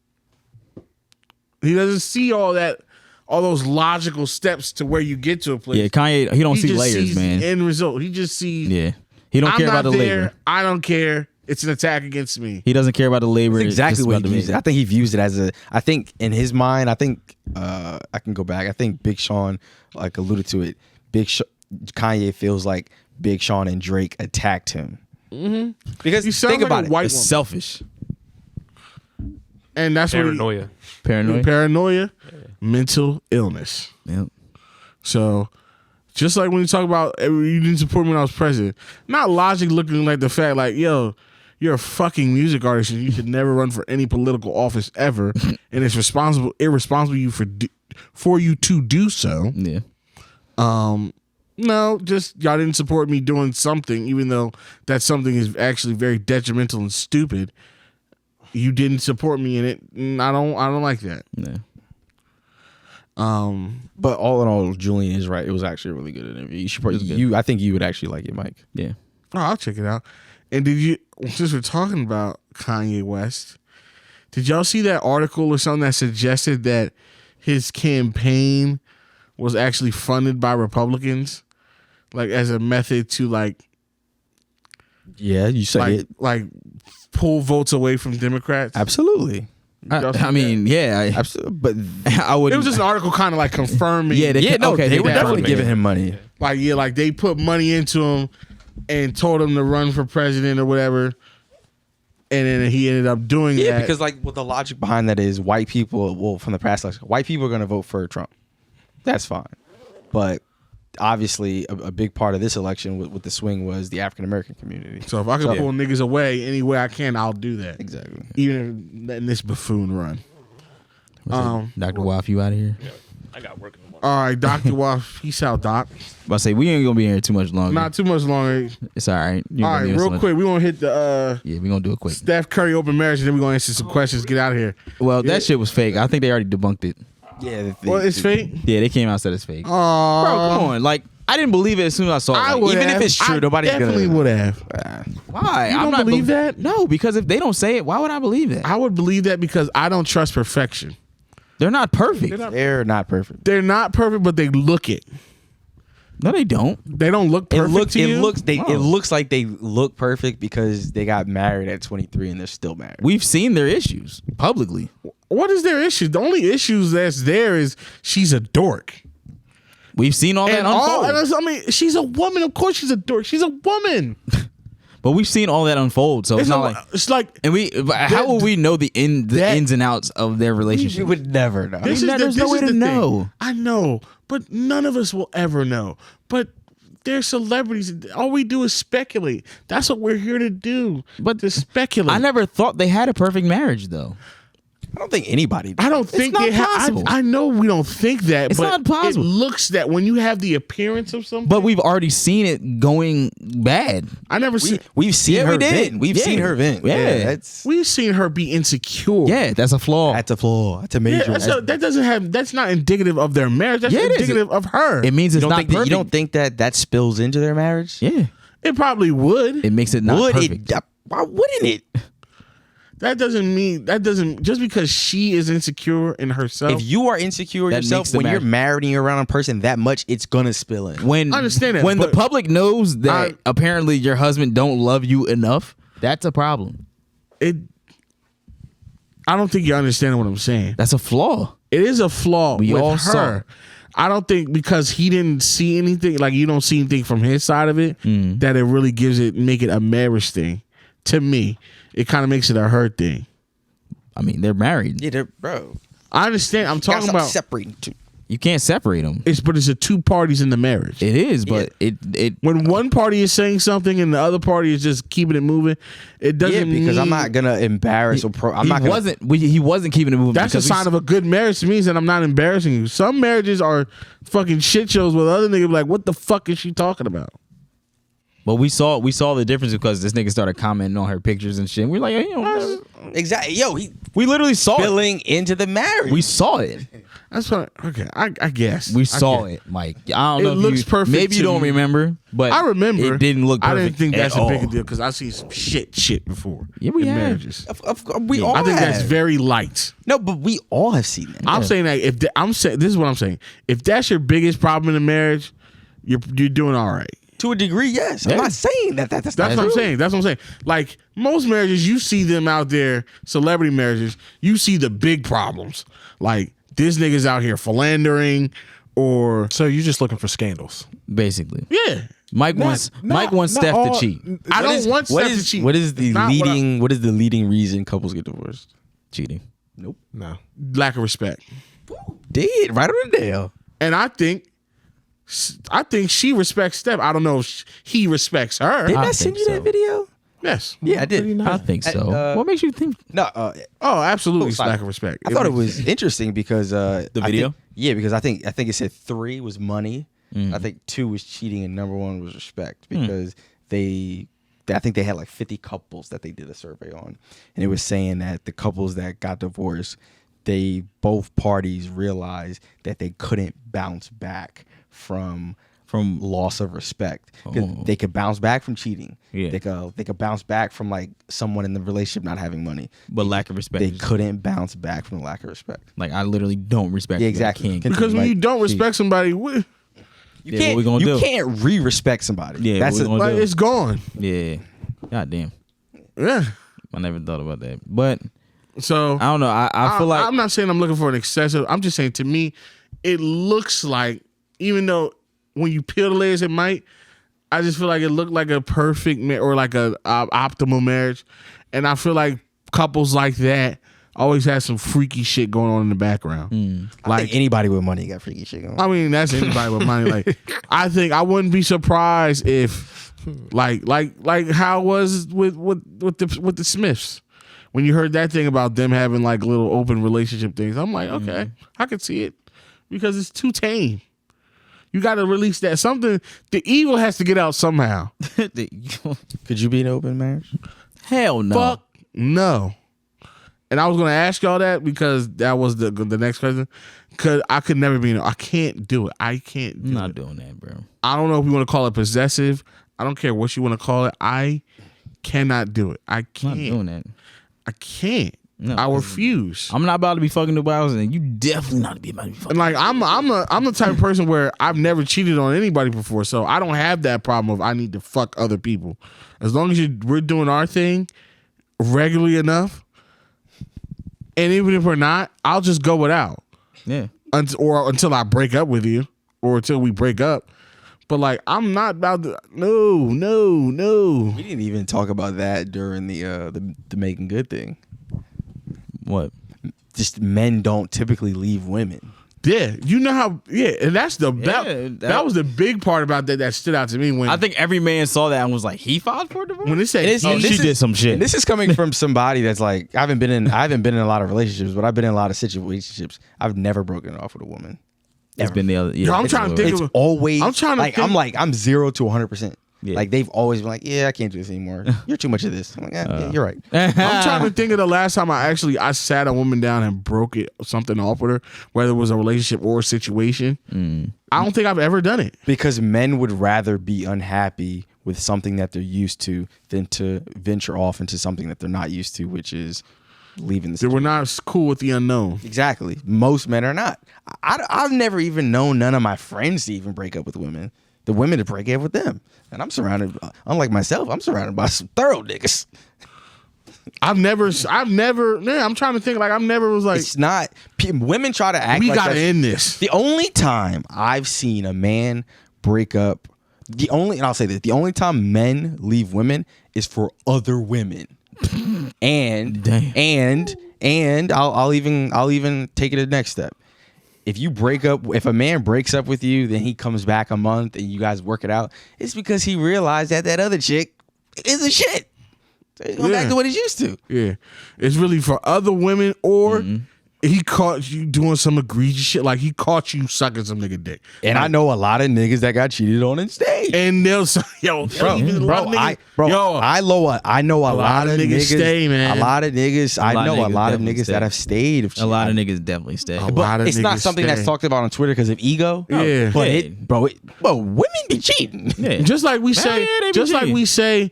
A: He doesn't see all those logical steps to where you get to a place.
C: Yeah, Kanye, he don't see
A: just
C: layers,
A: sees
C: man.
A: The end result. He just sees.
C: Yeah, he don't care about the labor.
A: I don't care. It's an attack against me.
C: He doesn't care about the labor.
D: That's exactly what he views it. I think he views it as I think in his mind, I can go back. I think Big Sean alluded to it. Kanye feels like Big Sean and Drake attacked him.
A: Mm-hmm.
D: Because think about it.
C: It's selfish.
A: And that's
B: paranoia.
A: Paranoia, mental illness.
C: Yep.
A: So, just like when you talk about you didn't support me when I was president, not logic looking like the fact like, yo, you're a fucking music artist and you should never run for any political office ever, and it's irresponsible for you to do so.
C: Yeah.
A: No, just y'all didn't support me doing something, even though that something is actually very detrimental and stupid. You didn't support me in it. I don't like that.
C: Yeah.
D: But all in all, Julian is right. It was actually a really good interview. You should I think you would actually like it, Mike.
C: Yeah.
A: Oh, I'll check it out. And since we're talking about Kanye West, did y'all see that article or something that suggested that his campaign was actually funded by Republicans, like as a method to
D: Yeah, you said it.
A: Like pull votes away from Democrats?
D: Absolutely.
C: I mean, yeah,
D: Absolutely, but
C: I would.
A: It was just an article kind of like confirming.
C: Yeah,
D: they were definitely
C: confirmed it.
D: giving him money.
A: Like they put money into him and told him to run for president or whatever, and then he ended up doing that.
D: Yeah, because like the logic behind that is white people. Well, from the past election, white people are going to vote for Trump. That's fine, but obviously a big part of this election with the swing was the African American community.
A: So if I can pull niggas away any way I can, I'll do that.
D: Exactly.
A: Even if letting this buffoon run.
C: Dr. Waff, you out of here?
F: I got work in the morning.
A: All right, Dr. Waff, peace out, Doc.
C: I say we ain't gonna be here too much longer.
A: Not too much longer.
C: It's all right. You
A: All right, real quick, we gonna hit the
C: Yeah, we gonna do it quick.
A: Steph Curry open marriage, and then we gonna answer some questions. Get out of here.
C: Well, that shit was fake. I think they already debunked it.
D: Yeah.
A: Well, it's fake.
C: Yeah, they came out and said it's fake.
A: Oh,
C: Bro, come on. Like, I didn't believe it as soon as I saw it.
A: I
C: Like,
A: would
D: even if
A: have.
D: it's true,
A: I
D: nobody's gonna-
A: definitely would have.
C: why?
A: You
C: I'm
A: don't
C: not
A: believe that?
C: No, because if they don't say it, why would I believe that?
A: I would believe that because I don't trust perfection.
C: They're not perfect.
D: They're not perfect.
A: They're not perfect, but they look it.
C: No, they don't.
A: They don't look perfect to you.
D: It looks like they look perfect because they got married at 23 and they're still married.
C: We've seen their issues publicly.
A: What is their issue? The only issues that's there is she's a dork.
C: We've seen all that unfold.
A: I mean, she's a woman. Of course, she's a dork. She's a woman.
C: But we've seen all that unfold. So it's not like.
A: It's like.
C: And how will we know the ins and outs of their relationship?
D: You would never know.
A: There's
C: no way to know.
A: Thing. I know, but none of us will ever know. But they're celebrities. All we do is speculate. That's what we're here to do. But to speculate.
C: I never thought they had a perfect marriage, though.
D: I don't think anybody did.
A: I don't think
C: not
A: they have.
C: possible.
A: I know we don't think that,
C: It's
A: but
C: not possible.
A: it looks that when you have the appearance of something.
C: But we've already seen it going bad.
A: I never see.
D: We've seen
C: Yeah,
D: her
C: we did.
D: vent. We've
C: Yeah.
D: seen her vent.
C: Yeah.
A: We've seen her be insecure.
C: Yeah, that's a flaw.
D: That's a flaw. That's a
A: Yeah,
D: major.
A: that doesn't have. That's not indicative of their marriage. That's
C: Yeah, it is.
A: indicative of her.
C: It means
D: you
C: it's
D: don't
C: not
D: think that,
C: perfect.
D: you don't think that spills into their marriage?
C: Yeah,
A: It probably would.
C: it makes it not
D: Would
C: perfect.
D: it? Why wouldn't it?
A: That doesn't just because she is insecure in herself.
D: If you are insecure
C: That
D: yourself
C: makes the
D: when you're
C: marriage-
D: married and you're around a person that much, it's gonna spill in.
C: When
A: I understand that,
C: when the
A: but
C: public knows that apparently your husband don't love you enough, that's a problem.
A: I don't think you're understanding what I'm saying.
C: That's a flaw.
A: It is a flaw
C: We
A: with
C: all
A: her.
C: saw it.
A: I don't think because he didn't see anything, like you don't see anything from his side of it, that it really make it a marriage thing. To me, it kind of makes it a her thing.
C: I mean, they're married.
D: Yeah, bro.
A: I understand. I'm talking about
D: separating two.
C: You can't separate them.
A: but it's the two parties in the marriage.
C: It is, but it
A: When one party is saying something and the other party is just keeping it moving, it doesn't.
D: Yeah, because I'm
A: mean-
D: not gonna embarrass or I'm not gonna.
C: he wasn't keeping it moving.
A: That's a
C: because
A: sign of a good marriage to me. Is that I'm not embarrassing you. Some marriages are fucking shit shows with other niggas. Like, what the fuck is she talking about?
C: But we saw the difference because this nigga started commenting on her pictures and shit. We're like, hey,
D: Exactly. Yo,
C: we literally saw it.
D: spilling into the marriage.
C: We saw it.
A: That's what. Okay, I guess
C: We saw it, Mike. I don't know.
A: It
C: if
A: looks
C: you,
A: perfect
C: Maybe you
A: to
C: don't
A: me.
C: remember, but
A: I remember.
C: it didn't look perfect.
A: I didn't think that's
C: at
A: a big
C: all.
A: deal because I seen some shit before.
C: Yeah, we
A: in
C: have.
A: marriages.
D: we all
A: I think
D: have.
A: that's very light.
D: No, but we all have seen that.
A: I'm saying that I'm saying this is what I'm saying. If that's your biggest problem in a marriage, you're doing all right.
D: To a degree, yes.
C: Yeah.
D: I'm not saying that. That's
A: That's what I'm saying. That's what I'm saying. Like most marriages, you see them out there, celebrity marriages, you see the big problems. Like this nigga's out here philandering or
E: So you're just looking for scandals.
C: Basically,
A: yeah.
C: Mike wants
E: not
C: Steph
E: all-
C: to cheat.
A: I don't want
D: what
A: Steph
D: is
A: to cheat.
D: what is the
A: Not what
D: leading what is the leading reason couples get divorced?
C: Cheating.
E: No.
A: lack of respect.
D: Did right on the nail.
A: And I think she respects Steph. I don't know if he respects her.
D: Didn't I
C: think
D: send you
C: so.
D: that video?
A: Yes.
D: Yeah, I did.
C: I think so. What makes you think?
D: No,
A: Oh, absolutely. It's
D: sorry.
A: lack of respect.
D: I thought it was interesting because the
C: video?
D: because I think it said 3 was money. I think 2 was cheating, and number 1 was respect because I think they had like 50 couples that they did a survey on, and it was saying that the couples that got divorced, both parties realized that they couldn't bounce back from loss of respect. 'Cause they could bounce back from cheating.
C: Yeah.
D: They could bounce back from like someone in the relationship not having money.
C: But lack of respect.
D: They
C: is-
D: couldn't bounce back from the lack of respect.
C: Like I literally don't respect.
D: Yeah,
C: you. I
D: exactly.
C: can't-
A: because when
D: like,
A: you don't respect somebody,
D: You
C: Yeah,
D: can't.
C: what we gonna
D: you
C: do?
D: can't re-respect somebody.
C: Yeah,
D: that's
C: what we
D: it.
C: gonna do?
A: it's gone.
C: Yeah. God damn.
A: Yeah.
C: I never thought about that. But
A: So
C: I don't know. I feel like
A: I'm not saying I'm looking for an excessive. I'm just saying to me, it looks like, even though when you peel the layers, it might. I just feel like it looked like a perfect or like a optimal marriage, and I feel like couples like that always have some freaky shit going on in the background.
D: I think anybody with money got freaky shit going on.
A: I mean, that's anybody with money. Like, I think I wouldn't be surprised if, like how it was with the Smiths. When you heard that thing about them having like little open relationship things, I'm like, okay, I could see it because it's too tame. You got to release that. Something, the evil has to get out somehow.
D: Could you be in an open marriage?
C: Hell no.
A: Fuck no. And I was going to ask y'all that because that was the next question. Because I could never be in I can't do it. I can't do
C: I'm not
A: it.
C: doing that, bro.
A: I don't know if you want to call it possessive. I don't care what you want to call it. I cannot do it. I can't.
C: I'm not doing that.
A: I can't.
C: No,
A: I refuse.
C: I'm not about to be fucking nobody else, and you definitely not to be about to be fucking.
A: And like I'm the type of person where I've never cheated on anybody before, so I don't have that problem of I need to fuck other people. As long as we're doing our thing regularly enough, and even if we're not, I'll just go without.
C: Yeah.
A: Until I break up with you, or until we break up. But like I'm not about to. No.
D: We didn't even talk about that during the making good thing.
C: What?
D: Just men don't typically leave women.
A: Yeah, you know how. Yeah, and that's that was the big part about that stood out to me when
C: I think every man saw that and was like, he filed for divorce.
A: when they said
C: she did some shit.
D: And this is coming from somebody that's like, I haven't been in a lot of relationships, but I've been in a lot of situationships. I've never broken it off with a woman.
C: It's been the other. Yeah,
A: Yo, I'm trying to think
D: It's
A: of.
D: always.
A: I'm trying to think-
D: I'm 0 to 100%.
C: Yeah.
D: Like they've always been like, yeah, I can't do this anymore. You're too much of this. I'm like, yeah, you're right.
A: I'm trying to think of the last time I sat a woman down and broke something off with her, whether it was a relationship or a situation. I don't think I've ever done it.
D: Because men would rather be unhappy with something that they're used to than to venture off into something that they're not used to, which is leaving the
A: They were not cool with the unknown.
D: Exactly. Most men are not. I've never even known none of my friends to even break up with women. The women to break up with them. And I'm surrounded, unlike myself, I'm surrounded by some thorough niggas.
A: I've never, I'm trying to think, like, I've never was like,
D: It's not, women try to act
A: we
D: like
A: gotta
D: that's-
A: end this.
D: The only time I've seen a man break up, and I'll say this, the only time men leave women is for other women. and I'll even take it to the next step. If a man breaks up with you, then he comes back a month and you guys work it out, it's because he realized that other chick is a shit. So he's going back to what he's used to.
A: Yeah. It's really for other women, or he caught you doing some egregious shit. Like he caught you sucking some nigga dick.
D: And I know a lot of niggas that got cheated on in stage.
A: And they'll say, I know a lot of niggas stay, man.
D: A lot of niggas. I know a lot of niggas that have stayed.
C: A lot of niggas definitely stay.
D: But it's not something that's talked about on Twitter because of ego.
A: Yeah.
D: But women be cheating.
C: Yeah.
A: Just like we say, like we say,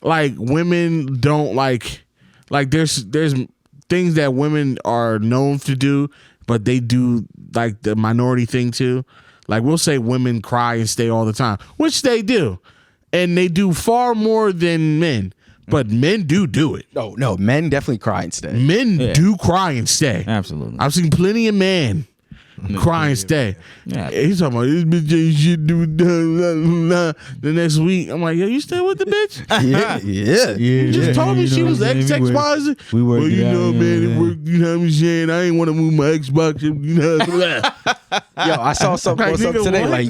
A: like women don't like there's things that women are known to do, but they do like the minority thing too. Like we'll say women cry and stay all the time, which they do, and they do far more than men. But men do it.
D: No, men definitely cry and stay.
A: Men do cry and stay.
C: Absolutely.
A: I've seen plenty of men cry and stay.
C: Yeah.
A: He's talking about this bitch ain't shit do the next week. I'm like, yo, you still with the bitch?
D: yeah.
A: You just told me she was X positive.
C: We worked
A: well, you know, man, it worked. You know what I'm saying? I ain't want to move my Xbox. You know,
D: Yo, I saw something
A: Like, nigga,
D: today.
A: what?
D: Like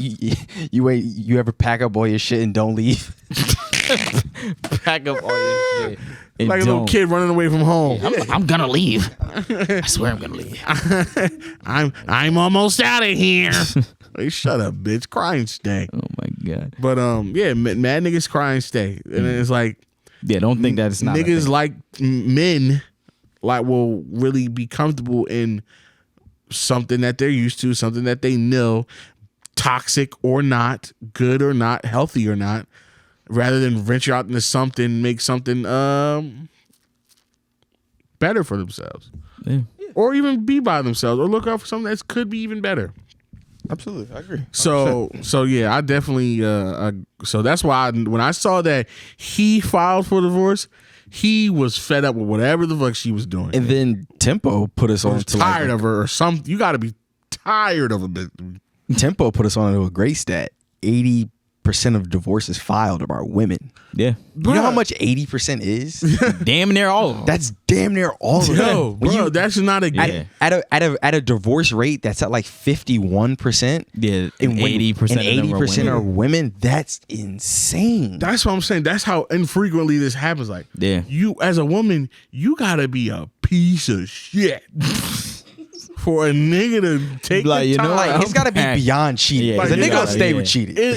D: you ever pack up all your shit and don't leave?
C: Pack up all your shit. and
A: like a little
C: don't.
A: kid running away from home.
C: I'm gonna leave. I swear I'm gonna leave.
A: I'm almost out of here. Hey, shut up, bitch. Cry and stay.
C: Oh my god.
A: But yeah, mad niggas cry and stay, and it's like
C: Yeah, don't think that it's not a
A: niggas
C: thing.
A: like men like will really be comfortable in something that they're used to, something that they know, toxic or not, good or not, healthy or not, rather than venture out into something, make something better for themselves.
C: Yeah.
A: Or even be by themselves, or look out for something that could be even better.
D: Absolutely, I agree.
A: So yeah, I definitely so that's why when I saw that he filed for divorce, he was fed up with whatever the fuck she was doing.
D: And then Tempo put us on
A: was
D: to
A: tired of her or something. You got to be tired of a bit.
D: Tempo put us on to a great stat. 80% of divorces filed are women.
C: Yeah.
D: You know how much 80% is?
C: Damn near all of them.
D: That's damn near all of them.
A: Yo, bro, that's not a
D: At a divorce rate that's at like 51%.
C: Yeah,
D: and
C: 80%
D: are women. That's insane.
A: That's what I'm saying. That's how infrequently this happens. Like, you as a woman, you gotta be a piece of shit for a nigga to take
C: Like,
A: the
C: you
A: time.
C: know,
D: Like, it's got to be beyond cheating.
C: Yeah,
D: Because a
A: you
D: nigga will
A: gotta-
D: stay with cheating.
A: A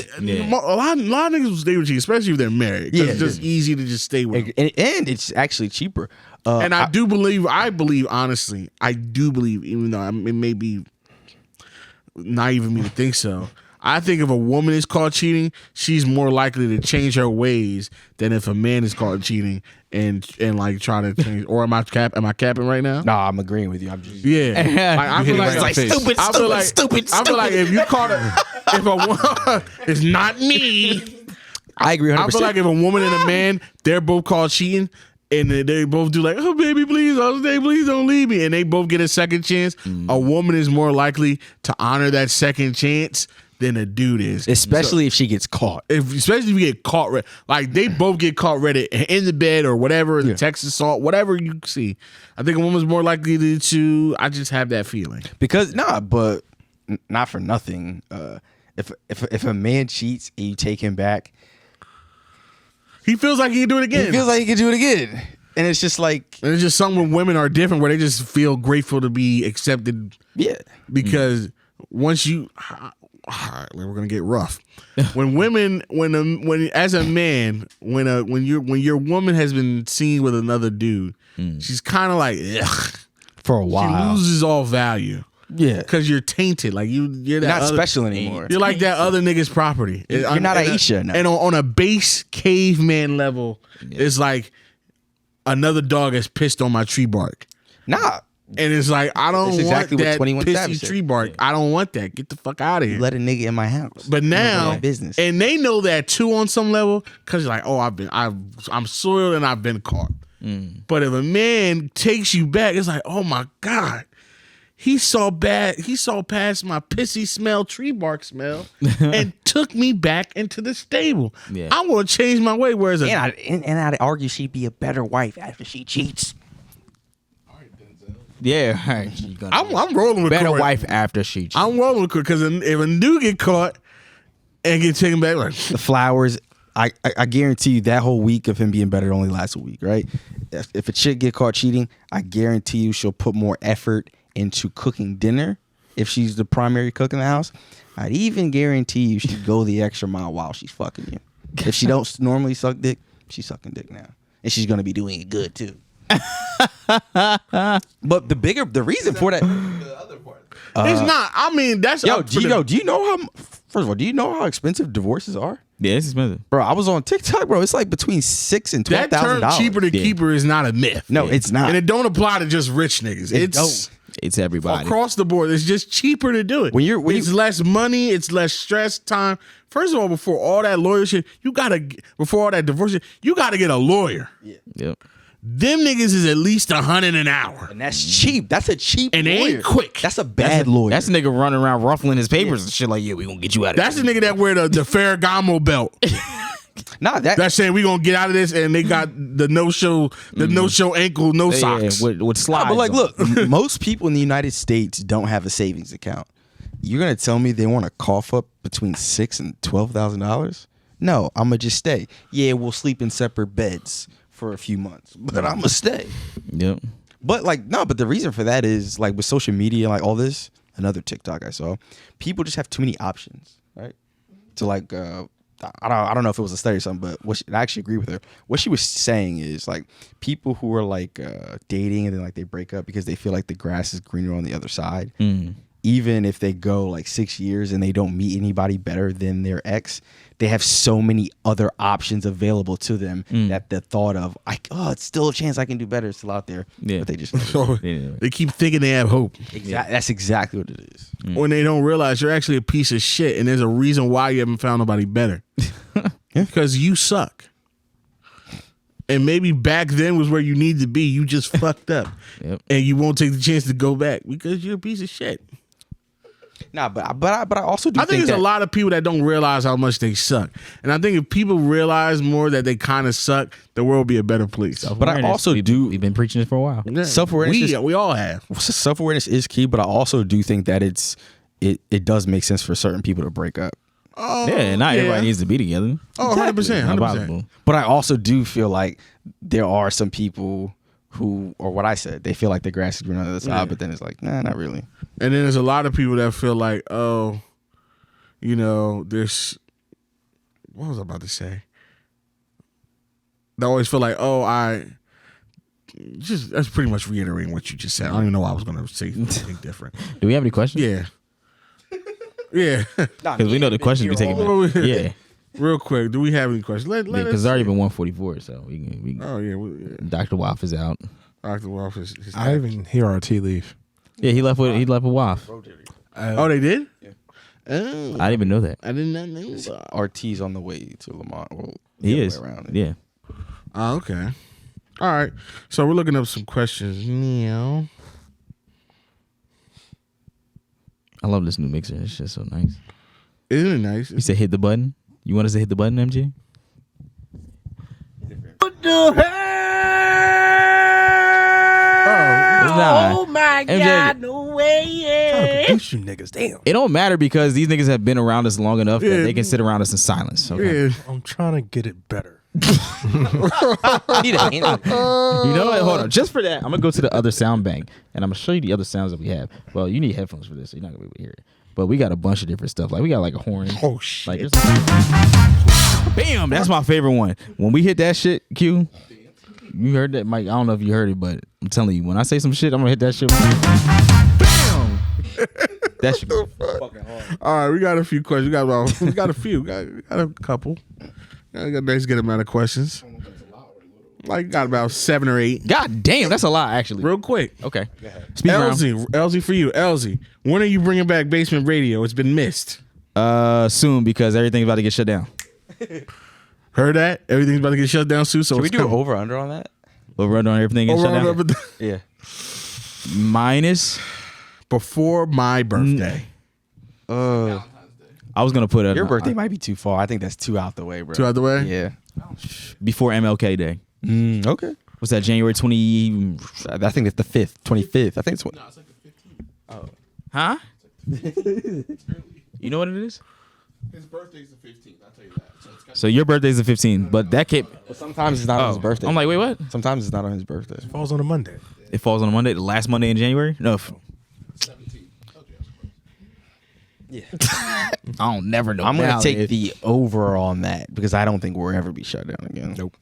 A: lot of niggas will stay with you, especially if they're married. 'Cause it's just easy to just stay with them.
D: And it's actually cheaper.
A: And I believe, honestly, even though it may be naive of me to think so, I think if a woman is caught cheating, she's more likely to change her ways than if a man is caught cheating and like trying to change. Or am I capping right now?
D: Nah, I'm agreeing with you. I'm just
A: I feel like
D: stupid.
A: I feel like if you caught if a woman, it's not me.
D: I agree 100%.
A: I feel like if a woman and a man, they're both caught cheating, and they both do like, oh baby, please, I'll stay, please don't leave me, and they both get a second chance. A woman is more likely to honor that second chance than a dude is,
D: especially if she gets caught.
A: Especially if you get caught, like they both get caught red in the bed or whatever, the Texas assault, whatever you see. I think a woman's more likely to. I just have that feeling
D: Because but not for nothing. If a man cheats and you take him back,
A: he feels like he can do it again.
D: He feels like he can do it again, and it's just like,
A: and it's just something when women are different, where they just feel grateful to be accepted.
D: Yeah,
A: because once you. All right, we're gonna get rough. When women, when as a man, when your woman has been seen with another dude, she's kind of like, ugh.
D: For a while,
A: she loses all value.
D: Yeah,
A: because you're tainted. Like you're that
D: not
A: other,
D: special anymore.
A: You're like that other nigga's property.
D: You're not Aisha. No.
A: And on a base caveman level, it's like another dog has pissed on my tree bark.
D: Nah.
A: And it's like, I don't want
D: exactly
A: that
D: what
A: pissy tree bark. I don't want that. Get the fuck out of here.
D: Let a nigga in my house.
A: But now,
D: my business.
A: And they know that too on some level, because you're like, oh, I'm soiled and I've been caught. But if a man takes you back, it's like, oh my God, he saw past my pissy smell, tree bark smell, and took me back into the stable. Yeah. I want to change my way. Whereas
D: I'd argue she'd be a better wife after she cheats.
C: Yeah, right.
A: I'm rolling with
C: better
A: Corey.
C: wife after she cheats.
A: I'm rolling with Corey because if a dude get caught and get taken back, like
D: the flowers, I guarantee you that whole week of him being better only lasts a week, right? If a chick get caught cheating, I guarantee you she'll put more effort into cooking dinner if she's the primary cook in the house. I'd even guarantee you she'd go the extra mile while she's fucking you. If she don't normally suck dick, she's sucking dick now, and she's gonna be doing it good too. But the reason for that,
A: it's not. I mean, that's
D: do you know how? First of all, do you know how expensive divorces are?
C: Yeah, it's expensive,
D: bro. I was on TikTok, bro. It's like between $6,000 and $12,000.
A: That term cheaper to keeper is not a myth.
D: No, it's not,
A: and it don't apply to just rich niggas.
C: It's everybody
A: across the board. It's just cheaper to do it. It's less money. It's less stress, time. First of all, before all that lawyer shit, before all that divorce shit, you gotta get a lawyer.
D: Yeah.
C: Yep.
A: Them niggas is at least $100 an hour,
D: and that's cheap. That's a cheap,
A: and they ain't quick.
D: That's a bad lawyer.
C: That's a nigga running around ruffling his papers and shit. Like, yeah, we gonna get you out of.
A: That's the nigga that wear the Ferragamo belt.
D: Nah,
A: that's saying we gonna get out of this, and they got the no show ankle, no socks
C: with slides.
D: Nah, but like, look, most people in the United States don't have a savings account. You're gonna tell me they want to cough up between $6,000 and $12,000? No, I'm gonna just stay. Yeah, we'll sleep in separate beds for a few months, but I'm gonna stay.
C: Yep.
D: But but the reason for that is like with social media, like all this. Another TikTok I saw, people just have too many options, right? To like, I don't know if it was a study or something, but I actually agree with her. What she was saying is like people who are like dating and then like they break up because they feel like the grass is greener on the other side. Even if they go like 6 years and they don't meet anybody better than their ex, they have so many other options available to them that the thought of it's still a chance I can do better is still out there.
C: Yeah.
D: But they just
A: they keep thinking they have hope.
D: That's exactly what it is.
A: When they don't realize you're actually a piece of shit, and there's a reason why you haven't found nobody better. Because you suck. And maybe back then was where you need to be. You just fucked up.
C: Yep.
A: And you won't take the chance to go back because you're a piece of shit.
D: Nah, but I also do
A: I think there's
D: that
A: a lot of people that don't realize how much they suck. And I think if people realize more that they kind of suck, the world will be a better place.
D: But I also
C: we've been preaching this for a while.
A: Yeah.
D: Self-awareness
A: we all have.
D: self-awareness is key, but I also do think that it does make sense for certain people to break up.
A: Oh,
C: Yeah, not everybody needs to be together.
A: Oh, 100%.
C: Not
A: 100%.
C: possible.
D: But I also do feel like there are some people who, or what I said, they feel like the grass is greener on the other side, but then it's like, nah, not really.
A: And then there's a lot of people that feel like, oh, there's, what was I about to say? They always feel like, that's pretty much reiterating what you just said. I don't even know why I was going to say something different.
C: Do we have any questions?
A: Yeah. Yeah.
C: Because we know the questions be taking minutes. Yeah.
A: Real quick, do we have any questions?
C: Because it's already been 1:44, so we can.
A: Oh, yeah.
C: Dr. Waff is out.
A: Dr. Wolf is
E: I even hear our tea leaf.
C: Yeah, he left with Waff.
A: Oh, they did?
D: Yeah.
A: Oh,
C: I didn't even know that.
A: I did not know that.
D: RT's on the way to Lamont. Well,
C: He
D: the other
C: is.
D: way around.
C: Yeah.
A: Oh, okay. All right. So we're looking up some questions now.
C: I love this new mixer. It's just so nice.
A: Isn't it nice?
C: You said hit the button? You want us to hit the button, MJ?
H: What the hell?
C: Nah.
H: Oh my
C: MJ.
H: God, no way.
E: Trying to produce you niggas, damn.
C: It don't matter because these niggas have been around us long enough that
A: Yeah.
C: they can sit around us in silence. Okay?
A: Yeah.
E: I'm trying to get it better.
D: I need a hint.
C: You know what? Hold on. Just for that, I'm gonna go to the other sound bank and I'm gonna show you the other sounds that we have. Well, you need headphones for this, so you're not gonna be able to hear it. But we got a bunch of different stuff. Like we got like a horn.
A: Oh, shit.
C: Like, bam! That's my favorite one. When we hit that shit, Q. You heard that, Mike? I don't know if you heard it, but I'm telling you, when I say some shit, I'm gonna hit that shit. Bam! That shit.
A: All right, we got a few questions. We got a few. Got a couple. Got a nice good amount of questions. Like got about 7 or 8.
C: God damn, that's a lot actually.
A: Real quick.
C: Okay. Speed round.
A: LZ for you. LZ, when are you bringing back Basement Radio? It's been missed.
C: Soon because everything's about to get shut down.
A: Heard that? Everything's about to get shut down soon. So
D: Can we
A: it's
D: do an
A: coming.
D: over under on that?
C: Over on everything gets shut down.
D: Yeah.
C: Minus.
A: Before my birthday.
C: I was gonna put
D: Your birthday might be too far. I think that's too out the way, bro.
A: Too out the way?
D: Yeah.
C: before MLK Day.
D: Okay.
C: What's that? January 20?
D: I think it's the 5th, 25th. I think it's what.
F: It's like the 15th.
C: Oh. Huh? You know what it is?
F: His birthday's the 15th. I'll tell you that. So, it's got
C: So your birthday's the 15th, but that can't.
D: But sometimes it's not on his birthday.
C: I'm like, wait, what?
D: Sometimes it's not on his birthday.
E: Falls on a Monday.
C: It falls on a Monday, the last Monday in January? No.
F: 17th.
D: Yeah.
C: I don't never know.
D: I'm gonna
C: now,
D: take
C: dude.
D: the over on that because I don't think we'll ever be shut down again. Nope.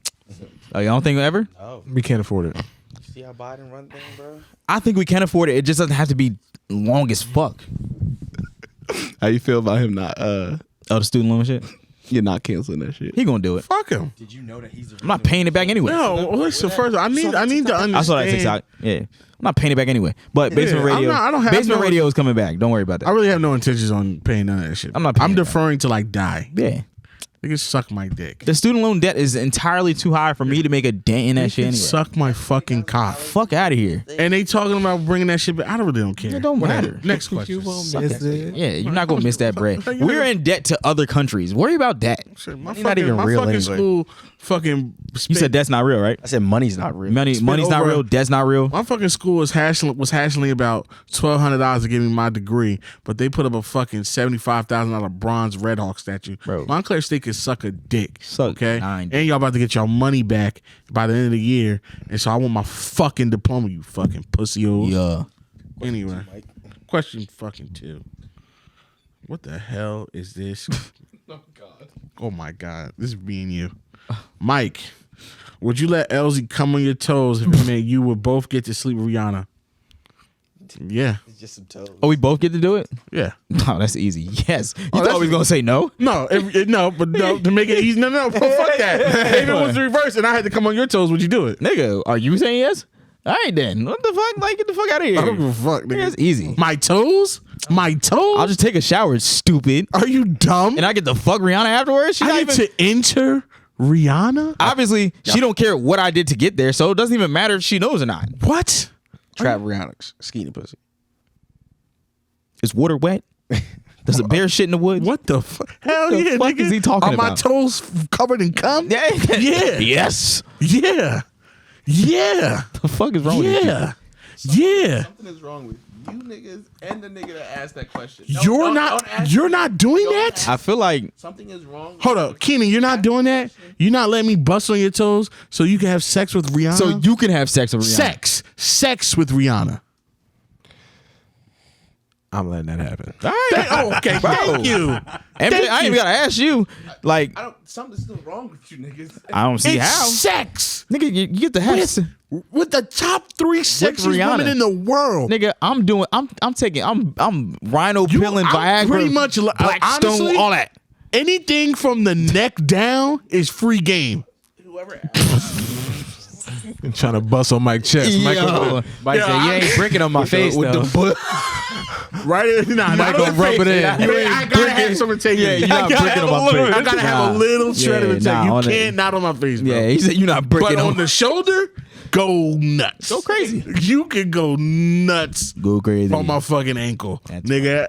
C: Oh, you don't think ever?
G: We can't afford it.
D: See how Biden run things, bro?
C: I think we can afford it. It just doesn't have to be long as fuck.
F: How you feel about him not
C: Oh, the student loan shit?
F: you're not canceling that shit?
C: He gonna do it.
A: Fuck him.
D: Did you know that he's?
C: I'm not paying it back anyway.
A: No, listen. First, I need to understand.
C: I saw that TikTok. Yeah, I'm not paying it back anyway. But Basement
A: Yeah,
C: Radio,
A: I don't have
C: Basement
A: no-
C: Radio is coming back. Don't worry about that.
A: I really have no intentions on paying none of that shit.
C: I'm not paying
A: I'm
C: it back.
A: deferring till I die.
C: Yeah,
A: They can suck my dick.
C: the student loan debt is entirely too high for me to make a dent in that shit anyway.
A: Suck my fucking cock.
C: Fuck out of here.
A: And they talking about bringing that shit back. I really don't care.
C: It don't
A: Whatever.
C: matter.
A: Next question.
C: Yeah, you're not gonna miss that bread. We're in debt to other countries. Worry about that.
A: Shit, my
D: not even
A: my
D: real
A: fucking
D: anyway.
A: school fucking
C: You said debt's not real, right?
D: I said money's not real.
C: Money's not
A: over-
C: real. Debt's not real.
A: my fucking school was hassling about $1,200 to give me my degree, but they put up a fucking $75,000 bronze Red Hawk statue.
C: Bro.
A: Montclair State can suck a dick.
C: Suck
A: okay,
C: 9.
A: and y'all about to get y'all money back by the end of the year, and so I want my fucking diploma. You fucking pussy hoes.
C: Yeah.
A: Anyway, question fucking 2. What the hell is this?
F: Oh God.
A: Oh my God, this is me and you, Mike. Would you let Elsie come on your toes if it meant you would both get to sleep with Rihanna? Yeah,
D: It's just some toes.
C: Oh, we both get to do it?
A: yeah.
C: No, that's easy. Yes. You thought
A: that's-
C: we was gonna say no?
A: No, no, to make it easy. No, fuck that. If it was the reverse and I had to come on your toes, would you do it?
C: Nigga, are you saying yes? All right then. What the fuck? Like, get the fuck out of here.
A: I don't give a fuck, nigga.
C: That's easy.
A: My toes? My toes?
C: I'll just take a shower, stupid.
A: Are you dumb?
C: And I get the fuck Rihanna afterwards? She's
A: I
C: not
A: need
C: even.
A: to enter Rihanna?
C: Obviously, she don't care what I did to get there, so it doesn't even matter if she knows or not.
A: What?
D: Trap Rihanna skinny pussy.
C: Is water wet? Does a bear shit in the woods?
A: What the fuck? Hell
C: the
A: yeah,
C: fuck
A: nigga.
C: is he talking
A: Are my
C: about?
A: toes covered in cum?
C: Yeah.
A: Yeah.
C: Yes.
A: Yeah. Yeah.
C: The fuck is wrong with you?
A: Yeah. Yeah.
F: Something is wrong with you niggas and the nigga that asked that question.
A: You're not doing that?
C: I feel like
F: Something is wrong.
A: Hold up, Keenan, you're not doing that? You're not letting me bust on your toes so you can have sex with Rihanna?
C: so you can have sex with Rihanna.
A: Sex with Rihanna.
G: I'm letting that happen.
C: All right.
A: Okay, thank you.
C: MJ, I ain't even gotta ask you. Like,
F: Something's still wrong with you niggas.
C: I don't see
A: It's
C: how.
A: sex
C: Nigga, you get to have sex.
A: with the top 3 sexiest
C: Rihanna.
A: women in the world.
C: Nigga, I'm rhino pilling
A: I'm
C: Viagra,
A: pretty much
C: Blackstone,
A: honestly,
C: all that.
A: Anything from the neck down is free game.
F: Whoever
G: I'm trying to bust on Mike's chest. Mike,
C: Mike said, you ain't bricking on my face
G: with
C: though.
G: the
A: Right? Nah,
G: Mike gonna rub it in.
A: I gotta have some integrity.
C: Yeah, you not
A: I gotta
C: bricking
A: have
C: on
A: a
C: my
A: little-
C: face.
A: I gotta have
C: Nah.
A: a little shred of
C: Yeah,
A: integrity.
C: nah, on
A: You
C: it.
A: can't not on my face, bro.
C: Yeah, he said you not bricking
A: But
C: on
A: on the shoulder, go nuts.
C: Go crazy.
A: You can go nuts
C: Go crazy.
A: on my fucking ankle,
C: That's
A: nigga.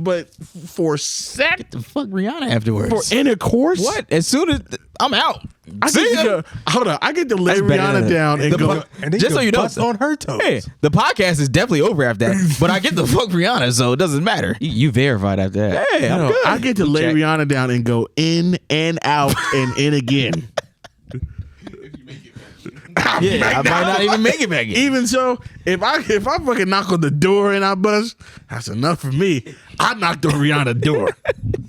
A: But for sex,
C: the fuck Rihanna afterwards.
A: for intercourse,
C: What? As soon as I'm out.
A: I
C: See
A: get
C: ya.
A: to go, hold on. I get to lay
C: That's better
A: Rihanna
C: than-
A: down and go.
G: and then
C: Just so you know,
G: bust on her toes.
C: Hey, the podcast is definitely over after that, but I get the fuck Rihanna, so it doesn't matter.
D: You verified after that.
C: Hey, I'm good.
A: I get to lay Rihanna down and go in and out and in again.
C: Yeah, I might not even make it back in.
A: Even so, if I fucking knock on the door and I bust, that's enough for me. I knocked on Rihanna's door.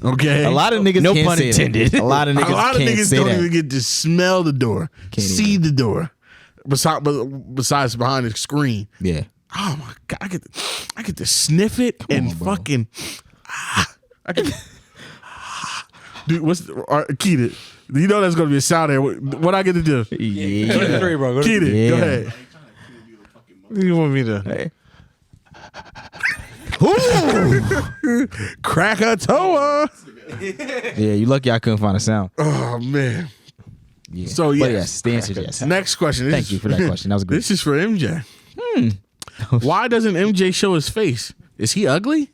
A: Okay,
C: A lot of niggas
D: No
C: can't
D: pun
C: say
D: intended.
C: That. A lot of niggas
A: a lot of
C: can't
A: niggas
C: say
A: don't
C: that.
A: even get to smell the door,
C: Can't
A: see the door. Besides behind the screen.
C: Yeah.
A: Oh my god, I get to sniff it and
C: on, bro.
A: fucking. I get. Dude, Keita? You know there's gonna be a sound there. What I get to do?
C: Yeah.
G: Go to 3, bro. Go to
A: Keita,
G: 3.
A: go
C: Yeah.
A: ahead. You want me to? Krakatoa.
C: Yeah, you lucky I couldn't find a sound.
A: Oh man.
C: Yeah.
A: So,
C: But
A: yes.
C: yes, the answer is yes.
A: Next question. This
C: Thank
A: is-
C: you for that question. That was good.
A: This is for MJ. Why doesn't MJ show his face? Is he ugly?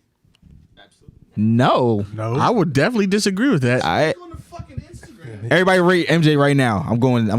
C: No.
G: No.
A: I would definitely disagree with that.
C: Everybody rate MJ right now. I'm going
D: You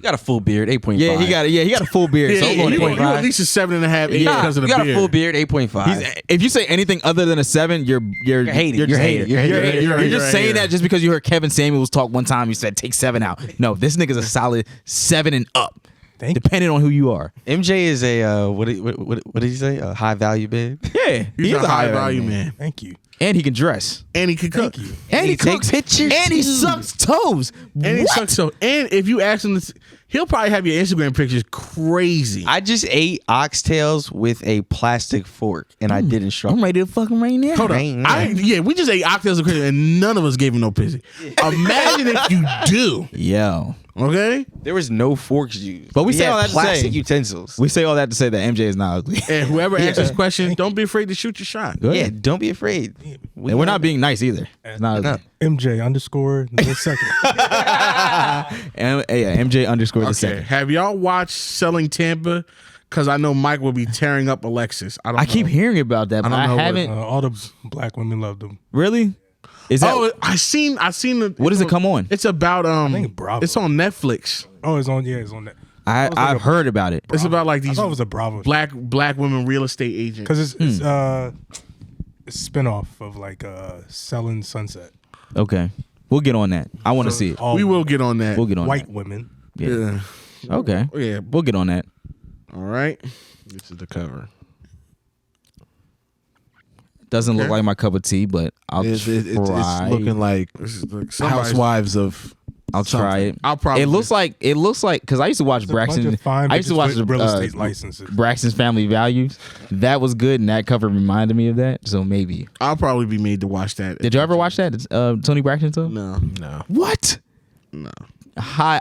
D: got a full beard, 8.5.
C: Yeah, he got a full beard. so I'm going
A: you
C: 8.5.
A: at least a 7.5, 8 because of the
D: You got
A: beard.
D: a full beard, 8.5.
C: If you say anything other than a 7, you're
D: hating.
C: You're
D: You're
C: just
D: hating.
C: hating.
D: You're hating.
C: You're
A: You're a
C: just saying
A: hater.
C: that just because you heard Kevin Samuels talk one time. You said take 7 out. No, this nigga's a solid 7 and up, depending on who you are.
D: MJ is a what did he say? A high value babe.
C: Yeah,
A: He's a high value man.
G: Thank you.
C: and he can dress,
A: And he can cook.
C: and he
D: take
C: cooks,
D: pictures,
C: and he
D: too.
C: sucks toes.
A: And he
C: What?
A: sucks so. And if you ask him, he'll probably have your Instagram pictures crazy.
D: I just ate oxtails with a plastic fork, and I didn't struggle.
C: I'm ready to fuck him right now.
A: Hold
D: Right
A: on.
D: now.
A: We just ate oxtails of crazy and none of us gave him no pissy. Imagine if you do.
C: Yo,
A: Okay?
D: There was no forks used.
C: But we say
D: had
C: all that to
D: plastic
C: say-
D: utensils.
C: we say all that to say that MJ is not ugly.
A: And whoever asks this question, don't be afraid to shoot your shot.
C: Go
D: Yeah,
C: ahead.
D: don't be afraid.
C: And we're not being nice either. It's not ugly.
G: MJ underscore no second.
C: And, yeah, MJ underscore the
A: Okay.
C: second.
A: Have y'all watched Selling Tampa? Because I know Mike will be tearing up Alexis. I don't
C: I
A: know.
C: keep hearing about that, but
A: don't
C: I
A: know what-
C: haven't.
G: All the black women love them.
C: Really? Is that
A: I seen the.
C: what does it come on?
A: It's about
G: think Bravo.
A: It's on Netflix.
G: Oh, it's on. Yeah, it's on that.
C: I've heard about it.
A: It's about like
G: I
A: these
G: thought it was a Bravo
A: black women real estate agents.
G: because it's a spinoff of like Selling Sunset.
C: Okay, we'll get on that. I want to see it.
G: All
A: We will get on that.
C: We'll get on
G: white women.
C: that.
A: Yeah.
C: Okay.
A: Yeah.
C: We'll get on that.
A: All right.
G: This is the cover.
C: Doesn't look like my cup of tea, but I'll
G: It's
C: try.
G: looking like
A: This is like somebody's-
G: Housewives of.
C: I'll try it.
A: I'll probably.
C: It looks like because I used to watch
G: There's a bunch
C: Braxton.
G: of fine
C: I used to
G: bitches
C: watch
G: with
C: the
G: real estate licenses.
C: Braxton's Family Values. That was good, and that cover reminded me of that. So maybe.
A: I'll probably be made to watch that.
C: Did you ever watch that? Tony Braxton stuff?
A: No.
G: No.
C: What?
A: No.
C: High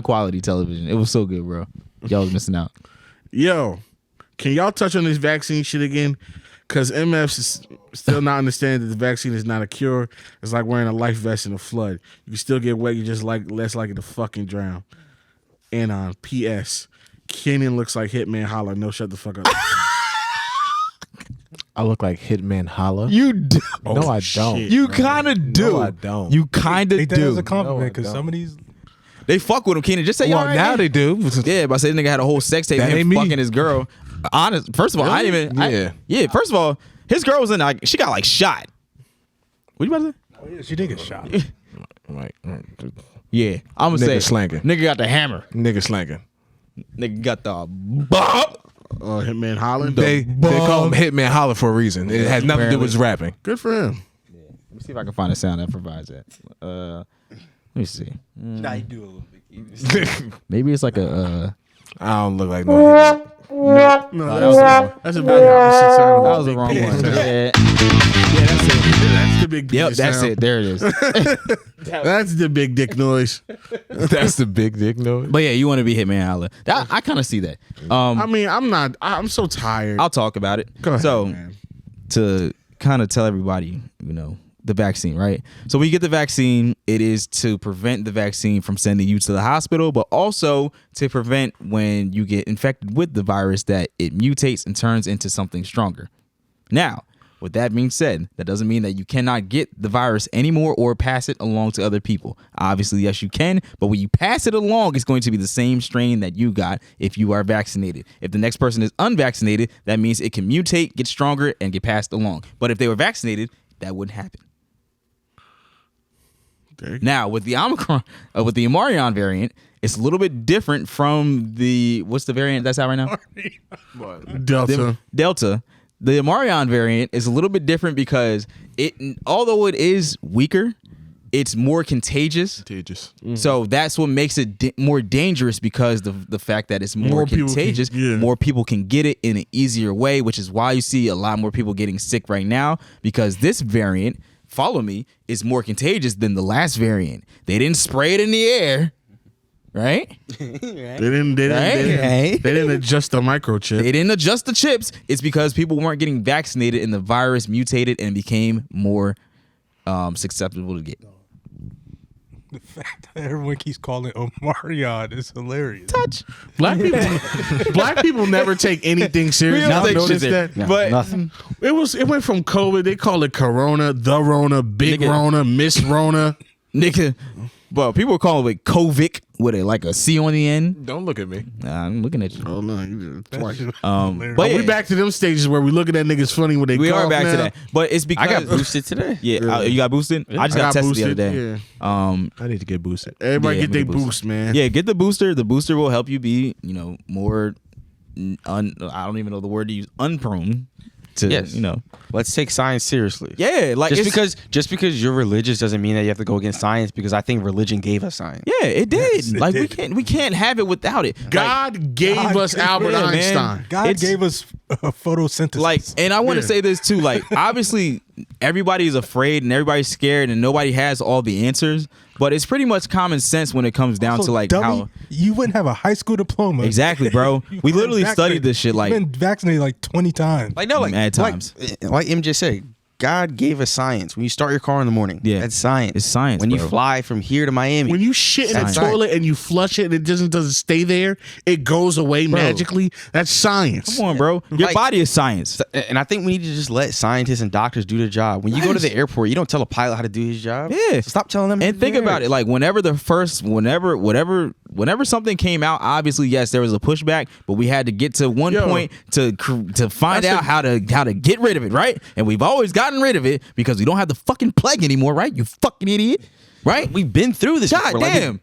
C: quality television. It was so good, bro. Y'all was missing out.
A: Yo, can y'all touch on this vaccine shit again? Because MFs is still not understanding that the vaccine is not a cure. It's like wearing a life vest in a flood. You can still get wet. You're just less likely to fucking drown. And on P.S. Kenan looks like Hitman Holla. No, shut the fuck up.
G: I look like Hitman Holla.
C: You do.
G: No, I don't.
C: You kind of do.
G: No, I don't.
C: You kind of
E: Take that as
C: do.
E: a compliment
G: No, I
E: because
G: don't.
E: some of these.
C: They fuck with him, Kenan. Just say,
G: Well,
C: all right,
G: now
C: man.
G: they do.
C: Yeah, but I said this nigga had a whole sex tape of
G: That
C: him
G: ain't me.
C: fucking his girl. Honest. First of all, I didn't even.
G: Yeah.
C: Yeah. First of all, his girl was in. Like, she got like shot. What you about to say?
E: Oh yeah, she did get shot.
G: Like,
C: Yeah, I'm gonna
G: Nigga
C: say
G: slanging.
C: Nigga got the hammer.
G: nigga slanging.
C: Nigga got the bop.
A: Hitman Holla.
G: They call him Hitman Holla for a reason. It has nothing to do with his rapping.
A: Good for him.
C: Let me see if I can find a sound that provides that. Let me see.
D: Nah, you do a little bit.
C: Maybe it's like a.
G: I don't look like no Hitman.
A: No, that's a big opposite sound.
C: That was the wrong one. Yeah,
A: That's the big.
C: yep,
A: penis
C: that's
A: sound.
C: it. There it is.
A: That's the big dick noise.
G: That's the big dick noise.
C: But yeah, you want to be Hitman Holla. I kind of see that.
A: I mean, I'm not. I'm so tired.
C: I'll talk about it.
A: Go ahead,
C: so
A: man.
C: to kind of tell everybody, the vaccine, right? So when you get the vaccine, it is to prevent the vaccine from sending you to the hospital, but also to prevent when you get infected with the virus that it mutates and turns into something stronger. Now, with that being said, that doesn't mean that you cannot get the virus anymore or pass it along to other people. Obviously, yes, you can, but when you pass it along, it's going to be the same strain that you got if you are vaccinated. If the next person is unvaccinated, that means it can mutate, get stronger, and get passed along. But if they were vaccinated, that wouldn't happen.
A: Okay.
C: Now, with the Omicron, with the Omarion variant, it's a little bit different from what's the variant that's out right now?
A: Delta.
C: Delta. The Omarion variant is a little bit different because although it is weaker, it's more contagious. So that's what makes it more dangerous because the fact that it's more contagious, more people can get it in an easier way, which is why you see a lot more people getting sick right now because this variant, follow me, is more contagious than the last variant. They didn't spray it in the air. Right?
A: They didn't adjust the microchip.
C: They didn't adjust the chips. It's because people weren't getting vaccinated and the virus mutated and became more susceptible to get.
E: The fact that everyone keeps calling it Omarion is hilarious.
C: Touch.
A: Black people never take anything serious.
C: We don't
A: Y'all
C: take
A: notice
C: shit
A: that?
C: serious. But
D: Nothing.
A: It went from COVID. They call it Corona, the Rona, Big
C: Nigga.
A: Rona, Miss Rona.
C: nigga, well, people were calling it COVID with a C on the end.
G: Don't look at me.
C: I'm looking at you.
A: Oh no, you did it twice.
C: But
A: But
C: yeah,
A: we back to them stages where we look at that niggas funny when they
C: we
A: cough
C: are back
A: now.
C: to that. But it's because
D: I got boosted today.
C: Yeah, you got boosted. I just got tested the other day.
A: Yeah.
G: I need to get boosted.
A: Everybody
C: Yeah,
A: get their
C: get boosted.
A: boost, man.
C: Yeah, get the booster. The booster will help you be, more. I don't even know the word to use. Unprone to,
D: Yes. Let's take science seriously.
C: Yeah, like
D: just because you're religious doesn't mean that you have to go against science, because I think religion gave us science.
C: Yeah, it did.
E: Yes, it
C: like
E: did.
C: we can't have it without it.
A: God gave
E: God
A: us
E: gave-
A: Albert
C: Yeah, man.
A: Einstein.
E: God
C: It's-
E: gave us photosynthesis.
C: Like, and I want to
A: Yeah.
C: say this too. Like, obviously, everybody's afraid and everybody's scared, and nobody has all the answers. But it's pretty much common sense when it comes down
E: Also,
C: to like
E: dummy,
C: how
E: you wouldn't have a high school diploma.
C: exactly, bro.
E: You
C: We
E: weren't
C: literally
E: vaccinated.
C: studied this shit
E: You've
C: like
E: been vaccinated like 20 times.
D: Like no, like
C: mad times.
D: Like MJ said, God gave us science. When you start your car in the morning,
C: Yeah.
D: that's science.
C: It's science,
D: When you
C: bro.
D: fly from here to Miami,
A: When you shit in a
C: Science.
A: toilet and you flush it and it doesn't stay there, it goes away magically. That's science.
C: come on, bro. Your
D: Like-
C: body is science.
D: and I think we need to just let scientists and doctors do their job. When you go to the airport, you don't tell a pilot how to do his job.
C: Yeah.
D: So stop telling them.
C: And think about it, like whenever something came out, obviously yes, there was a pushback, but we had to get to one
A: Yo.
C: point to find out how to get rid of it, right? And we've always gotten rid of it because we don't have the fucking plague anymore, right? You fucking idiot, right?
D: We've been through this.
C: God
D: before. Like,
C: damn.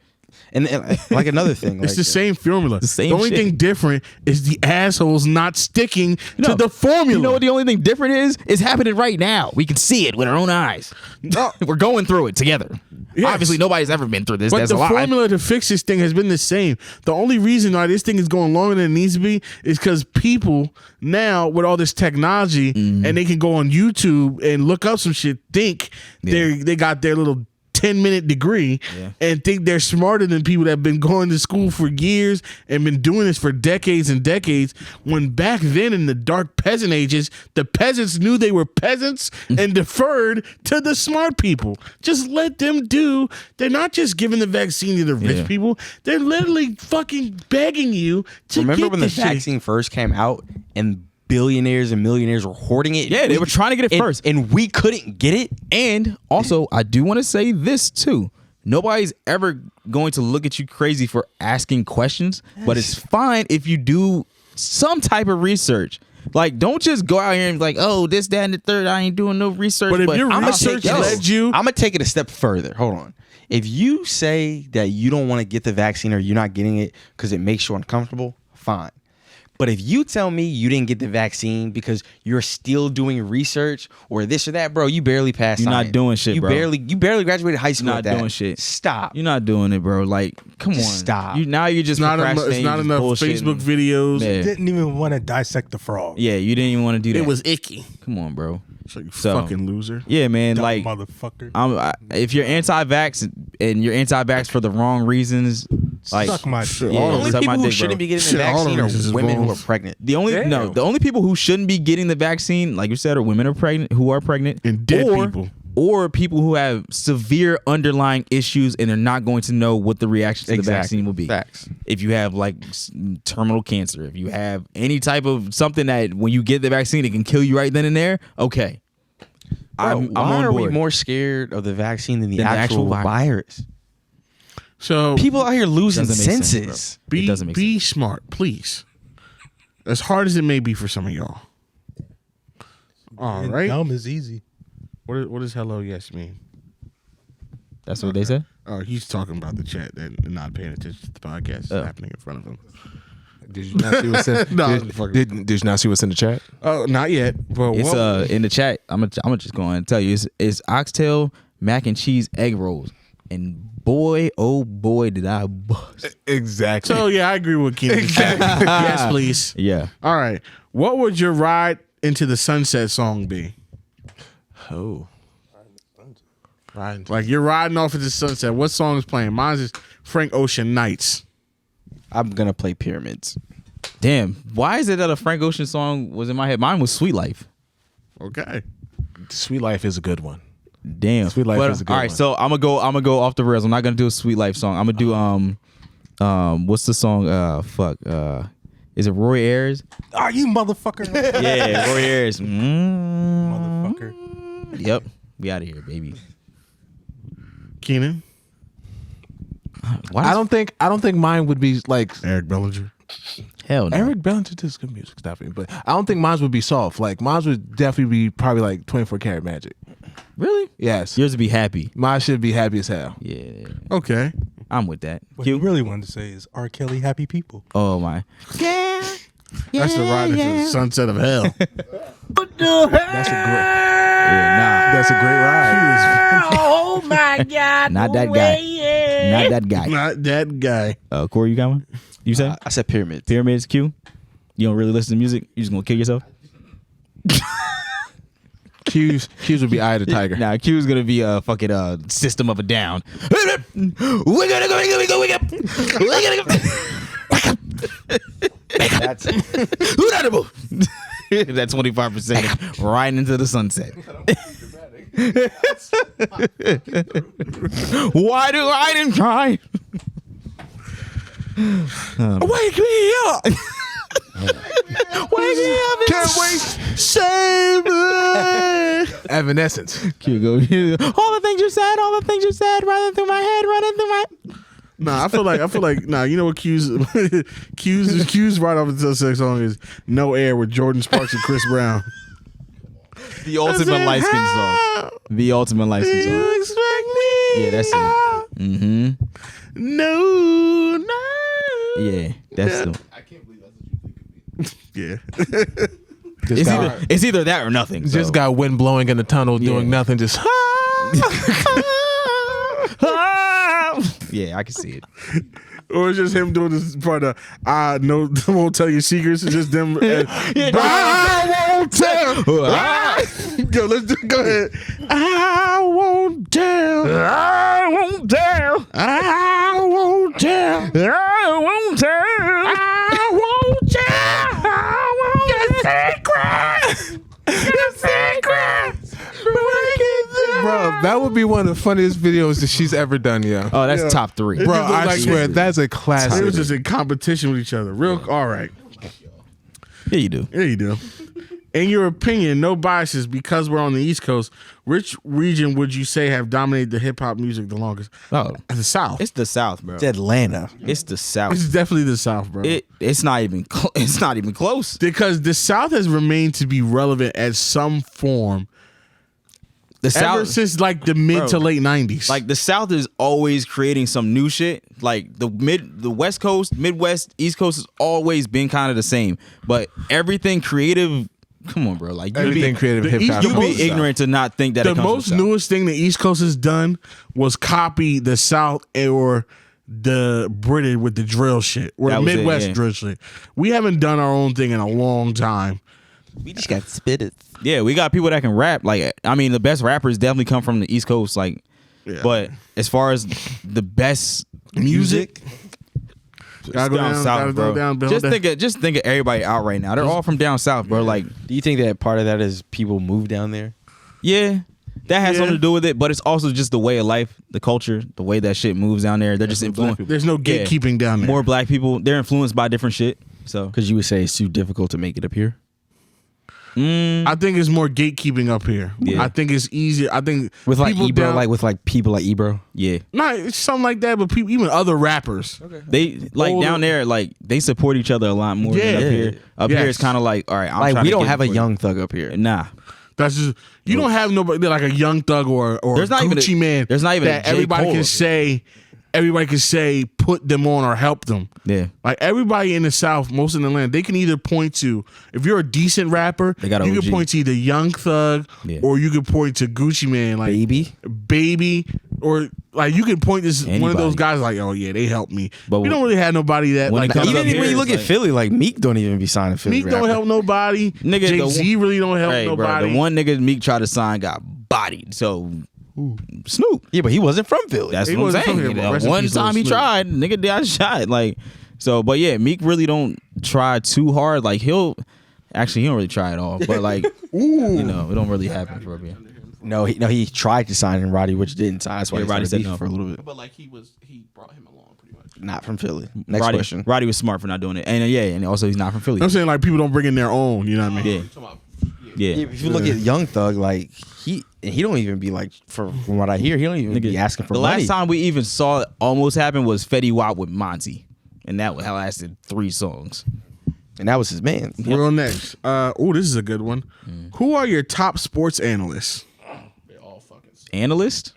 D: and like another thing,
A: It's
D: like,
A: the same formula.
C: The same
A: only
C: shit.
A: thing different is the assholes not sticking to the formula.
C: You know what the only thing different is? It's happening right now. We can see it with our own eyes. We're going through it together.
A: Yes.
C: Obviously, nobody's ever been through this.
A: But
C: That's
A: the
C: a lie.
A: formula to fix this thing has been the same. The only reason why this thing is going longer than it needs to be is because people now, with all this technology, and they can go on YouTube and look up some shit, think they got their little 10-minute degree and think they're smarter than people that have been going to school for years and been doing this for decades and decades, when back then in the dark peasant ages, the peasants knew they were peasants and deferred to the smart people. Just let them do. They're not just giving the vaccine to the rich people. They're literally fucking begging you to
D: Remember
A: get
D: when the
A: this shit.
D: vaccine first came out and billionaires and millionaires were hoarding it?
C: Yeah, they were trying to get it first.
D: And we couldn't get it.
C: And also, I do want to say this too. Nobody's ever going to look at you crazy for asking questions, but it's fine if you do some type of research. Like, don't just go out here and be like, oh, this, that, and the third. I ain't doing no research.
A: But if your
D: I'm
A: research led you,
D: I'm gonna take it a step further. Hold on. If you say that you don't want to get the vaccine or you're not getting it because it makes you uncomfortable, fine. But if you tell me you didn't get the vaccine because you're still doing research or this or that, bro, you barely passed.
C: You're not doing shit, bro.
D: You barely graduated high school.
C: You're not
D: with that.
C: doing shit.
D: Stop.
C: You're not doing it, bro. Like, come on.
D: Stop.
C: Now you're just
A: it's not
C: procrastinating.
A: enough Facebook videos.
C: Yeah.
E: Didn't even want to dissect the frog.
C: Yeah, you didn't even want to do that.
A: It was icky.
C: Come on, bro.
A: So you
C: So-
A: fucking loser.
C: Yeah, man.
E: Dumb
C: Like,
E: motherfucker.
C: if you're anti-vax and you're anti-vax for the wrong reasons, like,
E: Suck my shit.
C: yeah,
D: The only
C: suck my
D: people who
C: dick,
D: shouldn't
C: bro.
D: be getting the
A: Shit, all
D: vaccine
A: of this is
D: are women who are
A: balls.
D: pregnant.
C: The only people who shouldn't be getting the vaccine, like you said, are women who are pregnant,
A: And dead people.
C: or people who have severe underlying issues and they're not going to know what the reaction to the vaccine will be.
D: Facts.
C: If you have like terminal cancer, if you have any type of something that when you get the vaccine it can kill you right then and there, okay. I'm
D: Why
C: on
D: are
C: board.
D: we more scared of the vaccine than the
C: Than the
D: actual
C: actual
D: virus?
A: So
D: People out here losing
C: Doesn't make sense,
D: senses.
C: bro. It
A: be
C: doesn't make
A: be smart, please. As hard as it may be for some of y'all. All
E: And
A: right.
E: Dumb is easy.
A: What does hello yes mean?
C: That's what they said.
A: Oh, he's talking about the chat and not paying attention to the podcast that's happening in front of him.
G: Did you not see what's in?
A: No,
G: did you not see what's in the chat?
A: Oh, not yet. But
C: It's in the chat. I'm gonna just go and tell you it's oxtail mac and cheese egg rolls, and boy oh boy did I bust.
G: Exactly.
A: So yeah, I agree with Keenan. Yes, please.
C: Yeah.
A: All right. What would your ride into the sunset song be?
G: Oh. Right.
A: Like you're riding off into the sunset. What song is playing? Mine is Frank Ocean Nights.
D: I'm gonna play Pyramids.
C: Damn. Why is it that a Frank Ocean song was in my head? Mine was Sweet Life.
A: Okay.
G: Sweet Life is a good one.
C: Damn.
G: Sweet Life is a good
C: all right,
G: one.
C: so I'm gonna go off the rails. I'm not gonna do a Sweet Life song. I'm gonna do what's the song? Is it Roy Ayers?
E: Are you motherfucker?
C: Yeah, Roy Ayers.
E: Motherfucker.
C: Yep. We out of here, baby.
A: Keenan.
G: I don't think mine would be like
A: Eric Bellinger.
C: Hell no.
G: Eric Bellinger does good music stuff, but I don't think mine would be soft. Like mine would definitely be probably like 24 Karat Magic.
C: Really?
G: Yes.
C: Yours would be happy.
G: Mine should be happy as hell.
C: Yeah.
A: Okay.
C: I'm with that.
E: What you really wanted to say is R. Kelly happy people.
C: Oh my.
A: That's the ride into the sunset of hell.
G: That's a great.
C: Yeah,
G: That's a great ride.
H: Oh my God.
C: Not that guy. Not that guy.
A: Not that guy.
C: Corey, you got one? You say?
D: I said Pyramids.
C: Pyramids, Q? You don't really listen to music? You just gonna kill yourself?
G: Q's would be Eye of the Tiger.
C: Nah, Q's gonna be a fucking System of a Down. We gotta go.
D: That's
C: That 25% right into the sunset. Why do I didn't cry?
A: Wake me up.
C: Wake me up.
G: Can't wait.
A: Save me.
G: Evanescence.
C: Q go. All the things you said, running through my head.
A: Nah, I feel like nah, you know what Q's right off the sunset song is No Air with Jordan Sparks and Chris Brown.
C: The ultimate light skin song. The ultimate light skin song.
A: You expect me?
C: Yeah, that's it. Mm-hmm.
A: No.
C: Yeah, that's the.
A: Yeah.
C: It's either that or nothing.
G: Just
C: so.
G: got wind blowing in the tunnel, doing
C: Yeah.
G: nothing. Just
C: Yeah, I can see it.
A: Or it's just him doing this part of I won't tell you secrets. It's just them. I won't tell Yo, go ahead. I won't tell.
C: I won't tell.
A: I won't tell.
C: I won't tell.
A: I won't tell. I won't secret. Your secret.
G: Bro, that would be one of the funniest videos that she's ever done, yo.
C: Oh, that's top 3.
G: Bro,
A: just look
G: I
A: like
G: swear, that's a classic.
A: They was just in competition with each other. All right.
C: Yeah, you do.
A: Yeah, you do. In your opinion, no biases, because we're on the East Coast, which region would you say have dominated the hip hop music the longest?
C: Oh,
A: The South.
C: it's the South, bro.
D: It's Atlanta.
C: It's the South.
A: It's definitely the South, bro.
C: It's not even close.
A: Because the South has remained to be relevant at some form
C: The
A: ever
C: South,
A: since like the mid
C: Bro,
A: to late 90s.
C: like the South is always creating some new shit. Like the West Coast, Midwest, East Coast has always been kind of the same. But everything creative, come on, bro. Like
G: Everything creative
A: the
G: hip hop.
A: East-
C: you be ignorant to not think that
A: the
C: it comes
A: most
C: from the South.
A: newest thing the East Coast has done was copy the South or the British with the drill shit or
C: That
A: the
C: was it,
A: Midwest
C: yeah.
A: drill shit. We haven't done our own thing in a long time.
D: We just got spitted.
C: Yeah, we got people that can rap. Like, I mean, the best rappers definitely come from the East Coast. Like,
A: Yeah.
C: but as far as the best
A: Music. Gotta go
C: down
A: down,
C: south,
A: gotta
C: bro.
A: go down,
C: Just think of everybody out right now. They're all from down south, bro. Like,
D: Do you think that part of that is people move down there?
C: yeah, that has
A: Yeah.
C: something to do with it. But it's also just the way of life, the culture, the way that shit moves down there. They're just influenced.
A: There's no
C: Yeah.
A: gatekeeping down there.
C: More black people, they're influenced by different shit. So,
D: Because you would say it's too difficult to make it up here.
A: I think it's more gatekeeping up here.
C: Yeah.
A: I think it's easier. I think
D: With like
A: people
D: Ebro,
A: down-
D: like with like people like Ebro.
C: yeah,
A: not it's something like that, but people, even other rappers.
C: they like
A: Older-
C: down there, like they support each other a lot more than
A: Yeah.
C: up here. Up
A: Yes.
C: here, it's kind of like, all right, I'm
D: Like
C: trying
D: we
C: to
D: don't
C: get
D: have a
C: it for
D: young thug up here.
C: you. Nah.
A: That's just you don't have nobody like a Young Thug or
C: There's not even a-
A: Gucci Man.
C: there's not even a
A: that
C: J.
A: everybody
C: Cole.
A: can say. Everybody can say put them on or help them.
C: Yeah.
A: Like everybody in the South, most in the land, they can either point to if you're a decent rapper,
C: They got a
A: you
C: OG.
A: can point to either Young Thug
C: Yeah.
A: or you can point to Gucci Man, like Baby, or like you can point to one of those
C: Anybody.
A: guys like, oh yeah, they helped me.
C: But
A: we don't really have nobody that
C: when
A: like
C: it comes
D: Even
C: up
D: when
C: here,
D: you look
C: it's
D: at
C: like-
D: Philly, like Meek don't even be signing Philly.
A: Meek don't help nobody.
C: Nigga,
A: Jay-Z really don't help
C: Hey, bro,
A: nobody.
C: the one nigga Meek tried to sign got bodied. So Snoop.
D: Yeah, but he wasn't from Philly.
C: That's
A: He
C: what I'm
A: wasn't from
C: saying.
A: here, but
C: That
A: rest in
C: one
A: peace,
C: time he
A: Lil Snoop.
C: tried, nigga got shot. Like, so, but yeah, Meek really don't try too hard. Like he don't really try at all. But like, you know, it don't really happen for him.
D: No, he tried to sign and Roddy Ricch didn't sign. That's why
C: Yeah,
D: he
C: Roddy
D: started
C: said
D: beef
C: no.
D: for a little bit.
F: But like he brought him along pretty much.
D: Not from Philly. Next question.
C: Roddy was smart for not doing it, and and also he's not from Philly.
A: I'm saying like people don't bring in their own. You know what I mean?
C: Yeah,
D: Yeah, if you look at Young Thug, like he don't even be like from what I hear, he don't even be asking for
C: the
D: money.
C: last time we even saw it almost happen was Fetty Wap with Monty, and that lasted 3 songs.
D: And that was his man.
A: We're on next. This is a good one. Who are your top sports analysts?
C: Analyst?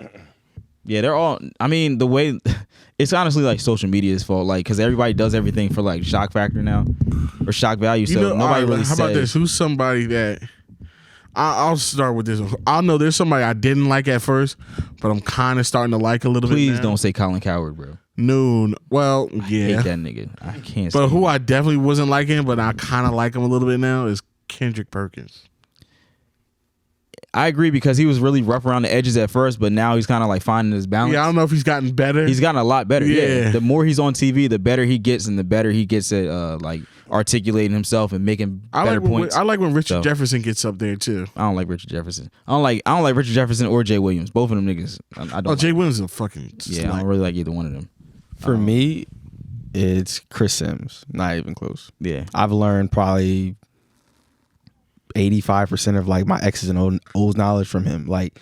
C: Yeah, they're all. I mean, the way it's honestly like social media's fault, like because everybody does everything for like shock factor now or shock value. So nobody
A: all right,
C: really.
A: How about
C: says-
A: this? Who's somebody that I'll start with this one. I know there's somebody I didn't like at first, but I'm kind of starting to like a little bit.
C: Please
A: now.
C: don't say Colin Coward, bro.
A: No, well, yeah.
C: Hate that nigga. I can't.
A: But
C: stand
A: who
C: him.
A: I definitely wasn't liking, but I kind of like him a little bit now is Kendrick Perkins.
C: I agree because he was really rough around the edges at first, but now he's kind of like finding his balance.
A: Yeah, I don't know if he's gotten better.
C: He's gotten a lot better.
A: Yeah.
C: Yeah. The more he's on TV, the better he gets, and the better he gets at like articulating himself and making better points.
A: I like when Richard
C: So-
A: Jefferson gets up there too.
C: I don't like Richard Jefferson. I don't like Richard Jefferson or Jay Williams. Both of them niggas. I don't.
A: Oh, Jay
C: like.
A: Williams is a fucking
C: Yeah, I
A: slut.
C: don't really like either one of them.
D: For me, it's Chris Sims. Not even close.
C: Yeah.
D: I've learned probably 85% of like my X's and O's knowledge from him. Like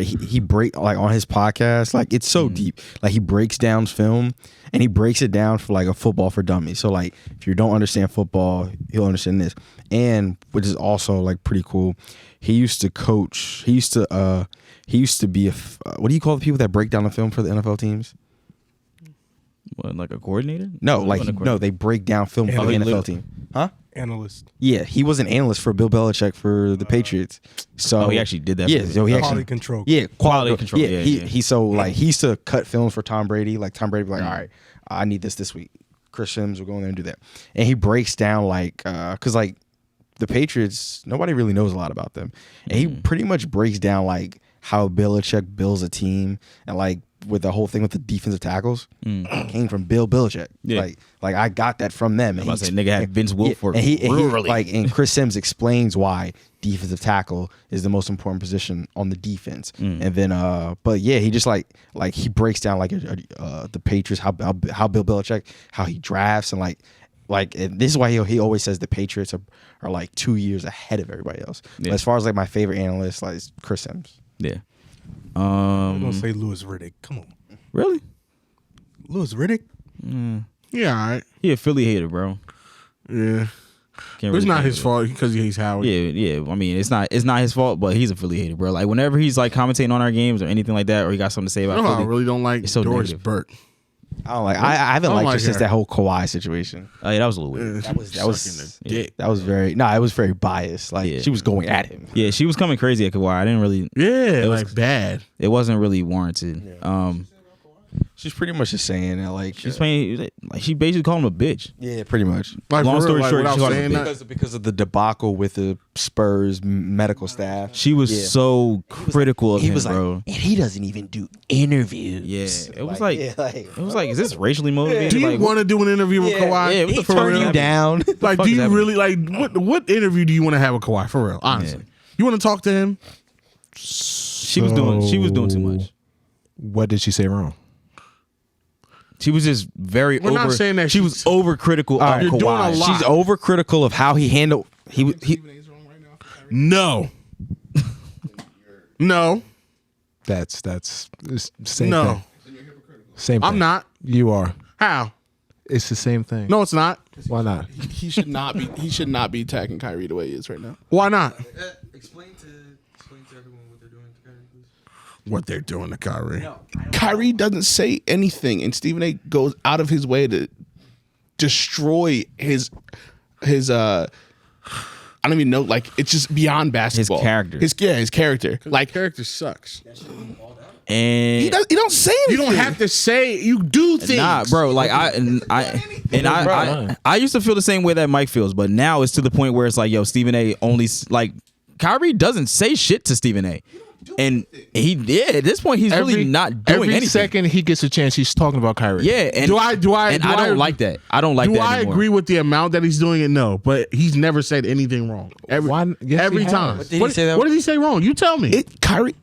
D: he break like on his podcast, like it's so deep. Like he breaks down film and he breaks it down for like a football for dummies. So like if you don't understand football, he'll understand this. And which is also like pretty cool. He used to coach. He used to be a what do you call the people that break down the film for the NFL teams?
C: What, like a coordinator?
D: No, like
C: Wasn't a
D: no, they break down film for the
E: Analyst.
D: NFL team. Huh?
E: Analyst.
D: Yeah, he was an analyst for Bill Belichick for the Patriots. So
C: Oh, he actually did that.
D: Yeah,
C: for
D: so he
E: Quality
D: actually
E: control.
D: yeah
C: Quality control.
D: Yeah,
C: Yeah,
D: he so like he used to cut films for Tom Brady. Like Tom Brady, would be like, all right, I need this week. Chris Sims will go in there and do that, and he breaks down like because like the Patriots, nobody really knows a lot about them, and he pretty much breaks down like how Belichick builds a team, and like with the whole thing with the defensive tackles came from Bill Belichick.
C: Yeah.
D: Like I got that from them.
C: I was saying, nigga had Vince Wilfork.
D: And Chris Sims explains why defensive tackle is the most important position on the defense. And then, but yeah, he just like he breaks down like the Patriots, how Bill Belichick, how he drafts, and and this is why he always says the Patriots are like 2 years ahead of everybody else.
C: Yeah.
D: But as far as like my favorite analyst, like is Chris Sims.
C: Yeah.
E: I'm gonna say Louis Riddick. Come on,
C: Really?
E: Louis Riddick.
A: Yeah, all right.
C: He affiliated, bro.
A: Yeah.
C: Can't
A: But it's
C: really
A: not
C: think
A: his
C: of it.
A: fault because he's Howard.
C: Yeah. I mean, it's not his fault, but he's affiliated, bro. Like whenever he's like commentating on our games or anything like that, or he got something to say about
A: I
C: Philly,
A: really don't like
C: it's so
A: Doris
C: negative.
A: Burke.
D: I don't like. I haven't
A: I don't
D: liked
A: like
D: her since
A: her.
D: that whole Kawhi situation.
C: Oh yeah, that was a little weird.
D: That was
A: Sucking the dick.
D: that was very it was very biased. Like
C: Yeah.
D: she was going at him.
C: Yeah, she was coming crazy at Kawhi. I didn't really.
A: Yeah,
C: was-
A: like bad.
C: It wasn't really warranted.
D: She's pretty much just saying that like
C: She's playing like she basically called him a bitch.
D: yeah, pretty much.
A: Like,
C: Long
A: for
C: story
A: real,
C: short,
A: without
C: she called him
A: saying
C: a
A: that,
D: Because of the debacle with the Spurs medical staff.
C: She was
D: Yeah.
C: so critical of
D: He
C: him,
D: was like,
C: bro.
D: and he doesn't even do interviews.
C: Yeah, it was like,
D: like
C: it was like, is this racially motivated?
A: do you
C: Like,
A: want to do an interview with Kawhi?
C: yeah, what
D: he
C: the fuck
D: turned
C: is
D: you
C: happening?
D: down.
A: Like,
C: fuck
A: do
C: is
A: you
C: happening?
A: really like what interview do you want to have with Kawhi for real? Honestly, you want to talk to him?
C: She was doing too much.
E: What did she say wrong?
C: She was just very
A: We're
C: over.
A: not saying that
C: she was overcritical of
A: You're doing a
C: Kawhi.
A: lot.
D: She's overcritical of how he handled. He
A: No, no,
E: That's it's the same
A: no.
E: thing. Same thing.
A: I'm not.
E: You are.
A: How?
E: It's the same thing.
A: No, it's not.
E: Why not?
F: He should not be. He should not be attacking Kyrie the way he is right now.
A: Why not?
D: explain to everyone what they're doing to Kyrie, please.
A: What they're doing to Kyrie?
F: Kyrie doesn't say anything, and Stephen A. goes out of his way to destroy his. I don't even know. Like it's just beyond basketball.
C: character.
F: His character. Like
A: Character sucks.
C: And
F: he don't say
A: You
F: anything.
A: don't have to say. You do things.
C: nah, bro. Like I used to feel the same way that Mike feels, but now it's to the point where it's like, yo, Stephen A. only like Kyrie doesn't say shit to Stephen A. And at this point he's really not doing
E: every
C: anything.
E: second he gets a chance, he's talking about Kyrie.
C: Yeah, and
A: Do I
C: don't like that. I don't like
A: Do
C: that
A: I
C: anymore.
A: agree with the amount that he's doing it? No, but he's never said anything wrong. Every
E: Yes,
A: every
E: he has.
A: time.
E: What
D: did he say that-
A: What did he say wrong? You tell me.
F: Kyrie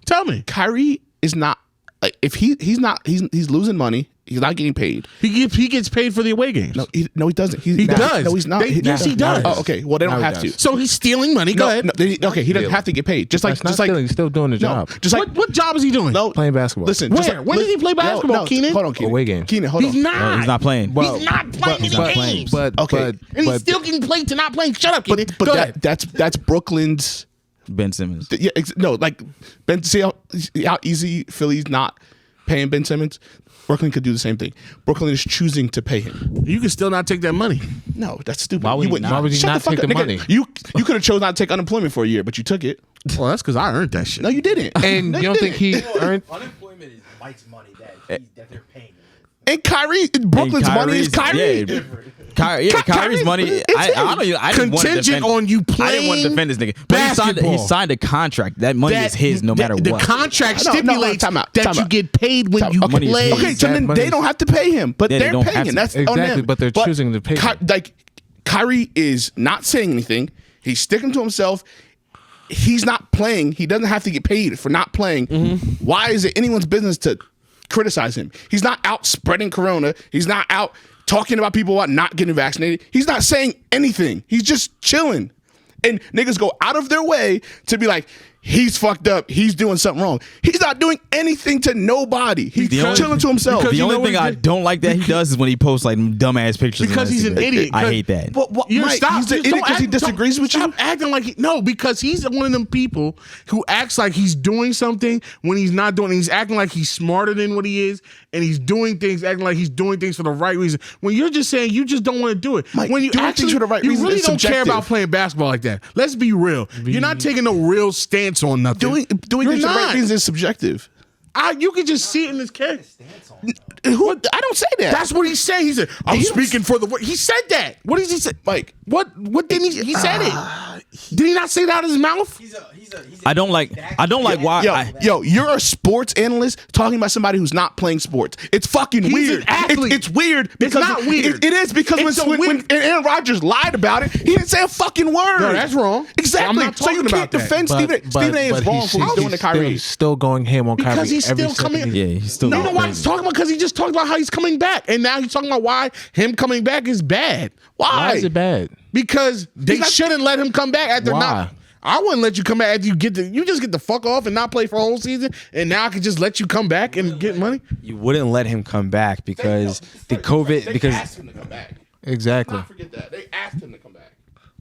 A: Tell me.
F: Kyrie is not like if he's losing money. He's not getting paid.
A: He gets paid for the away games.
F: No, he doesn't.
A: He does.
F: No, he's not.
A: Yes, he does.
F: Oh, okay. Well, they don't
E: Now he
F: have to.
E: does.
A: So he's stealing money. Go ahead.
F: Okay, he doesn't have to get paid. Just like
E: He's still doing the job.
F: just like
A: What job is he doing?
F: no
E: Playing basketball.
F: Listen,
A: Where?
F: just like-
A: When did he play basketball, Keenan?
F: Hold on, Keenan.
E: Away game.
F: Keenan, hold
A: He's
F: on.
A: not.
C: He's not playing.
A: He's not playing any games.
E: But
F: Okay.
A: and he's still getting played to not playing. Shut up, Keenan.
F: But
A: Go ahead.
F: that's Brooklyn's.
C: Ben Simmons.
F: Yeah, no, like Ben. See how easy Philly's not paying Ben Simmons. Brooklyn could do the same thing. Brooklyn is choosing to pay him.
A: You can still not take that money.
F: No, that's stupid.
E: Why would
F: You
E: he
F: wouldn't.
E: not? Why would he
F: Shut
E: not
F: the fuck
E: take
F: up,
E: the
F: nigga.
E: money?
F: You could have chosen not to take unemployment for a year, but you took it.
A: Well, that's because I earned that shit.
F: No, you didn't.
E: And
F: No,
E: you don't think
F: didn't.
E: he earned?
D: Unemployment is Mike's money that they're paying.
F: And Kyrie, Brooklyn's money is Kyrie.
C: Yeah, Kyrie's money. I didn't want to
A: Contingent
C: defend.
A: on you
C: I didn't want to
A: playing
C: defend this nigga. But he
A: basketball.
C: signed a contract. That money is his no matter
A: the
C: what.
A: contract
F: No,
A: stipulates
F: time out,
A: that
F: time
A: you
F: out.
A: get paid when you
C: Money is
A: play.
C: his.
F: Okay, so
E: That
F: then
E: money
F: they
E: is-
F: don't have to pay him, but
C: Yeah, they
F: they're
C: don't
F: paying
C: have
F: him.
C: to.
F: That's on
E: Exactly,
F: them.
E: but they're choosing to pay him.
F: Like Kyrie is not saying anything. He's sticking to himself. He's not playing. He doesn't have to get paid for not playing. Why is it anyone's business to criticize him? He's not out spreading corona. He's not out talking about people about not getting vaccinated. He's not saying anything. He's just chilling. And niggas go out of their way to be like, he's fucked up. He's doing something wrong. He's not doing anything to nobody. He's chilling to himself.
A: because
C: The
A: you know
C: only
A: what
C: thing
A: he
C: I
A: did?
C: don't like that he does is when he posts like dumbass pictures.
A: Because
C: on
A: he's an
C: Instagram.
A: idiot.
C: I hate that.
F: Mike, he's an idiot because he disagrees with you?
A: Stop acting like no, because he's one of them people who acts like he's doing something when he's not doing it. He's acting like he's smarter than what he is, and he's doing things, acting like he's doing things for the right reason. When you're just saying you just don't want to do it.
F: Mike,
A: when you
F: doing
A: actually
F: things for the right
A: you
F: reason
A: really
F: is
A: don't care
F: subjective.
A: about playing basketball like that. Let's be real. You're not taking no real stance on nothing.
F: Doing
A: You're
F: things for the right
A: not.
F: reasons is subjective.
A: You can just see it in his character.
F: I don't say that.
A: That's what he said. He said, "I'm speaking for the." He said that. What did he say? Like what? What did he said it? Did he not say that out of his mouth?
C: I don't like why.
F: You're a sports analyst talking about somebody who's not playing sports. It's fucking weird. It's weird because
A: not weird.
F: It is because when Aaron Rodgers lied about it, he didn't say a fucking word.
A: No, that's wrong.
F: Exactly.
A: I'm not
F: so you
A: talking
F: can't
A: about
F: defend
A: that.
F: Stephen. Stephen A. is wrong for doing the Kyrie.
G: He's still going ham on Kyrie.
A: Because he's
G: every
A: still coming.
G: second.
C: Yeah, he's still.
A: You know why he's talking about? Because he just talked about how he's coming back, and now he's talking about why him coming back is bad.
G: Why is it bad?
A: Because they shouldn't let him come back after
G: Why?
A: not. I wouldn't let you come back after you just get the fuck off and not play for a whole season, and now I can just let you come back and get money.
D: You wouldn't let him come back because the COVID.
F: They asked him to come back.
G: Exactly.
F: Not forget that. They asked him to come back.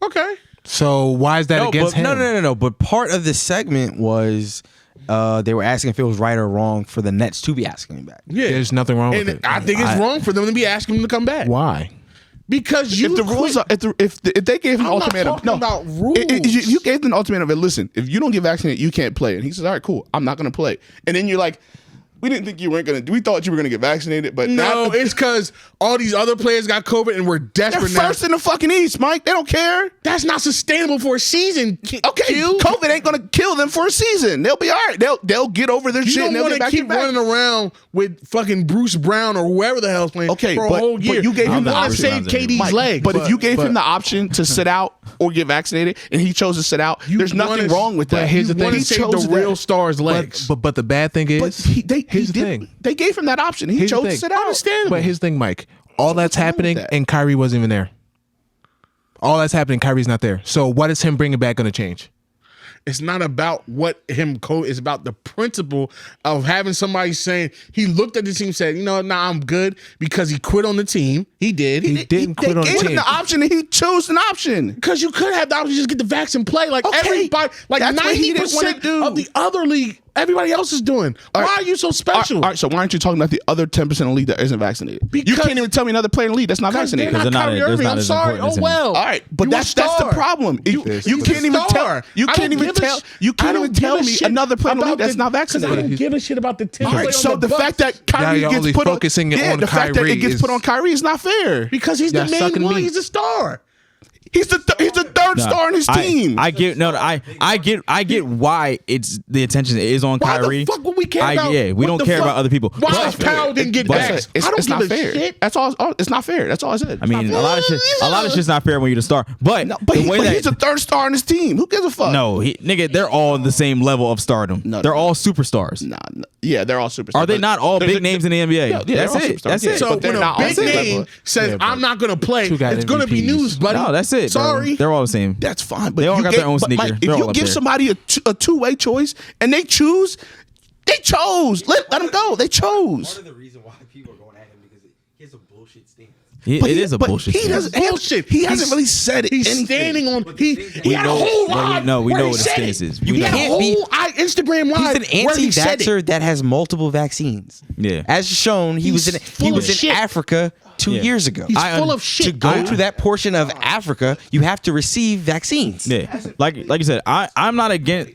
A: Okay.
G: So why is that against him?
D: No. But part of this segment was they were asking if it was right or wrong for the Nets to be asking him back.
A: Yeah.
G: There's nothing wrong with
A: And
G: it.
A: I think it's wrong for them to be asking him to come back.
G: Why?
A: Because
F: If the rules are, if they gave him an
A: I'm not
F: ultimatum,
A: talking about rules.
F: You gave them an ultimatum. Listen, if you don't get vaccinated, you can't play. And he says, "All right, cool, I'm not going to play." And then you're like, "We didn't think you weren't going to. We thought you were going to get vaccinated, but
A: No, it's because all these other players got COVID and we're
F: they're
A: desperate now.
F: first in the fucking East, Mike. They don't care.
A: That's not sustainable for a season.
F: Okay, COVID ain't going to kill them for a season. They'll be all right. They'll get over their
A: You
F: shit.
A: don't
F: And they'll
A: want
F: get
A: to
F: back
A: keep
F: back.
A: running around with fucking Bruce Brown or whoever the hell's playing
F: Okay,
A: for a
F: but
A: whole year.
F: you gave him the
A: want to
F: option.
A: save KD's
F: Mike,
A: legs.
F: But if you gave him the option to sit out or get vaccinated, and he chose to sit out, there's nothing wrong with that.
G: But here's the thing:
A: He chose the real stars' legs.
G: But the bad thing is, here's the thing.
F: They gave him that option. He
G: Here's the
F: chose to
G: thing.
F: sit out.
A: Understandable.
G: But here's the thing, Mike. All that's
F: wrong with
G: happening,
F: that?
G: and Kyrie wasn't even there. All that's happening, Kyrie's not there. So what is him bringing back going to change?
A: It's not about what him code. It's about the principle of having somebody saying he looked at the team and said, I'm good because he quit on the team. He did.
G: He didn't quit on the
F: They gave him
G: team.
F: the option, and he chose an option.
A: Because you could have the option to just get the vaccine and play like
F: Okay.
A: everybody, like
F: That's what he didn't wanna
A: 90%
F: do.
A: of the other league, everybody else is doing. Why are you so special?
F: All right, so why aren't you talking about the other 10% of the league that isn't vaccinated? You
A: Because-
F: can't even tell me another player in the league that's not
A: Because
F: vaccinated.
A: they're not
C: they're not-
A: Kyrie
C: there's
A: Irving.
C: not
A: I'm
C: as
A: sorry.
C: important as
A: Oh
C: him.
A: well.
F: All right, but
A: You
F: that's
A: a
F: the
A: star.
F: problem. You
A: He's
F: can't
A: a
F: even tell.
A: star.
F: You
A: I
F: can't
A: don't
F: even
A: give a
F: tell.
A: sh-
F: You
A: I
F: can't
A: don't
F: even
A: give
F: tell
A: a
F: me
A: shit
F: another player in the
A: about
F: league that's not
A: Because I don't
F: vaccinated.
A: give a shit about the 10
F: All right,
A: players
F: so
A: on
F: the fact
A: Bucks.
F: that Kyrie
G: you're
F: gets
G: only
F: put on,
G: focusing on
F: the fact that
G: Kyrie
F: it gets
G: is-
F: put on Kyrie is not fair.
A: Because he's the
G: That's sucking
A: main one.
G: meat.
A: He's a star.
F: He's the third star on his team.
C: I get why it's the attention is on
A: Why
C: Kyrie.
A: the fuck would we care about?
C: Yeah, we
A: what
C: don't
A: the
C: care
A: fuck?
C: about other people.
A: Why
C: But-
A: Powell didn't get
C: but-
A: vaxxed?
F: It's
A: I don't
F: not
A: give a
F: fair.
A: shit.
F: That's all. It's not fair. That's all I said.
C: I mean, a lot of shit's not fair when you're the star. But
F: No,
C: the
F: but
C: way that
F: he's a third star on his team. Who gives a fuck?
C: no, nigga, they're all the same level of stardom.
F: No,
C: they're
F: no.
C: all superstars.
F: Nah, yeah, they're all superstars.
C: Are they not all big names in the NBA?
F: Yeah, they're
C: That's
F: all
C: it.
F: superstars.
C: That's
F: Yeah,
C: it.
A: So
F: but they're
A: when a
F: not on
A: big
F: the same
A: name
F: level.
A: says,
G: Yeah,
A: I'm not going to play,
G: two got
A: it's going to be
G: MVPs.
A: news, buddy.
C: No, that's it. Bro.
A: Sorry.
C: They're all the same.
F: That's fine, but
C: They all
F: you
C: got
F: gave-
C: their own
F: but,
C: sneaker.
F: Mike,
C: They're
F: if
C: all
F: you
C: up
F: give
C: there.
F: somebody a two-way choice and they choose, they chose. Let them go. They chose.
D: Part of the reason why people are going at him because he has a bullshit stance.
C: It is a bullshit.
F: He
C: thing.
F: doesn't.
A: Bullshit.
F: He hasn't really said it.
A: He's
F: anything.
A: standing on. He had a
C: know-
A: whole
C: well, we
A: live.
C: know- we
A: where
C: know
A: he
C: what his
A: said
C: stance
A: it.
C: is.
A: He
C: We
A: had a
C: know.
A: whole Instagram live
D: He's an
A: where he said
D: anti-vaxxer
A: it.
D: that has multiple vaccines.
C: Yeah.
D: As shown, he was
A: He's
D: in
A: full of shit.
D: Africa 2
C: Yeah.
D: years ago.
A: He's full of shit.
D: To go
A: dude.
D: to that portion of Africa, you have to receive vaccines.
C: Yeah, like you said, I'm not against.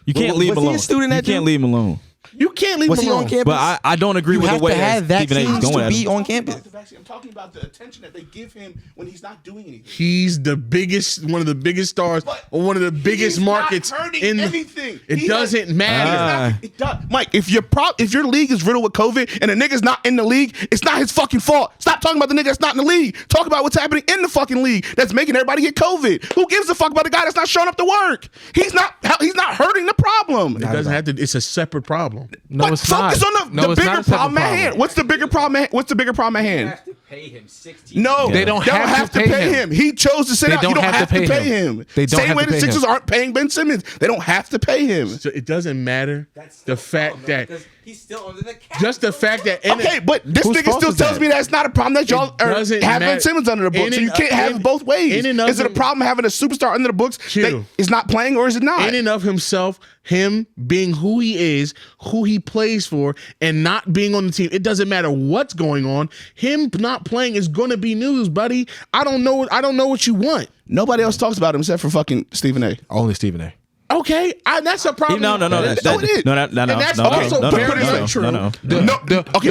C: You can't leave him
D: Was he a
C: alone.
D: student
C: You
D: at
C: can't
D: Duke?
C: leave him alone.
A: You can't leave
D: Was
A: him
D: he on
A: alone.
D: campus?
C: But I don't agree
D: You
C: with
D: have
C: the way
D: to have
C: that Stephen A. is
D: vaccines
C: going
D: to
C: at
D: be
C: him.
D: on campus.
F: I'm talking about the attention that they give him when he's not doing anything.
A: He's the biggest, one of the biggest stars, or one of the biggest
F: He's
A: markets
F: not hurting
A: in the.
F: anything.
A: It
F: He
A: doesn't
F: has-
A: matter.
F: It does. Mike, if your league is riddled with COVID and a nigga's not in the league, it's not his fucking fault. Stop talking about the nigga that's not in the league. Talk about what's happening in the fucking league that's making everybody get COVID. Who gives a fuck about the guy that's not showing up to work? He's not hurting the problem.
A: It doesn't have to. It's a separate problem.
G: No,
F: But
G: it's not.
F: focus on
G: No,
F: the
G: it's not
F: bigger
G: a separate
F: problem at hand. What's the bigger problem? What's the bigger problem at hand?
D: to pay him 16.
F: No,
G: They don't have to pay him.
F: He chose to sit
G: They
F: out. You
G: don't
F: don't have to pay him.
G: They don't
F: Same
G: have
F: way
G: to
F: the
G: pay
F: Sixers
G: him.
F: aren't paying Ben Simmons. They don't have to pay him.
A: So it doesn't matter the fact that
D: he's still under the cap.
A: just the fact that
F: Okay, but this
G: Whose
F: nigga
G: fault
F: still
G: is
F: tells
G: that?
F: me that's not a problem that y'all
A: It doesn't
F: have Ben
A: matter.
F: Simmons under the books.
A: In
F: So you
A: and-
F: can't have
A: in-
F: it both ways.
A: in and of
F: Is it a
A: him-
F: problem having a superstar under the books that
A: Q.
F: is not playing, or is it not?
A: in and of himself, him being who he is, who he plays for, and not being on the team, it doesn't matter what's going on. Him not playing is going to be news, buddy. I don't know what you want.
F: Nobody else talks about him except for fucking Stephen A.
G: Only Stephen A.
A: Okay, that's a problem.
C: No,
A: it is.
C: No.
A: And that's also very untrue.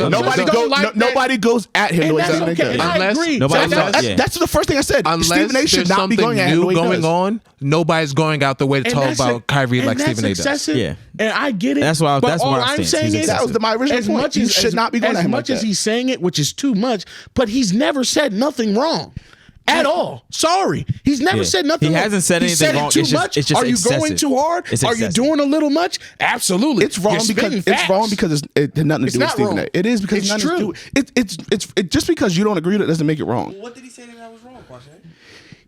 F: Nobody goes at him.
A: And that's okay. I agree.
F: That's the first thing I said.
G: Unless
F: Stephen A. should not be going at him the way he does.
G: on. Nobody's going out the way to talk about Kyrie like Stephen A. does.
C: Yeah,
A: and I get it.
C: That's why. That's
A: all
C: why
A: I'm saying is
F: that was my original point. He should not be going at him like that.
A: As much as he's saying it, which is too much, but he's never said nothing wrong. At all. Sorry. He's never said nothing
C: He
A: wrong.
C: hasn't said anything wrong.
A: Too much?
C: It's just
A: Are you
C: excessive.
A: going too hard? Are you doing a little much? Absolutely.
F: It's wrong because it had nothing to do with Stephen A. It is because
A: it's true.
F: It's just because you don't agree with it doesn't make it wrong.
H: What did he say that was wrong, Quashay?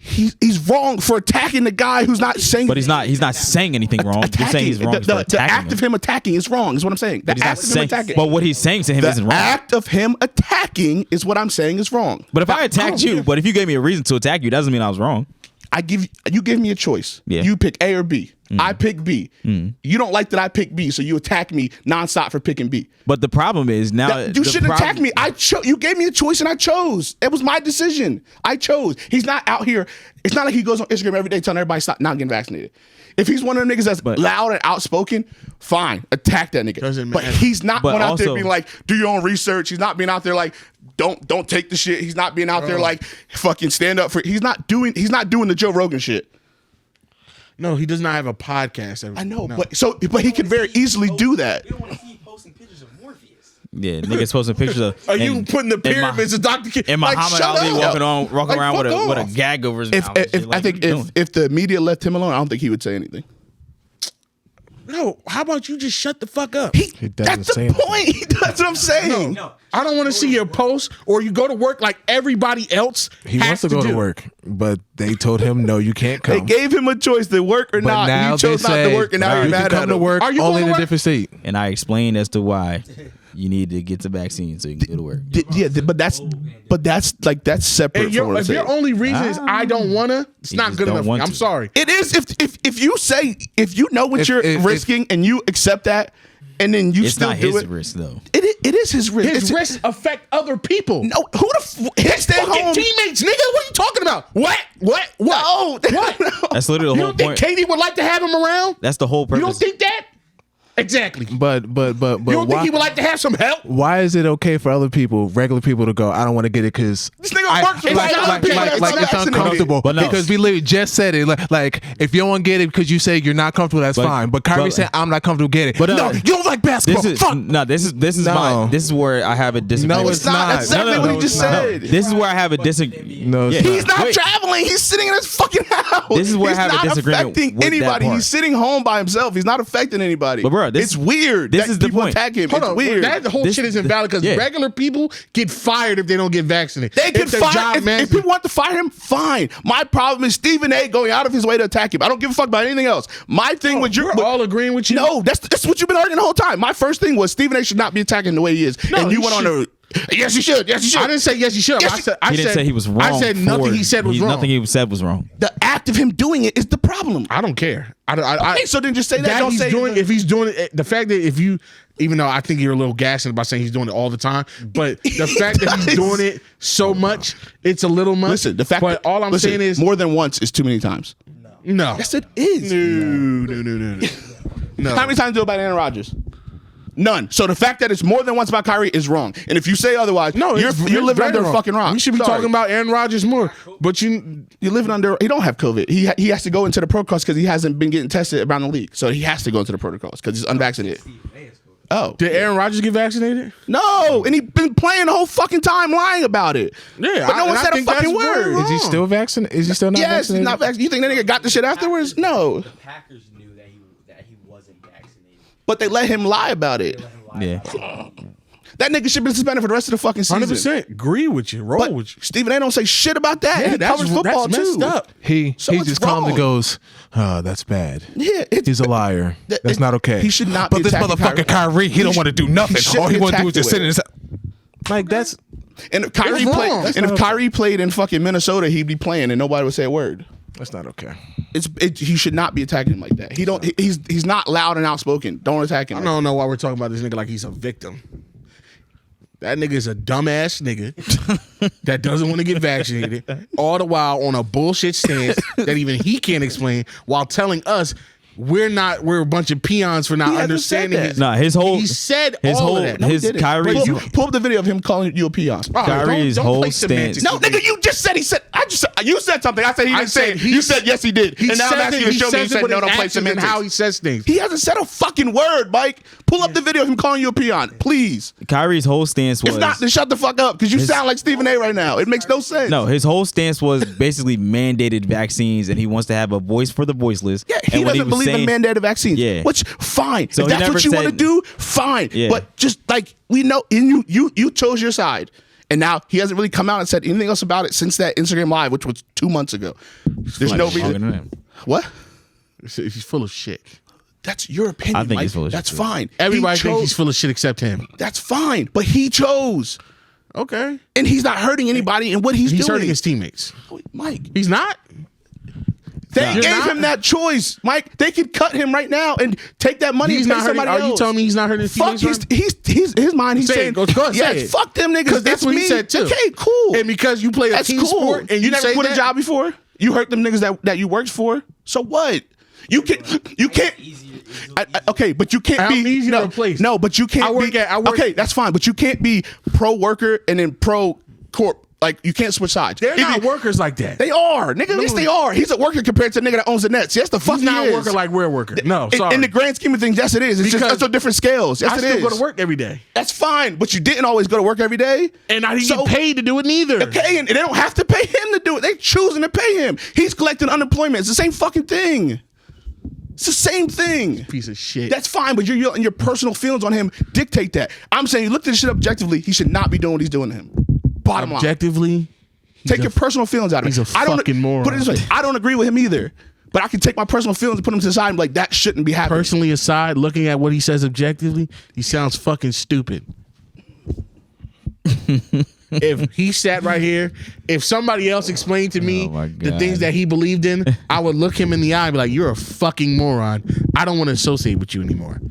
F: He's wrong for attacking the guy who's not saying.
C: But he's not saying anything wrong. You're saying he's wrong.
F: The act of him attacking is wrong. Is what I'm saying. The act of him attacking.
C: But what he's saying to him isn't wrong.
F: The act of him attacking is what I'm saying is wrong.
C: But if I attacked you, but if you gave me a reason to attack you, doesn't mean I was wrong.
F: You give me a choice.
C: Yeah.
F: You pick A or B. I pick B. You don't like that I pick B, so you attack me nonstop for picking B.
C: But the problem is now
F: you shouldn't attack me. You gave me a choice and I chose. It was my decision. I chose. He's not out here. It's not like he goes on Instagram every day telling everybody stop not getting vaccinated. If he's one of them niggas that's loud and outspoken, fine, attack that nigga.
A: Doesn't
F: but
A: matter.
F: he's not going out there
C: also
F: being like, do your own research. He's not being out there like, don't take the shit. He's not being out there like fucking stand up for. He's not doing the Joe Rogan shit.
A: No, he does not have a podcast.
F: I know, but he could very easily do that.
H: We don't want to see you posting pictures of Morpheus.
C: Yeah, niggas posting pictures of.
A: Are you putting the pyramids of Dr. King?
C: And Muhammad Ali walking around with a gag over his mouth.
F: If the media left him alone, I don't think he would say anything.
A: No, how about you just shut the fuck up?
F: That's the point. That's what I'm saying.
A: No, I don't want to see your post or you go to work like everybody else.
G: He wants to go to work, but they told him no, you can't come.
F: They gave him a choice to work or
G: but
F: not.
G: Now
F: He chose not to work, and now you're mad at him.
G: To work
A: Are you
G: only
A: going
G: in
A: to
G: a
A: work?
G: different state.
C: And I explained as to why you need to get the vaccine so you can go to work.
F: But that's separate
A: If
F: from what I'm saying.
A: your only reason is I don't wanna, it's not good enough. I'm sorry.
F: It is if you say if you know what you're risking and you accept that, and then you
C: It's
F: still
C: not
F: do
C: his
F: it.
C: risk though.
F: It is his risk.
A: His risks affect other people.
F: No, who
A: His
F: stay
A: fucking
F: home
A: teammates, nigga. What are you talking about? What?
F: No,
A: What?
C: That's literally the
A: You
C: whole
A: don't think
C: point.
A: Katie would like to have him around?
C: That's the whole purpose.
A: You don't think that? Exactly.
G: But
A: You don't
G: why,
A: think he would like to have some help?
G: why is it okay for other people, regular people, to go? I don't want to get it because
F: This nigga works for
G: it's uncomfortable.
C: But no.
G: Because we literally just said it. Like if you don't want to get it because you say you're not comfortable, that's fine. But Kyrie said I'm not comfortable getting it.
C: But,
G: no, you don't like basketball.
C: This is where I have a disagreement.
G: No, it's not.
F: That's exactly what he just said.
C: This is where I have a disagreement.
G: No, it's
F: He's not
C: Wait.
F: traveling. He's sitting in his fucking house.
C: This is where
F: He's
C: I have a
F: not
C: disagreement
F: affecting
C: with that
F: anybody.
C: part.
F: He's sitting home by himself. He's not affecting anybody.
C: But bro,
F: it's weird.
C: this
F: that
C: is the
F: people
C: point.
F: attack him.
A: Hold
F: It's
A: on.
F: weird.
A: That whole shit is invalid because regular people get fired if they don't get vaccinated.
F: They get
A: If their
F: fired.
A: job
F: If people want to fire him, fine. My problem is Stephen A. going out of his way to attack him. I don't give a fuck about anything else. My thing with
A: we're all agreeing with you.
F: No, that's what you've been arguing the whole time. My first thing was Stephen A. should not be attacking the way he is.
A: No,
F: and you
A: he
F: went on
A: should.
F: yes, he should. Yes, he should.
A: I didn't say yes, you should.
F: Yes,
A: I
C: He didn't
A: said
C: say he was wrong.
A: I said nothing he said was wrong.
C: Nothing he said was wrong.
F: The act of him doing it is the problem.
A: I don't care.
F: Okay, so then just say that. Don't
A: he's
F: say
A: doing. If he's doing it, the fact that if you, even though I think you're a little gassing by saying he's doing it all the time, but the fact that he's doing it so much, it's a little much.
F: Listen, the fact.
A: But all I'm saying is
F: more than once is too many times.
A: no.
F: Yes, it is.
A: No.
F: How many times do it about Aaron Rodgers? None. So the fact that it's more than once about Kyrie is wrong. And if you say otherwise,
A: No,
F: you're living
A: very
F: under a
A: wrong.
F: fucking rock.
A: We should be
F: Sorry.
A: talking about Aaron Rodgers more, but you're
F: living under. He don't have COVID. He has to go into the protocols because he hasn't been getting tested around the league. So he has to go into the protocols because he's unvaccinated. Oh,
A: Did Aaron Rodgers get vaccinated?
F: no, and he's been playing the whole fucking time lying about it.
A: Yeah,
F: but no one
A: I
F: said a
A: think that's
F: fucking
A: very
F: word.
A: wrong.
G: Is he still vaccinated? Is he still not
F: Yes, he's
G: vaccinated?
F: not vaccinated. You think that nigga got the shit afterwards? No,
H: The Packers knew that he wasn't vaccinated.
F: but they let him lie about it.
C: Yeah.
F: That nigga should have been suspended for the rest of the fucking season.
A: 100% agree with you. Roll
F: But
A: with you.
F: Stephen A. don't say shit about that.
A: Yeah,
F: He covers football
A: that's messed
F: too.
A: up.
G: He
F: So
G: he
F: what's
G: just calmly
F: wrong?
G: goes, "Oh, that's bad.
F: Yeah,
G: He's a liar. That's not okay.
F: He should not
G: But
F: be
G: this
F: attacking
G: motherfucker Kyrie, he don't want to do nothing. All he want to do is just sit in his. Like that's
F: And if Kyrie
A: It's
F: played,
A: wrong. That's
F: and if
G: not
F: Kyrie played in fucking Minnesota, he'd be playing and nobody would say a word.
G: not okay.
F: He should not be attacking him like that. He's not loud and outspoken. Don't attack him.
A: I don't know why we're talking about this nigga like he's a victim. That nigga is a dumbass nigga that doesn't want to get vaccinated, all the while on a bullshit stance that even he can't explain, while telling us we're a bunch of peons for not
F: He hasn't
A: understanding
F: said
A: his.
F: that.
C: Nah, his whole
A: He said
C: his
A: all
C: whole
A: of that.
F: No, he
C: his
F: didn't.
C: Kyrie's
F: Pull up the video of him calling you a peon.
A: All right,
C: Kyrie's
A: don't
C: whole
A: play
C: stance-
A: semantics
F: No,
A: with me.
F: nigga, you just said he said. You said something. I said he
A: I
F: didn't say
A: said
F: it.
A: he
F: You
A: s-
F: said yes, he did.
A: He
F: And now I'm
A: says
F: asking
A: it-
F: you to
A: he
F: show me. You
A: says it
F: said
A: with
F: no,
A: his
F: don't play
A: actions and
F: semantics.
A: how he says things.
F: He hasn't said a fucking word, Mike. Pull up the video of him calling you a peon, please.
C: Kyrie's whole stance was
F: If not, then shut the fuck up because you sound like Stephen A. right now. It makes no sense.
C: no. His whole stance was basically mandated vaccines, and he wants to have a voice for the voiceless.
F: Yeah, he
C: And when
F: doesn't
C: was
F: believe in
C: saying-
F: mandated vaccines.
C: Yeah.
F: Which fine.
C: So
F: if
C: he
F: that's
C: never
F: what you want to
C: said-
F: do, fine.
C: Yeah.
F: But just like we know, and you chose your side. And now he hasn't really come out and said anything else about it since that Instagram Live, which was 2 months ago. There's no
C: Longer than
F: reason.
C: him.
F: What?
A: He's full of shit.
F: That's your opinion.
C: I think
F: Mike.
C: he's full of
F: That's
C: shit.
F: fine.
A: Everybody
F: He
A: thinks
F: chose-
A: he's full of shit except him.
F: That's fine. But he chose.
A: Okay.
F: And he's not hurting anybody in what he's
A: He's
F: doing.
A: hurting his teammates.
F: Mike.
A: He's not.
F: They
A: You're
F: gave
A: not?
F: him that choice, Mike. They could cut him right now and take that money
A: He's
F: and pay
A: not hurting.
F: somebody
A: Are you
F: else.
A: telling me he's not hurting his
F: Fuck,
A: teammates?
F: he's his mind. He's
A: Say it.
F: saying,
A: Go ahead, say
F: yes,
A: it.
F: fuck them niggas.
A: Because that's
F: It's
A: what
F: me.
A: he said too.
F: Okay, cool.
A: And because you play a
F: That's
A: team
F: cool.
A: sport and you
F: never
A: say
F: quit
A: that,
F: a job before. You hurt them niggas that you worked for. So what? You can't. Okay, but you can't
A: I'm
F: be
A: easy to replace.
F: No, but you can't. Okay, that's fine. But you can't be pro worker and then pro corp. Like you can't switch sides.
A: They're not workers like that.
F: They are, nigga. At least they are. He's a worker compared to the nigga that owns the Nets. Yes, the fuck
A: He's not
F: he
A: a
F: is.
A: worker like we're a worker. No, sorry.
F: In the grand scheme of things, yes, it is. It's just
A: Because
F: that's on different scales. Yes,
A: I
F: it
A: still
F: is.
A: go to work every day.
F: That's fine, but you didn't always go to work every day.
A: And I didn't get paid to do it neither.
F: Okay, and they don't have to pay him to do it. They choosing to pay him. He's collecting unemployment. It's the same fucking thing. It's the same thing.
A: Piece of shit.
F: That's fine, but you're letting your personal feelings on him dictate that. I'm saying you look at this shit objectively. He should not be doing what he's doing to him. Bottom line.
A: Objectively,
F: Take your personal feelings out of it.
A: he's a fucking moron.
F: Put it this way. I don't agree with him either. But I can take my personal feelings and put them to the side and be like, that shouldn't be happening.
A: personally aside, looking at what he says objectively, he sounds fucking stupid. If he sat right here, if somebody else explained to me
C: Oh my
A: the
C: God.
A: things that he believed in, I would look him in the eye and be like, you're a fucking moron. I don't want to associate with you anymore.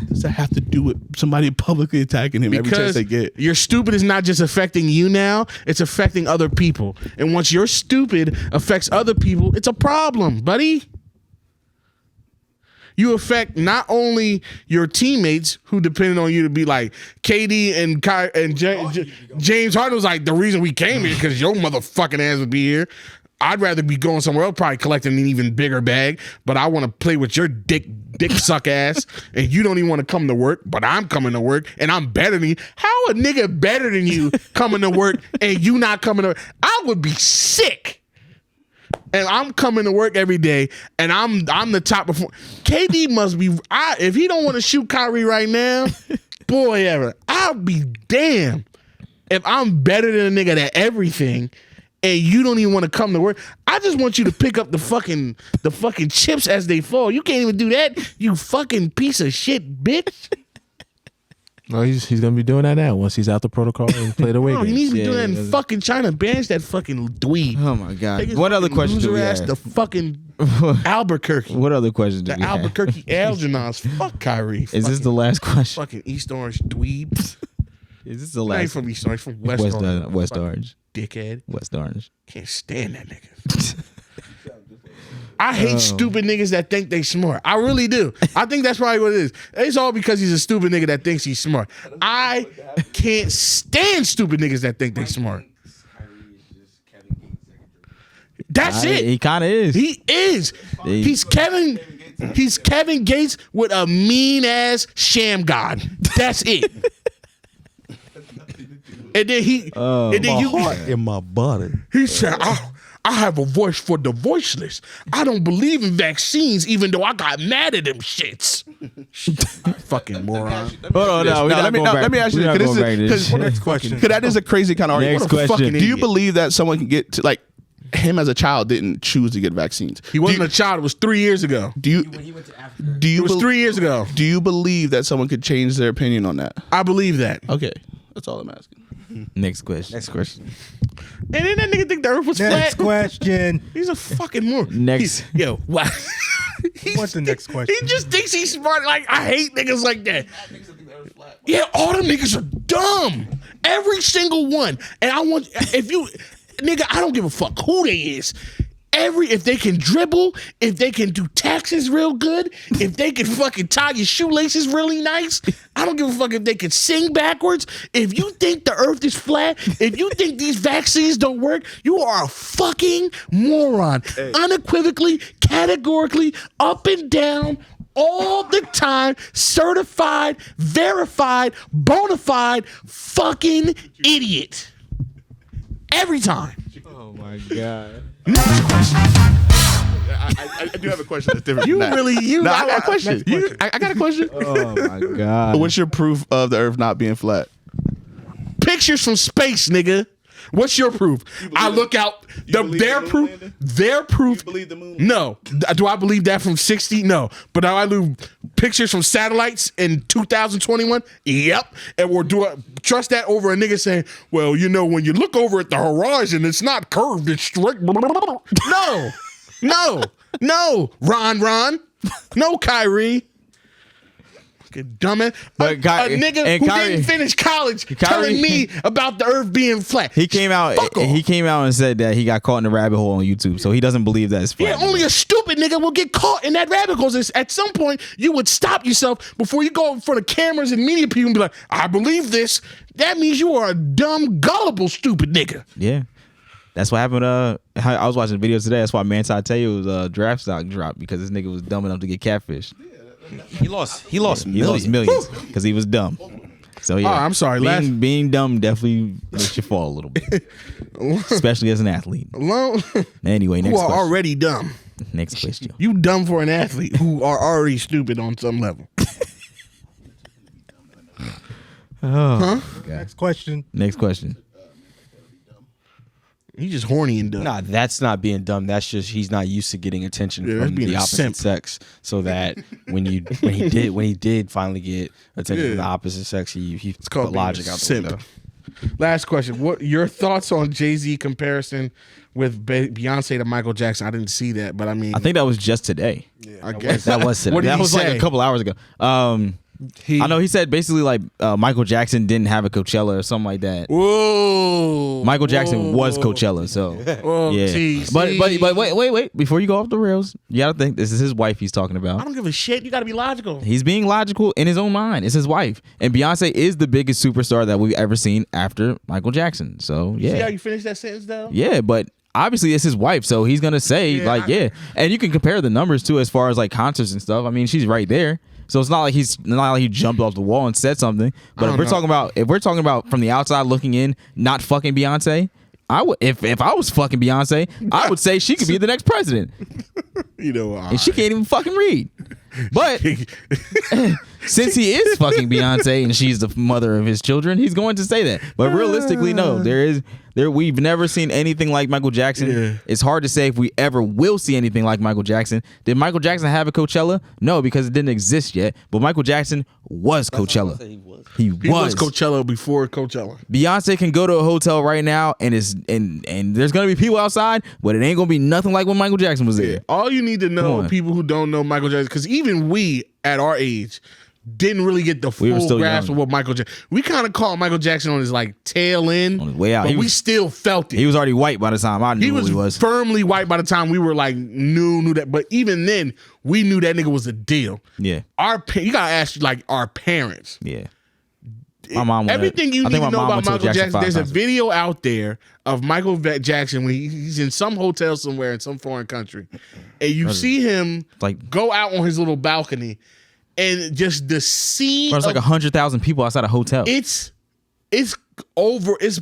F: Does that have to do with somebody publicly attacking him every chance
A: Because
F: they get?
A: your stupid is not just affecting you now, it's affecting other people. And once your stupid affects other people, it's a problem, buddy. You affect not only your teammates who depended on you to be like KD and James Harden was like, the reason we came here because your motherfucking ass would be here. I'd rather be going somewhere else, probably collecting an even bigger bag, but I want to play with your dick suck ass, and you don't even want to come to work, but I'm coming to work, and I'm better than you. How a nigga better than you coming to work, and you not coming to work? I would be sick. And I'm coming to work every day, and I'm the top performer. KD must be. If he don't want to shoot Kyrie right now, boy ever, I'll be damned if I'm better than a nigga at everything, and you don't even want to come to work. I just want you to pick up the fucking chips as they fall. You can't even do that, you fucking piece of shit, bitch.
E: No, he's gonna be doing that now once he's out the protocol and play the away
A: No, he needs
E: games.
A: to be doing that
C: Yeah,
A: in fucking China. Banish that fucking dweeb.
C: Oh my God!
A: Take his
C: What other
A: fucking
C: questions do we
A: loser ass
C: have?
A: to fucking Albuquerque.
C: What other questions do
A: The
C: we have?
A: Albuquerque Algernons. Fuck Kyrie.
C: Is this the last question?
A: Fucking East Orange dweebs?
C: Is this the
A: I ain't
C: last?
A: from East Orange, from West,
C: West,
A: Orange.
C: West
A: Fucking
C: Orange.
A: Dickhead.
C: West Orange.
A: Can't stand that nigga. I hate stupid niggas that think they smart. I really do. I think that's probably what it is. It's all because he's a stupid nigga that thinks he's smart. I can't stand stupid niggas that think they smart. That's it.
C: He kind of is.
A: He is. He's Kevin Gates with a mean ass sham god. That's it. And then
E: in my body.
A: he said, I have a voice for the voiceless. I don't believe in vaccines, even though I got mad at them shits. Fucking moron.
C: Hold on, no,
F: Let me ask you this.
E: Next question.
F: Because that is a crazy kind of argument.
C: Next
F: What a
C: question.
F: fucking- Do you believe that someone can get to, like, him as a child didn't choose to get vaccines?
A: He wasn't a child. It was 3 years ago.
F: Do you? Do you?
A: It was 3 years ago.
F: Do you believe that someone could change their opinion on that?
A: I believe that.
F: Okay, that's all I'm asking.
C: Next question.
D: Next question.
A: And then that nigga think the earth was
E: Next
A: flat.
E: question.
A: He's a fucking moron.
C: Next.
A: Yo, wow.
E: What's the next question?
A: He just thinks he's smart. Like, I hate niggas like that. Yeah, all them niggas are dumb. Every single one. And I want, if you, nigga, I don't give a fuck who they is. if they can dribble, if they can do taxes real good, if they can fucking tie your shoelaces really nice, I don't give a fuck if they can sing backwards. If you think the earth is flat, if you think these vaccines don't work, you are a fucking moron. Hey. Unequivocally, categorically, up and down, all the time, certified, verified, bona fide, fucking idiot. Every time.
C: Oh my God.
A: Next question.
F: I do have a question that's different.
A: I got a question.
F: I got a question.
C: Oh my God.
F: What's your proof of the earth not being flat?
A: Pictures from space, nigga. What's your proof? I look out. Their proof. Their proof.
F: You believe the moon?
A: No. Do I believe that from 60? No. But do I believe pictures from satellites in 2021? Yep. And do I trust that over a nigga saying, well, you know, when you look over at the horizon, it's not curved, it's straight. No. No. Ron. No, Kyrie. Dumbass. A nigga who didn't finish college telling me about the earth being flat.
C: He came out and said that he got caught in the rabbit hole on YouTube, so he doesn't believe that it's flat.
A: Yeah, only a stupid nigga will get caught in that rabbit hole. At some point, you would stop yourself before you go in front of cameras and media people and be like, I believe this. That means you are a dumb, gullible, stupid nigga.
C: Yeah. That's what happened. I was watching a video today. That's why Manti Te'o's draft stock dropped, because this nigga was dumb enough to get catfished.
D: He lost millions
C: because he was dumb. So yeah,
A: I'm sorry.
C: Being dumb definitely makes you fall a little bit, especially as an athlete. Anyway, next
A: who are
C: question.
A: already dumb.
C: Next question.
A: You dumb for an athlete who are already stupid on some level.
E: Next question.
C: Next question.
A: He's just horny and dumb.
D: Nah, that's not being dumb. That's just he's not used to getting attention from the opposite sex. So that when he did finally get attention from the opposite sex, he put logic out the window.
A: Last question. What your thoughts on Jay-Z comparison with Beyonce to Michael Jackson? I didn't see that, but I mean,
C: I think that was just today.
A: Yeah, I guess
D: that was today.
A: What did
C: that
A: he
C: was
A: say?
C: like a couple hours ago. I know he said basically like Michael Jackson didn't have a Coachella or something like that.
A: Whoa!
C: Michael Jackson was Coachella, so yeah. But wait! Before you go off the rails, you gotta think this is his wife he's talking about.
A: I don't give a shit. You gotta be logical.
C: He's being logical in his own mind. It's his wife, and Beyonce is the biggest superstar that we've ever seen after Michael Jackson. So yeah.
A: See how you finished that sentence though?
C: Yeah, but obviously it's his wife, so he's gonna say and you can compare the numbers too as far as like concerts and stuff. I mean, she's right there. So it's not like he jumped off the wall and said something. But if we're talking about from the outside looking in, not fucking Beyonce, I would if I was fucking Beyonce, I would say she could be the next president.
A: You know,
C: and she can't even fucking read. But since he is fucking Beyonce and she's the mother of his children, he's going to say that. But realistically, no. We've never seen anything like Michael Jackson. Yeah. It's hard to say if we ever will see anything like Michael Jackson. Did Michael Jackson have a Coachella? No, because it didn't exist yet. But Michael Jackson was Coachella. He was
A: Coachella before Coachella.
C: Beyonce can go to a hotel right now and there's gonna be people outside, but it ain't gonna be nothing like when Michael Jackson was there.
A: All you need to know, people who don't know Michael Jackson, because even we at our age didn't really get the full grasp of what Michael Jackson. We kind of caught Michael Jackson on his like tail end,
C: on his way out,
A: but we still felt it.
C: He was already white by the time I knew who he was.
A: Firmly white by the time we were like knew that. But even then, we knew that nigga was a deal.
C: Yeah,
A: you gotta ask like our parents.
C: Yeah. My mom
A: everything you need to know about Michael Jackson. There's a video out there of Michael Jackson when he's in some hotel somewhere in some foreign country, and you see him like go out on his little balcony, and just the scene.
C: There's like 100,000 people outside a hotel.
A: It's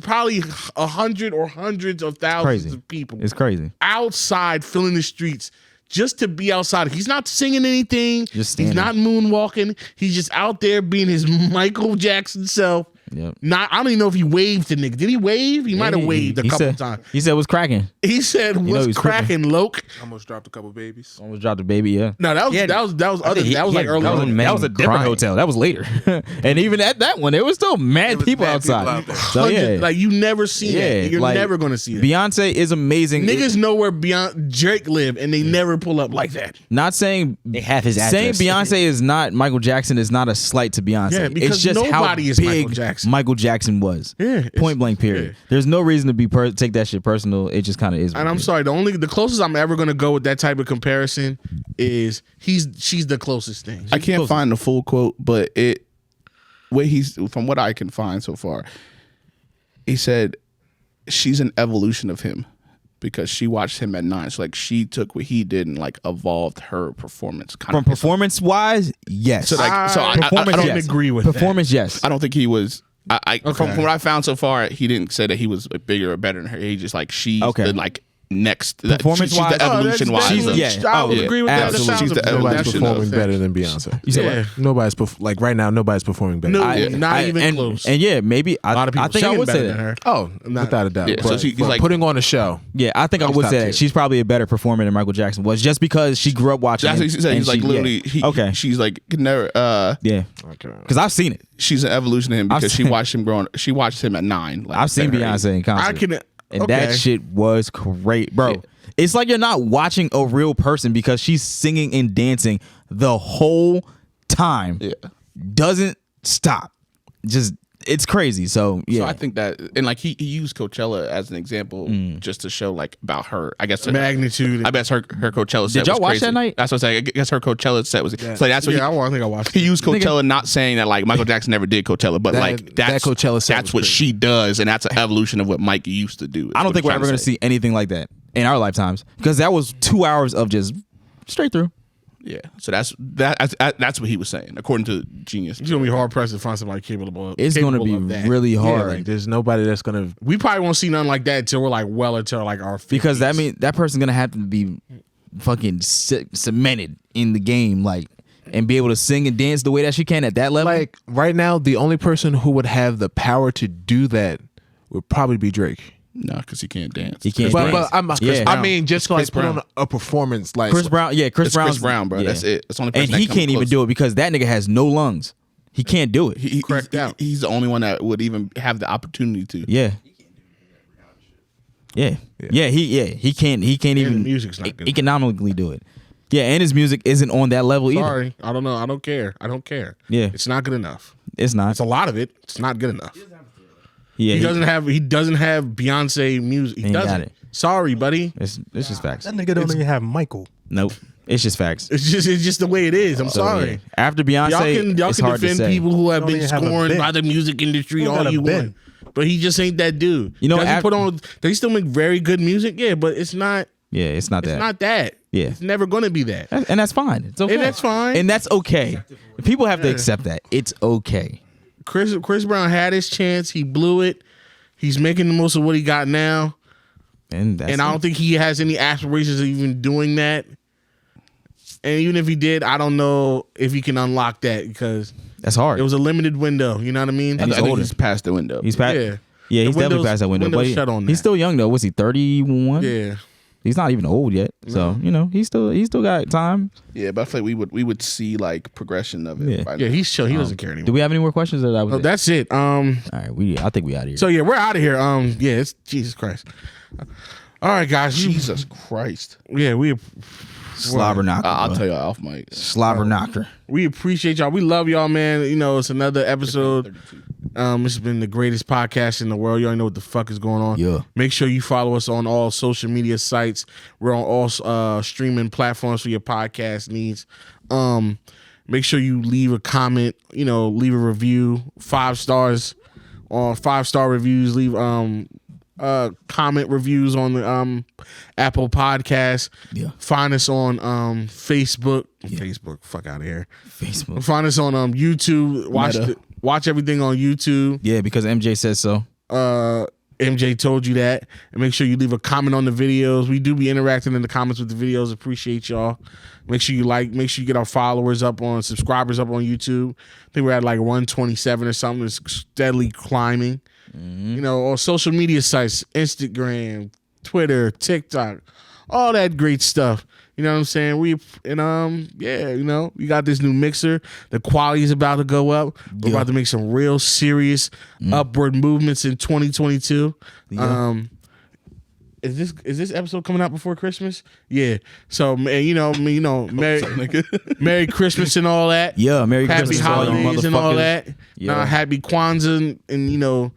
A: probably 100 or hundreds of thousands of people.
C: It's crazy
A: outside filling the streets. Just to be outside. He's not singing anything. He's not moonwalking. He's just out there being his Michael Jackson self.
C: Yep.
A: I don't even know if he waved to nigga. Did he wave? He might have waved a couple times.
C: He said, "What's cracking?"
A: He said, "What's cracking, Loke?"
E: Almost dropped a couple babies.
C: Almost dropped a baby. Yeah.
A: No, that was like early.
C: That was a different hotel. That was later. And even at that one, there was still mad people outside.
A: So yeah, like you never see that. You're never gonna see that.
C: Beyonce is amazing.
A: Niggas know where Drake live, and they never pull up like that.
C: Not saying
D: they have his address.
C: Saying Beyonce is not Michael Jackson is not a slight to Beyonce.
A: Yeah, because
C: it's just
A: nobody is Michael Jackson.
C: Michael Jackson was.
A: Yeah,
C: Point blank. Period.
A: Yeah.
C: There's no reason to be take that shit personal. It just kind of is.
A: And I'm sorry. The closest I'm ever gonna go with that type of comparison is she's the closest thing.
F: I can't find the full quote, but from what I can find so far, he said she's an evolution of him because she watched him at 9. So like she took what he did and like evolved her performance.
C: From performance wise, yes.
F: So like,
A: I don't agree with
C: performance. Yes.
F: I don't think he was. From what I found so far, he didn't say that he was like, bigger or better than her. He just like she's the like next
C: performance wise.
F: She's the evolution wise.
A: I would agree with that.
F: She's the
G: Nobody's
F: evolution
G: performing better than Beyonce.
C: You said what?
G: Nobody's like right now. Nobody's performing better.
A: No, not even close.
C: And yeah, maybe
A: a lot of people
C: I think I
A: singing
C: would
A: better
C: say
A: than
C: that.
A: her.
G: Oh, without a doubt.
F: Yeah, so
G: But
F: she's
G: for
F: like
G: putting on a show.
C: Yeah, I think I would
G: top
C: say
G: tier.
C: that she's probably a better performer than Michael Jackson was, just because she grew up watching.
F: That's what he said.
C: and
F: He's like
C: she-
F: literally.
C: okay.
F: She's like never.
C: Yeah.
G: Okay.
C: Because I've seen it.
F: She's an evolution of him because she
C: seen-
F: watched him growing. She watched him at 9. Like,
C: I've seen
F: at her age.
C: Beyonce in concert.
A: I can.
C: And
A: okay.
C: that shit was great, bro.
F: Yeah.
C: It's like you're not watching a real person because she's singing and dancing the whole time.
F: Yeah.
C: Doesn't stop. Just it's crazy. So yeah.
F: So I think that, and like he used Coachella as an example just to show like about her. I guess
A: magnitude.
F: I bet her Coachella set
C: Did y'all
F: was
C: watch
F: crazy.
C: that night?
F: That's what I'm saying. I guess her Coachella set was. So like, that's what
A: I think I watched.
F: he used Coachella, not saying that like Michael Jackson never did Coachella, but like that's
G: that Coachella set
F: that's
G: was
F: what
G: crazy.
F: she does, and that's an evolution of what Mike used to do.
C: I don't think we're ever going to see anything like that in our lifetimes because that was 2 hours of just straight through.
F: Yeah, so that's what he was saying, according to Genius.
A: It's gonna be hard pressed to find somebody capable.
C: It's going to be
A: of that.
C: really
G: Yeah,
C: hard
G: like there's nobody that's gonna.
A: We probably won't see nothing like that until we're like well into like our 50s.
C: because that means that person's going to have to be fucking cemented in the game, like, and be able to sing and dance the way that she can at that level.
G: Like right now, the only person who would have the power to do that would probably be Drake.
F: No, because he can't dance.
C: He can't
G: But
C: dance.
G: I mean, just like put
F: Brown.
G: on a performance like
C: Chris Brown, yeah, Chris
F: It's
C: Brown's,
F: Chris Brown, bro.
C: yeah.
F: That's it. That's the only person
C: And
F: that
C: he
F: comes
C: can't even
F: close.
C: do it because that nigga has no lungs. He can't do it.
A: Correct out.
F: He's the only one that would even have the opportunity to.
C: Yeah. Yeah. He can't even
A: music's not good.
C: economically do it. Yeah, and his music isn't on that level either.
A: Sorry, I don't know. I don't care.
C: Yeah.
A: It's not good enough.
C: It's not.
A: It's a lot of it. It's not good enough.
C: Yeah,
A: He doesn't have Beyonce music. He
C: Ain't got
A: doesn't.
C: it.
A: Sorry, buddy.
C: It's just facts.
E: That nigga don't even have Michael.
C: Nope. It's just facts.
A: It's just the way it is. I'm
C: So,
A: sorry.
C: yeah. After Beyonce,
A: Y'all
C: it's
A: can
C: hard to
A: defend
C: say.
A: people who have
E: Don't
A: been
E: even have a
A: scorned
E: bent.
A: by the music industry
E: Don't
A: all
E: got a
A: you
E: bent.
A: want, but he just ain't that dude.
C: You know,
A: does he
C: after-
A: put on? Does he still make very good music? Yeah, but it's not.
C: Yeah, it's not
A: It's
C: that.
A: not that.
C: Yeah.
A: It's never gonna be that.
C: And that's fine. It's okay.
A: And that's fine.
C: And that's okay. People have to accept that. It's okay.
A: Chris Brown had his chance. He blew it. He's making the most of what he got now.
C: And that's
A: And I don't think he has any aspirations of even doing that. And even if he did, I don't know if he can unlock that because
C: that's hard.
A: it was a limited window. You know what I mean?
C: And
F: I think
C: older.
F: he's past the window.
C: He's past.
A: Yeah.
C: Yeah,
A: The
C: he's definitely
A: window's-
C: past that window.
A: window's
C: But
A: shut on
C: he's
A: that.
C: still young though. Was he 31?
A: Yeah.
C: He's not even old yet. So he still got time.
F: Yeah, but I feel like we would see like progression of it.
C: Yeah.
F: by
A: Yeah,
F: now.
A: he's chill. He doesn't care anymore.
C: Do we have any more questions? Or that was
A: Oh,
C: it?
A: that's it.
C: All right, I think we out of here.
A: So yeah, we're out of here. Yeah, it's Jesus Christ. All right, guys.
F: Jesus Christ.
A: Yeah, we
C: slobber knocker.
F: I'll
C: bro.
F: tell you off mic.
C: Slobber knocker.
A: we appreciate y'all. We love y'all, man. You know, it's another episode. This has been the greatest podcast in the world. You already know what the fuck is going on.
C: Yeah.
A: Make sure you follow us on all social media sites. We're on all streaming platforms for your podcast needs. Make sure you leave a comment. You know, leave a review. 5 stars on 5-star reviews. Leave comment reviews on the Apple Podcast.
C: Yeah.
A: Find us on Facebook. Facebook, fuck out of here.
C: Facebook.
A: Find us on YouTube. Watch everything on YouTube.
C: Yeah, because MJ says so.
A: MJ told you that. And make sure you leave a comment on the videos. We do be interacting in the comments with the videos. Appreciate y'all. Make sure you make sure you get our subscribers up on YouTube. I think we're at like 127 or something. It's steadily climbing. You know, on social media sites, Instagram, Twitter, TikTok, all that great stuff. You know what I'm saying? We got this new mixer. The quality is about to go up. We're about to make some real serious upward movements in 2022. is this episode coming out before Christmas? Yeah. So Merry Christmas and all that.
C: Yeah, Merry
A: Happy
C: Christmas to all you
A: holidays and all
C: motherfuckers.
A: that.
C: Yeah.
A: Happy Kwanzaa and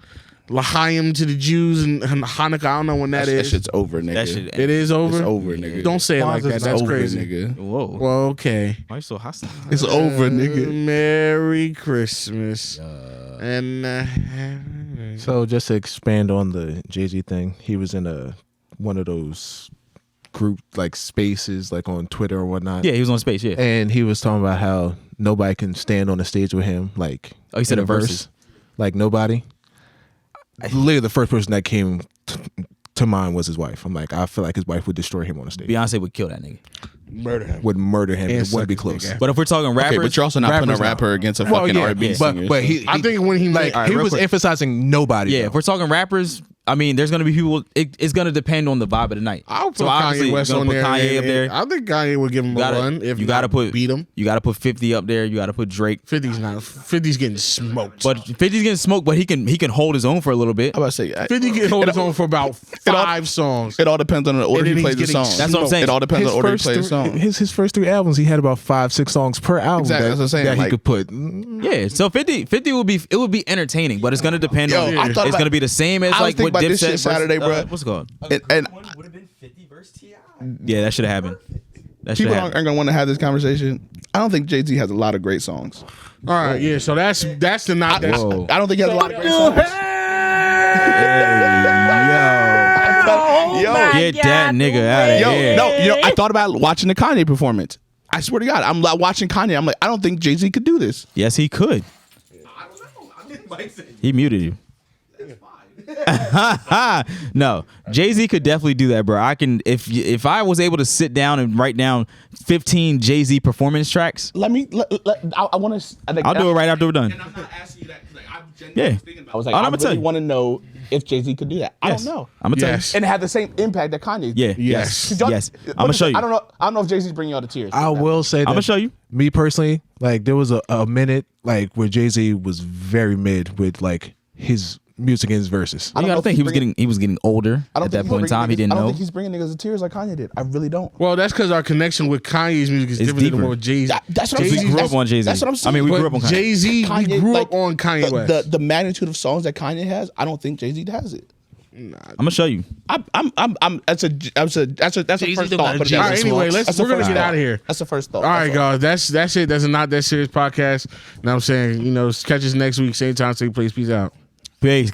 A: L'chaim to the Jews and Hanukkah. I don't know when that
F: That
A: is.
F: shit's over, nigga.
C: That shit.
A: It is over.
F: It's over, nigga.
A: Don't say it like that.
G: Kwanzaa's
A: That's
F: over,
A: crazy.
F: nigga.
C: Whoa.
A: Well, okay.
C: Why are you so hostile?
F: It's over, nigga.
A: Merry Christmas. And
G: So just to expand on the Jay-Z thing, he was in one of those group like spaces like on Twitter or whatnot.
C: Yeah, he was on Space. Yeah.
G: And he was talking about how nobody can stand on the stage with him. Like,
C: Oh, he said
G: in
C: a verse.
G: Like nobody. Literally, the first person that came to mind was his wife. I'm like, I feel like his wife would destroy him on the stage.
C: Beyonce would kill that nigga.
A: murder him.
G: Would murder him.
A: And
G: It wouldn't be
A: suck his
G: close.
A: dick.
C: But if we're talking rappers,
F: Okay, but you're also not putting a
G: rappers
F: rapper against a
G: Well,
F: fucking
G: yeah,
F: R&B
G: yeah.
F: singer.
G: But he,
A: I think when he
G: like
A: made,
G: he was emphasizing nobody.
C: yeah,
G: though.
C: if we're talking rappers, I mean, there's gonna be people. It's gonna depend on the vibe of the night.
A: I'll put
C: So obviously,
A: Kanye West
C: you're
A: on
C: gonna
A: there.
C: put Kanye up there.
A: I think Kanye would give him a run. If
C: you gotta
A: not
C: put
A: beat him.
C: You gotta put 50 up there. You gotta put Drake.
A: 50's getting smoked.
C: But 50's getting smoked, but he can hold his own for a little bit.
F: I'm about to say,
A: 50 can hold his own for about 5 songs.
F: it all depends on the order
A: And then
F: he plays
A: he's
F: the
A: getting
F: song.
C: That's what I'm saying.
F: It all depends on the order he plays the song.
G: His first 3 albums, he had about 5-6 songs per album.
F: Exactly, that's what I'm saying,
G: That he
F: like-
G: could put.
C: Yeah, so 50 would be entertaining, but it's gonna depend
F: Yo,
C: on.
F: I thought
C: It's
F: about-
C: gonna be the same as
F: I was
C: like
F: thinking
C: what
F: about this
C: Dipset
F: shit Saturday,
C: versus,
F: bro.
C: what's it called?
F: And
I: would have been 50 versus T.I.
C: Yeah, that should have happened. That should
F: people
C: have
F: aren't
C: happened.
F: gonna want to have this conversation. I don't think Jay-Z has a lot of great songs.
A: All right, yeah. So that's the not. That's,
C: Whoa.
F: I don't think he has a lot of great songs. Yo,
C: Get that nigga out of
F: yo,
C: here.
F: no, I thought about watching the Kanye performance. I swear to God, I'm like watching Kanye. I'm like, I don't think Jay-Z could do this.
C: Yes, he could. He muted you. No, Jay-Z could definitely do that, bro. I can if I was able to sit down and write down 15 Jay-Z performance tracks,
F: I want to.
C: I'll do it right after we're done.
F: And I'm not asking you that because I'm
C: Yeah.
F: I was like,
C: Oh,
F: I
C: I'ma tell
F: really
C: you.
F: want to know if Jay-Z could do that. I
C: Yes.
F: don't know.
C: I'm gonna tell
A: Yes.
C: you.
F: And have the same impact that Kanye.
C: Yeah.
A: Yes.
C: Yes. I'm gonna show you.
F: I don't know if Jay-Z's bringing y'all to tears.
G: I will say that.
C: I'm gonna show you.
G: Me personally, like there was a minute like where Jay-Z was very mid with like his music and his verses.
C: You gotta think he was getting older at that point in time. He didn't
F: I don't
C: know.
F: think he's bringing niggas to tears like Kanye did. I really don't.
A: well, that's because our connection with Kanye's music is
C: It's
A: different than
C: deeper.
A: what Jay-Z.
F: That's what I'm
C: We
F: saying.
C: grew up on Jay-Z.
F: That's what I'm saying.
C: I mean, we grew up on Kanye.
A: Jay-Z.
F: Kanye,
A: we grew
F: like,
A: up on Kanye West.
F: The magnitude of songs that Kanye has, I don't think Jay-Z has it.
C: I'm gonna show you.
F: That's a first thought. But
A: All right, anyway, we're gonna get out of here.
F: That's the first thought.
A: All right, guys. That's it. That's a Not That Serious podcast. Now I'm saying, catch us next week, same time, same place. Peace out.
C: Peace.